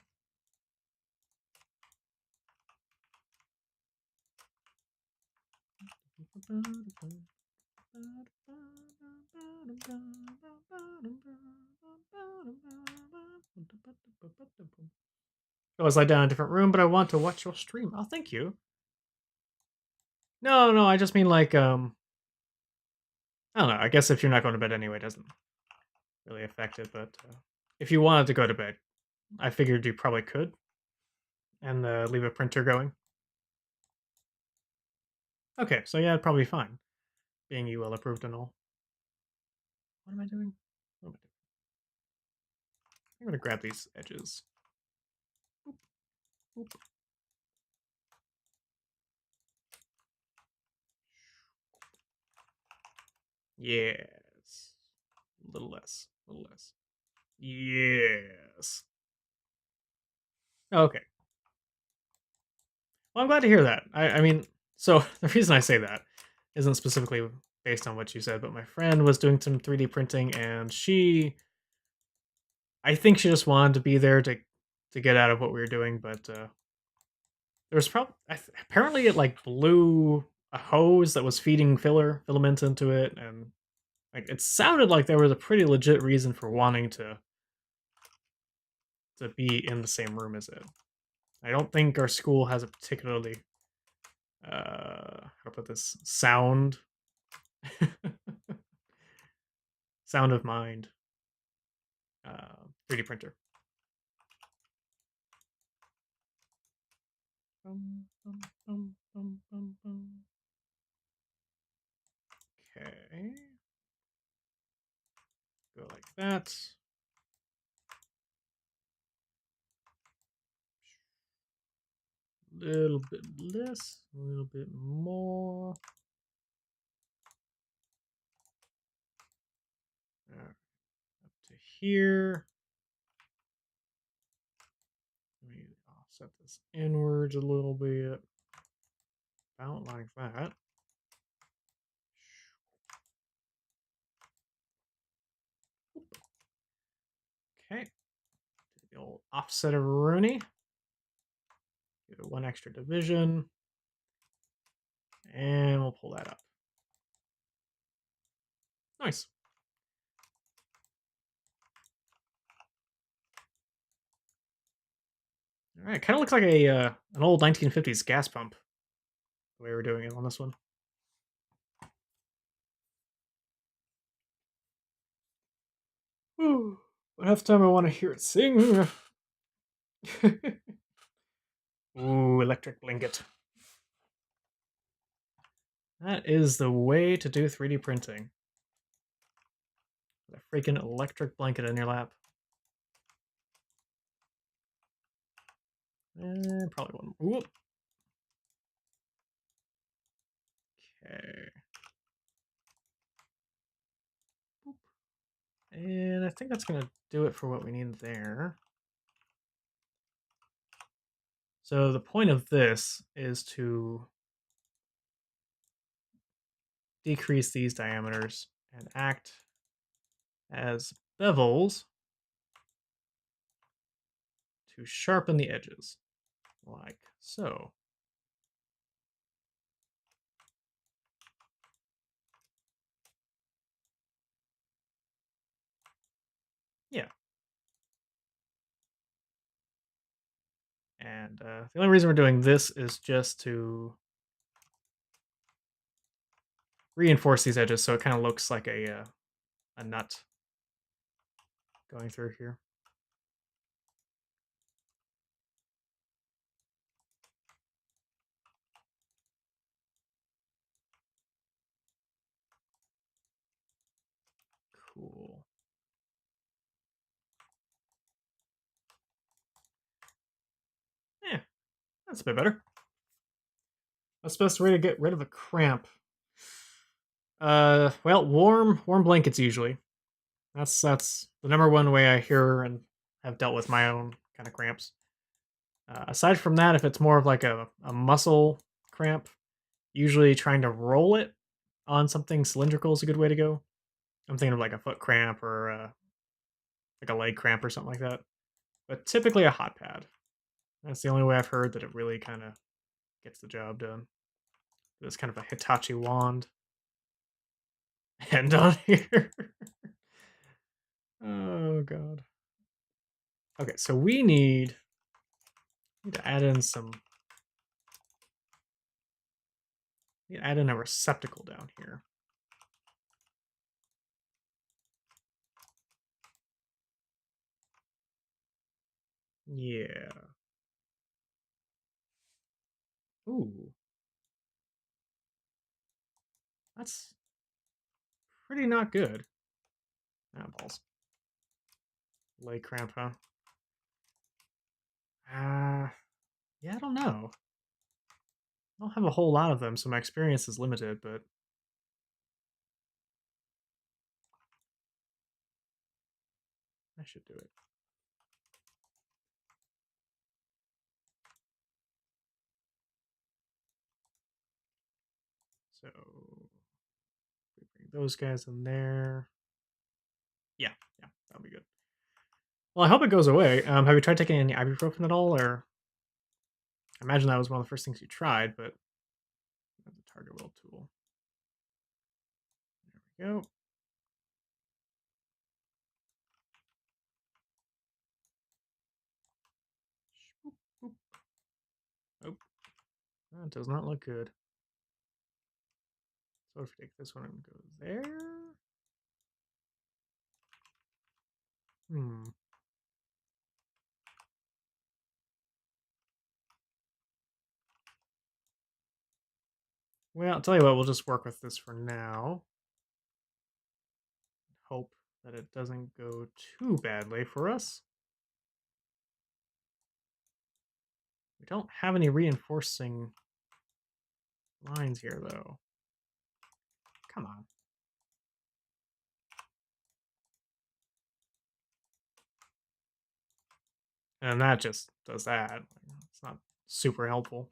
I was lie down in a different room, but I want to watch your stream. Oh, thank you. No, I just mean like I don't know. I guess if you're not going to bed anyway, it doesn't really affect it. But if you wanted to go to bed, I figured you probably could, and leave a printer going. Okay, so yeah, probably fine. Being UL approved and all. What am I doing? What am I doing? I'm gonna grab these edges. Boop, boop. Yes. A little less. A little less. Yes. Okay. Well, I'm glad to hear that. I mean, so the reason I say that isn't specifically based on what you said, but my friend was doing some 3D printing, and I think she just wanted to be there to get out of what we were doing, but there was probably apparently it like blew a hose that was feeding filament into it, and like it sounded like there was a pretty legit reason for wanting to be in the same room as it. I don't think our school has a particularly how to put this sound of mind 3D printer. Bum, bum, bum, bum, bum, bum. Okay, go like that. Little bit less, a little bit more. Up to here. Let me offset this inwards a little bit. About like that. Okay. The old offset of Rooney. Give it one extra division. And we'll pull that up. Nice. All right, kind of looks like a an old 1950s gas pump. The way we're doing it on this one. Ooh, but half the time I want to hear it sing. Ooh, electric blanket. That is the way to do 3D printing. A freaking electric blanket in your lap. And probably one more. Okay. Boop. And I think that's going to do it for what we need there. So the point of this is to decrease these diameters and act as bevels to sharpen the edges, like so. Yeah. And the only reason we're doing this is just to reinforce these edges so it kind of looks like a nut going through here. Cool. Yeah, that's a bit better. What's the best way to get rid of a cramp? Well, warm blankets usually. That's the number one way I hear and have dealt with my own kind of cramps. Aside from that, if it's more of like a muscle cramp, usually trying to roll it on something cylindrical is a good way to go. I'm thinking of like a foot cramp or like a leg cramp or something like that. But typically a hot pad. That's the only way I've heard that it really kind of gets the job done. It's kind of a Hitachi wand end on here. Oh god. Okay, so we need to add in some. Need to add in a receptacle down here. Yeah. Ooh. That's pretty not good. Ah, balls. Leg cramp, huh? Yeah, I don't know. I don't have a whole lot of them, so my experience is limited, but I should do it. So we bring those guys in there. Yeah, yeah, that'll be good. Well, I hope it goes away. Have you tried taking any ibuprofen at all, or I imagine that was one of the first things you tried, but the target will tool. There we go. Oh, that does not look good. So if we take this one and go there. Hmm. Well, I'll tell you what, we'll just work with this for now. Hope that it doesn't go too badly for us. We don't have any reinforcing lines here, though. Come on. And that just does that. It's not super helpful.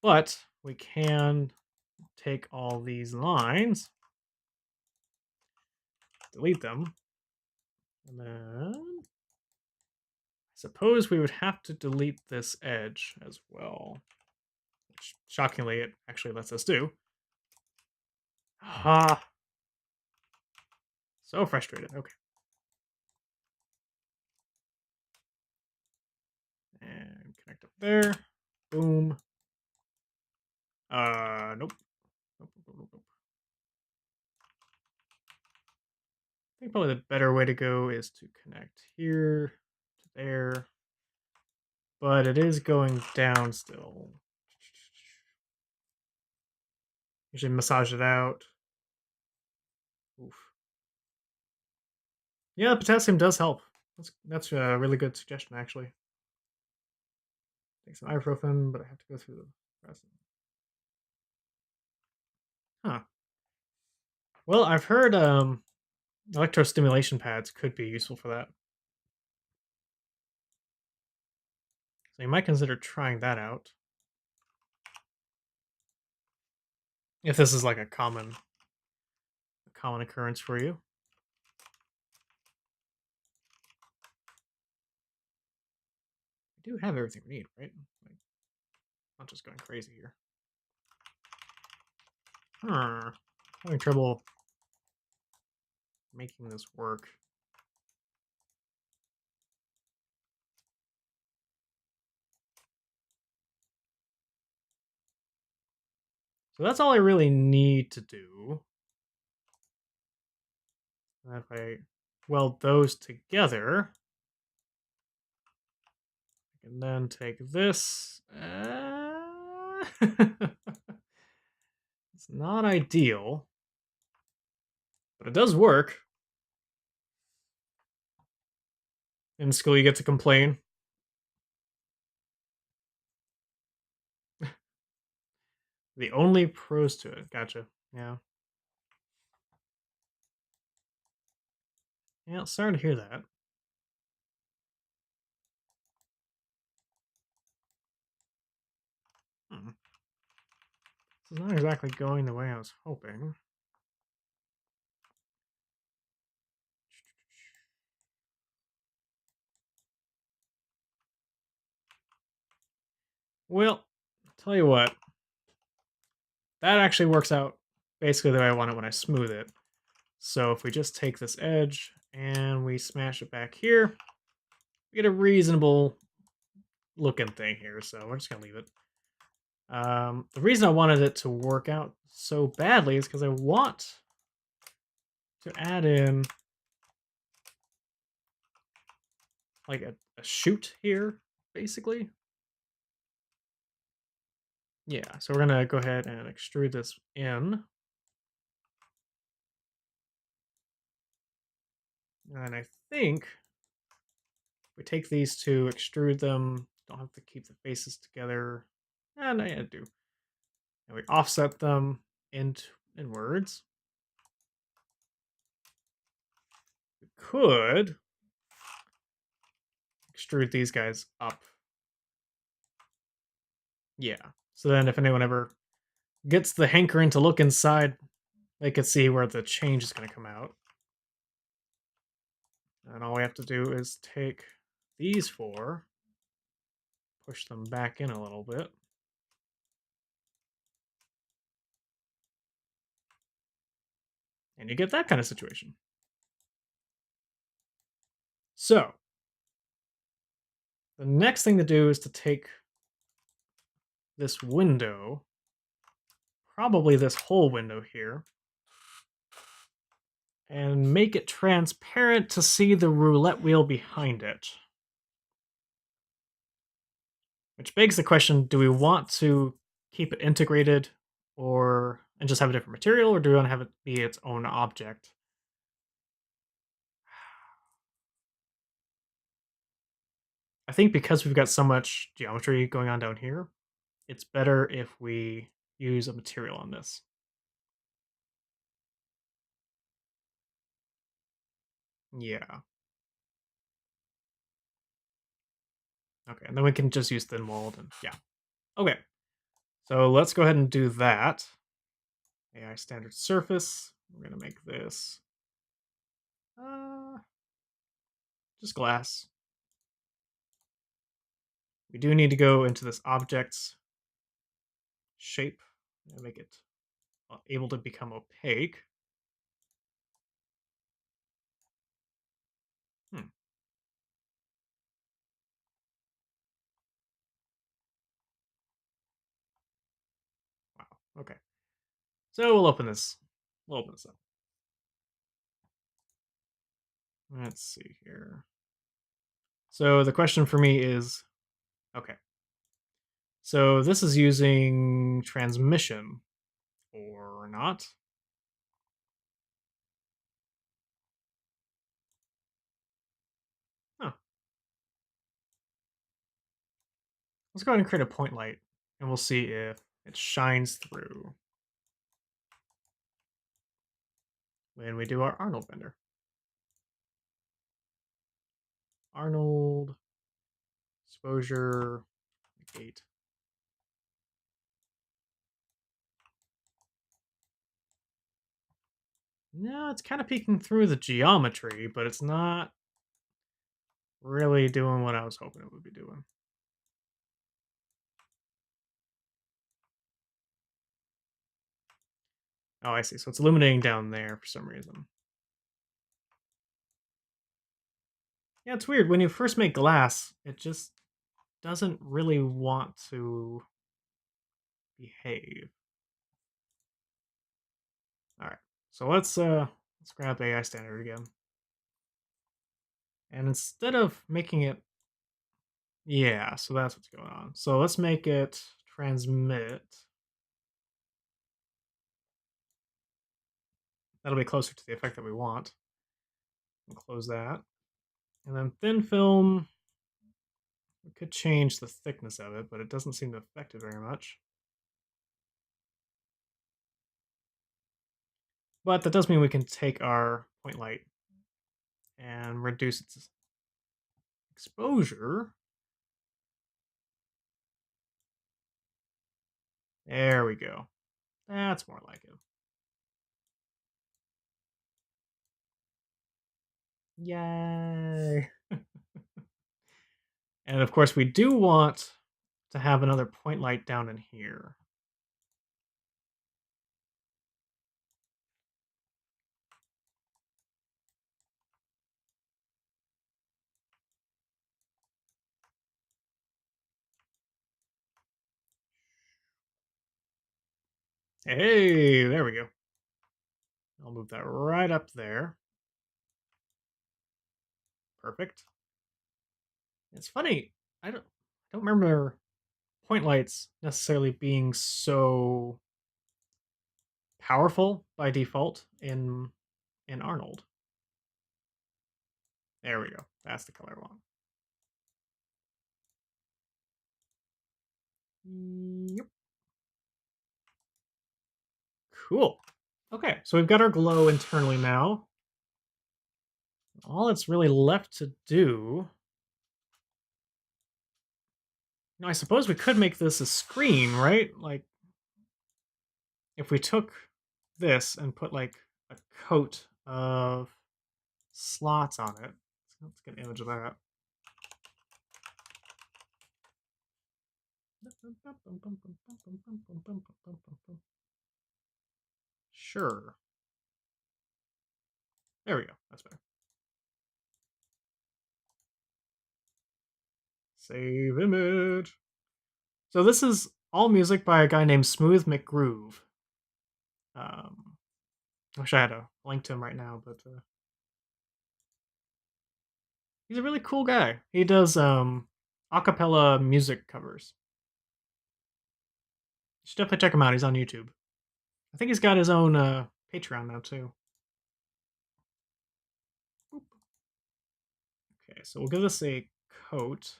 But we can take all these lines, delete them, and then I suppose we would have to delete this edge as well. Which, shockingly, it actually lets us do. Ah. So frustrated. Okay. And connect up there. Boom. Nope. Nope. I think probably the better way to go is to connect here to there. But it is going down still. Usually massage it out. Oof. Yeah, potassium does help. That's a really good suggestion, actually. Take some ibuprofen, but I have to go through the rest. Huh. Well, I've heard electrostimulation pads could be useful for that. So you might consider trying that out. If this is like a common occurrence for you. We do have everything we need, right? Like, not just going crazy here. Having trouble making this work. So that's all I really need to do. And if I weld those together, I can then take this. It's not ideal, but it does work. In school, you get to complain. The only pros to it. Gotcha. Yeah. Yeah, sorry to hear that. Hmm. This is not exactly going the way I was hoping. Well, tell you what, that actually works out basically the way I want it when I smooth it. So if we just take this edge and we smash it back here, we get a reasonable looking thing here. So we're just gonna leave it. The reason I wanted it to work out so badly is because I want to add in like a chute here, basically. Yeah, so we're gonna go ahead and extrude this in. And I think we take these two, extrude them, don't have to keep the faces together. And I do. And we offset them inwards. We could extrude these guys up. Yeah. So then if anyone ever gets the hankering to look inside, they could see where the change is going to come out. And all we have to do is take these four, push them back in a little bit. And you get that kind of situation. So, the next thing to do is to take this window, probably this whole window here, and make it transparent to see the roulette wheel behind it. Which begs the question, do we want to keep it integrated and just have a different material, or do we want to have it be its own object? I think because we've got so much geometry going on down here, it's better if we use a material on this. Yeah. Okay, and then we can just use thin walled and yeah. Okay. So let's go ahead and do that. AI standard surface. We're gonna make this uh just glass. We do need to go into this objects shape and make it able to become opaque. Hmm. Wow. Okay. So we'll open this. We'll open this up. Let's see here. So the question for me is, okay. So this is using transmission or not? Huh. Let's go ahead and create a point light, and we'll see if it shines through when we do our Arnold render. Arnold exposure gate. No, it's kind of peeking through the geometry, but it's not really doing what I was hoping it would be doing. Oh, I see. So it's illuminating down there for some reason. Yeah, it's weird. When you first make glass, it just doesn't really want to behave. All right. So let's grab AI standard again. And instead of making it yeah, so that's what's going on. So let's make it transmit. That'll be closer to the effect that we want. We'll close that. And then thin film, we could change the thickness of it, but it doesn't seem to affect it very much. But that does mean we can take our point light and reduce its exposure. There we go. That's more like it. Yay. And of course, we do want to have another point light down in here. Hey, there we go. I'll move that right up there. Perfect. It's funny. I don't remember point lights necessarily being so powerful by default in Arnold. There we go. That's the color I want. Yep. Cool. Okay, so we've got our glow internally now. All that's really left to do. I suppose we could make this a screen, right? Like, if we took this and put like a coat of slots on it. Let's get an image of that. Sure. There we go. That's better. Save image. So this is all music by a guy named Smooth McGroove. Um, I wish I had a link to him right now, but he's a really cool guy. He does acapella music covers. You should definitely check him out. He's on YouTube. I think he's got his own Patreon now too. Okay, so we'll give this a coat.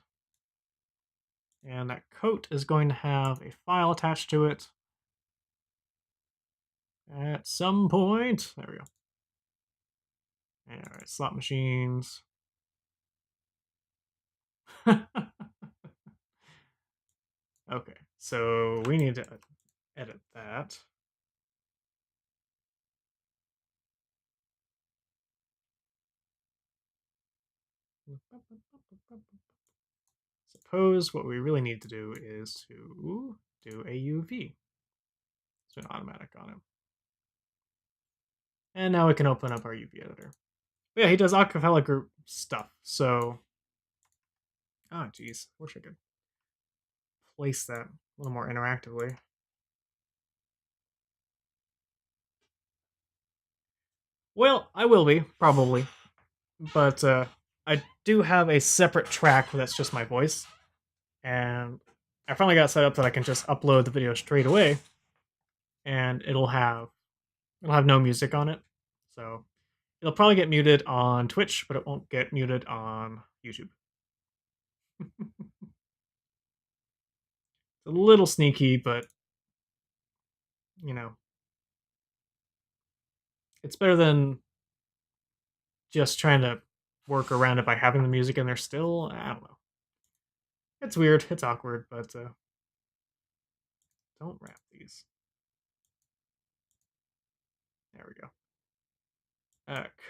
And that coat is going to have a file attached to it at some point. There we go. Alright, slot machines. Okay, so we need to edit that. Suppose what we really need to do is to do a UV. So an automatic on it. And now we can open up our UV editor. But yeah, he does acapella group stuff. So, geez, wish I could place that a little more interactively. Well, I will be probably, but I do have a separate track that's just my voice, and I finally got set up that I can just upload the video straight away, and it'll have no music on it, so it'll probably get muted on Twitch, but it won't get muted on YouTube. It's a little sneaky, but you know, it's better than just trying to work around it by having the music in there still. I don't know. It's weird. It's awkward, but don't wrap these. There we go.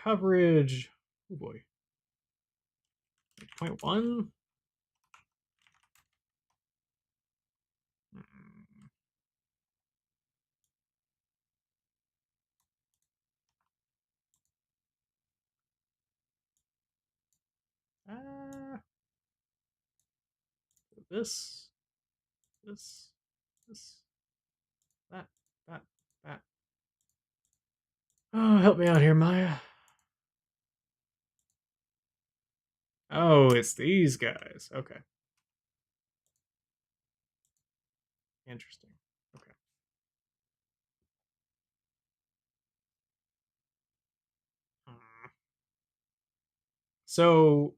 Coverage. Oh boy. 0.1. Uh, this, this, this, that, that, that. Oh, help me out here, Maya. Oh, it's these guys. Okay. Interesting. Okay. Hmm. So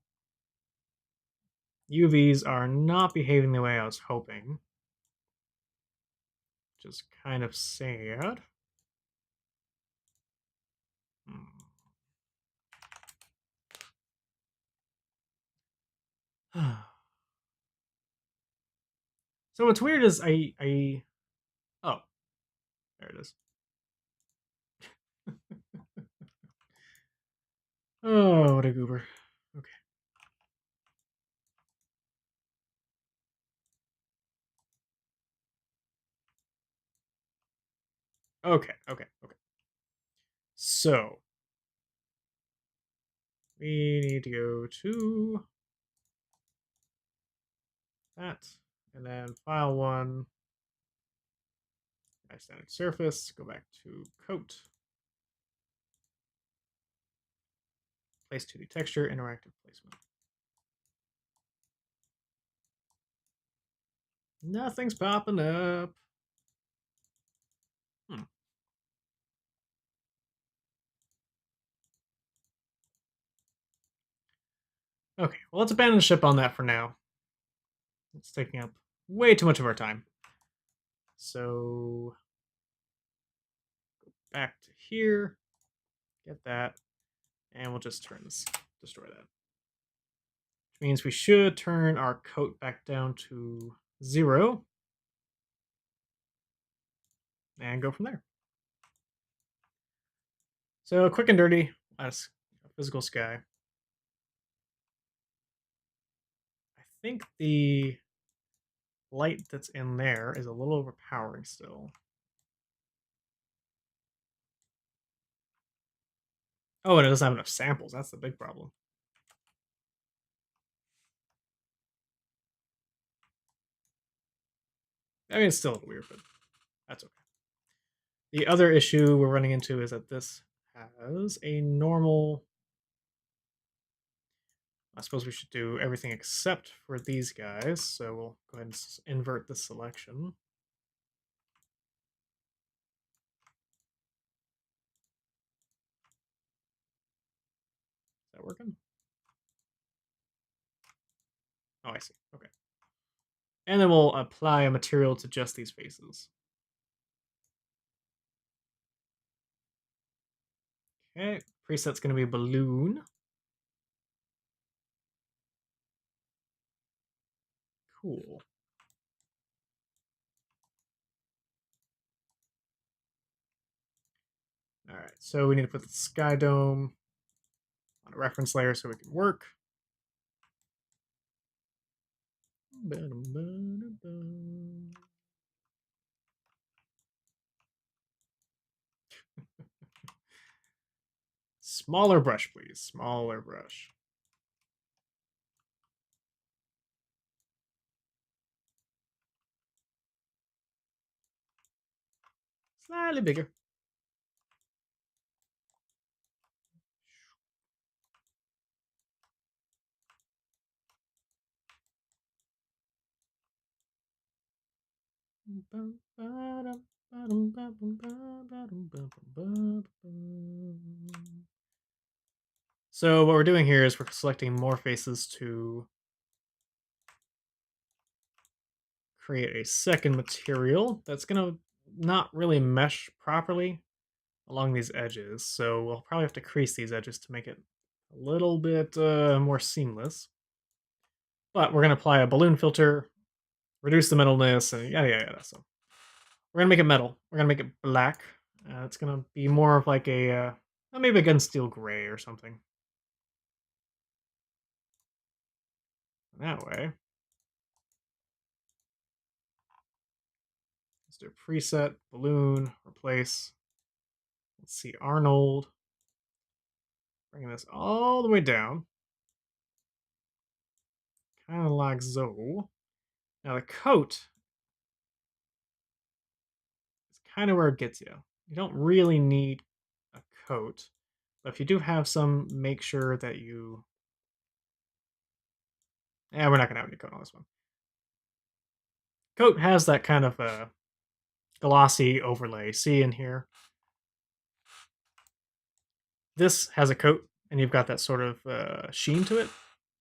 UVs are not behaving the way I was hoping. Which is kind of sad. Hmm. So what's weird is oh, there it is. Oh, what a goober. Okay. Okay, okay, okay. So we need to go to that, and then file one, standard surface, go back to coat, place 2D texture, interactive placement. Nothing's popping up. Okay, well, let's abandon ship on that for now. It's taking up way too much of our time. So, back to here. Get that. And we'll just destroy that. Which means we should turn our coat back down to 0. And go from there. So, quick and dirty. That's physical sky. I think the light that's in there is a little overpowering still. Oh, and it doesn't have enough samples. That's the big problem. I mean, it's still a little weird, but that's okay. The other issue we're running into is that this has a normal. I suppose we should do everything except for these guys. So we'll go ahead and invert the selection. Is that working? Oh, I see. Okay. And then we'll apply a material to just these faces. Okay. Preset's going to be balloon. Cool. All right. So we need to put the sky dome on a reference layer so we can work. Smaller brush, please. Smaller brush. Slightly bigger. So what we're doing here is we're selecting more faces to create a second material that's going to not really mesh properly along these edges. So we'll probably have to crease these edges to make it a little bit more seamless. But we're going to apply a balloon filter, reduce the metalness, and yada yada yada. So we're going to make it metal. We're going to make it black. It's going to be more of like a maybe a gun steel gray or something. That way. Let's do a preset, balloon, replace. Let's see, Arnold. Bringing this all the way down. Kind of like so. Now the coat is kind of where it gets you. You don't really need a coat, but if you do have some, make sure that you. Yeah, we're not gonna have any coat on this one. Coat has that kind of glossy overlay. See in here, this has a coat, and you've got that sort of sheen to it,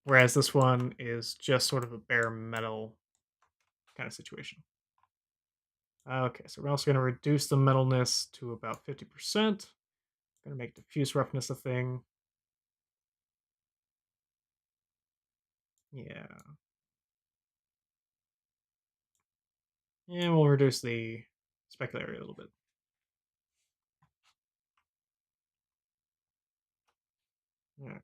whereas this one is just sort of a bare metal kind of situation. Okay, so we're also going to reduce the metalness to about 50%. Going to make diffuse roughness a thing. Yeah. And we'll reduce the specularity a little bit. Okay.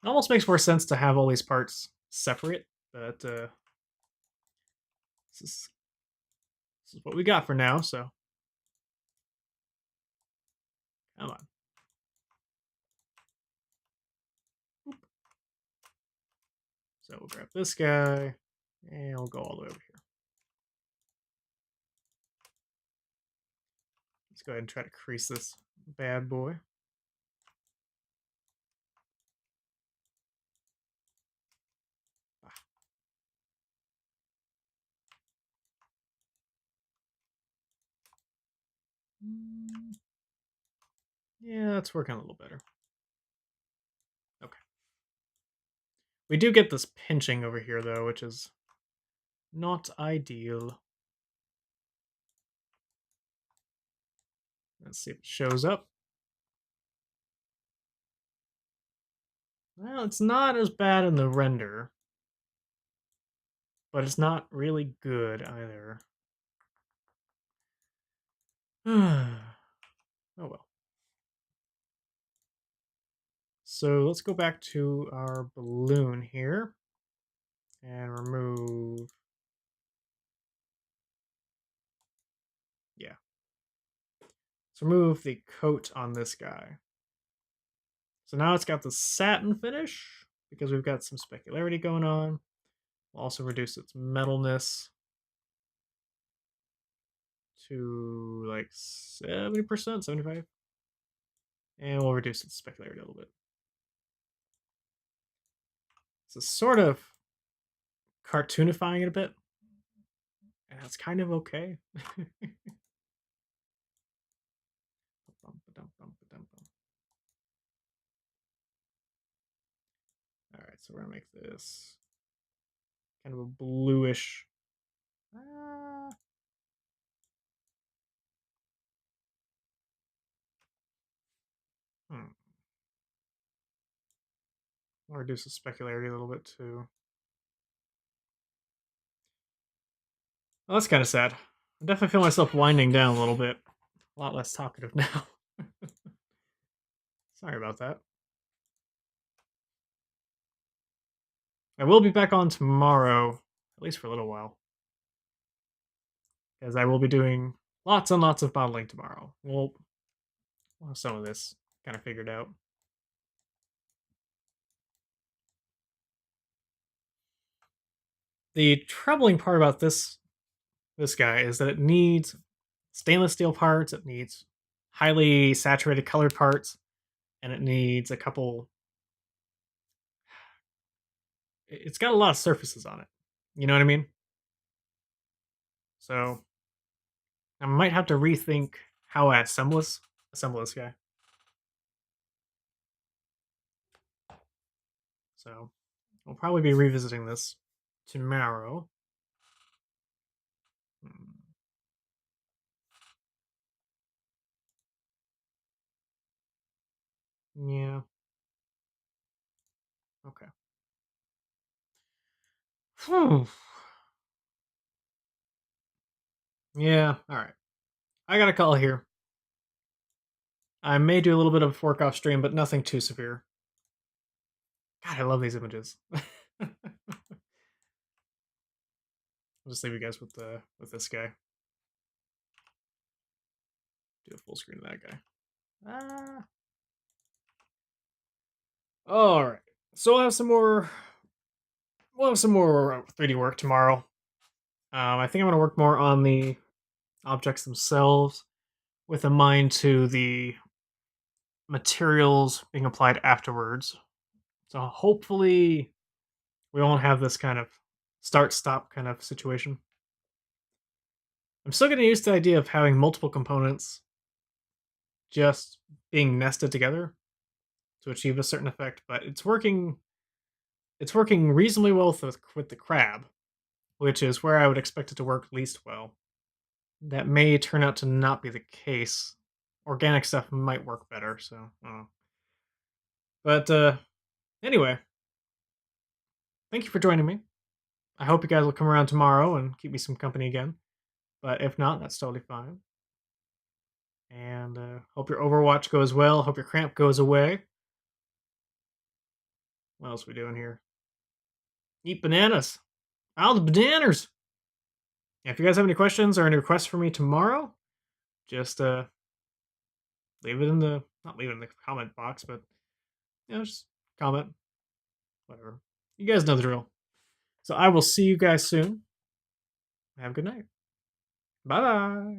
It almost makes more sense to have all these parts separate, but this is, this is what we got for now, so come on. So we'll grab this guy, and we'll go all the way over here. Let's go ahead and try to crease this bad boy. Yeah, that's working a little better. Okay. We do get this pinching over here, though, which is not ideal. Let's see if it shows up. Well, it's not as bad in the render, but it's not really good either. Oh well. So let's go back to our balloon here and remove. Yeah. Let's remove the coat on this guy. So now it's got the satin finish because we've got some specularity going on. We'll also reduce its metalness to like 70%, 75. And we'll reduce its specularity a little bit. So sort of cartoonifying it a bit. And that's kind of okay. Alright, so we're gonna make this kind of a bluish. Ah. Hmm. I'll reduce the specularity a little bit too. Well, that's kind of sad. I definitely feel myself winding down a little bit. A lot less talkative now. Sorry about that. I will be back on tomorrow, at least for a little while, as I will be doing lots and lots of modeling tomorrow. We'll have some of this kind of figured out. The troubling part about this guy is that it needs stainless steel parts, it needs highly saturated colored parts, and it needs a couple. It's got a lot of surfaces on it. You know what I mean? So I might have to rethink how I assemble this guy. So we'll probably be revisiting this tomorrow. Hmm. Yeah. Okay. Phew. Yeah. All right. I got a call here. I may do a little bit of work off stream, but nothing too severe. God, I love these images. I'll just leave you guys with this guy. Do a full screen of that guy. Ah. All right. So we'll have some more. We'll have some more 3D work tomorrow. I think I'm going to work more on the objects themselves, with a mind to the materials being applied afterwards. So hopefully we won't have this kind of start-stop kind of situation. I'm still getting used to the idea of having multiple components just being nested together to achieve a certain effect, but it's working. It's working reasonably well with the crab, which is where I would expect it to work least well. That may turn out to not be the case. Organic stuff might work better, so I don't know. But anyway, thank you for joining me. I hope you guys will come around tomorrow and keep me some company again. But if not, that's totally fine. And hope your Overwatch goes well. Hope your cramp goes away. What else are we doing here? Eat bananas. All the bananas. If you guys have any questions or any requests for me tomorrow, just leave it in the not leave it in the comment box, but just comment. Whatever. You guys know the drill. So I will see you guys soon. Have a good night. Bye bye.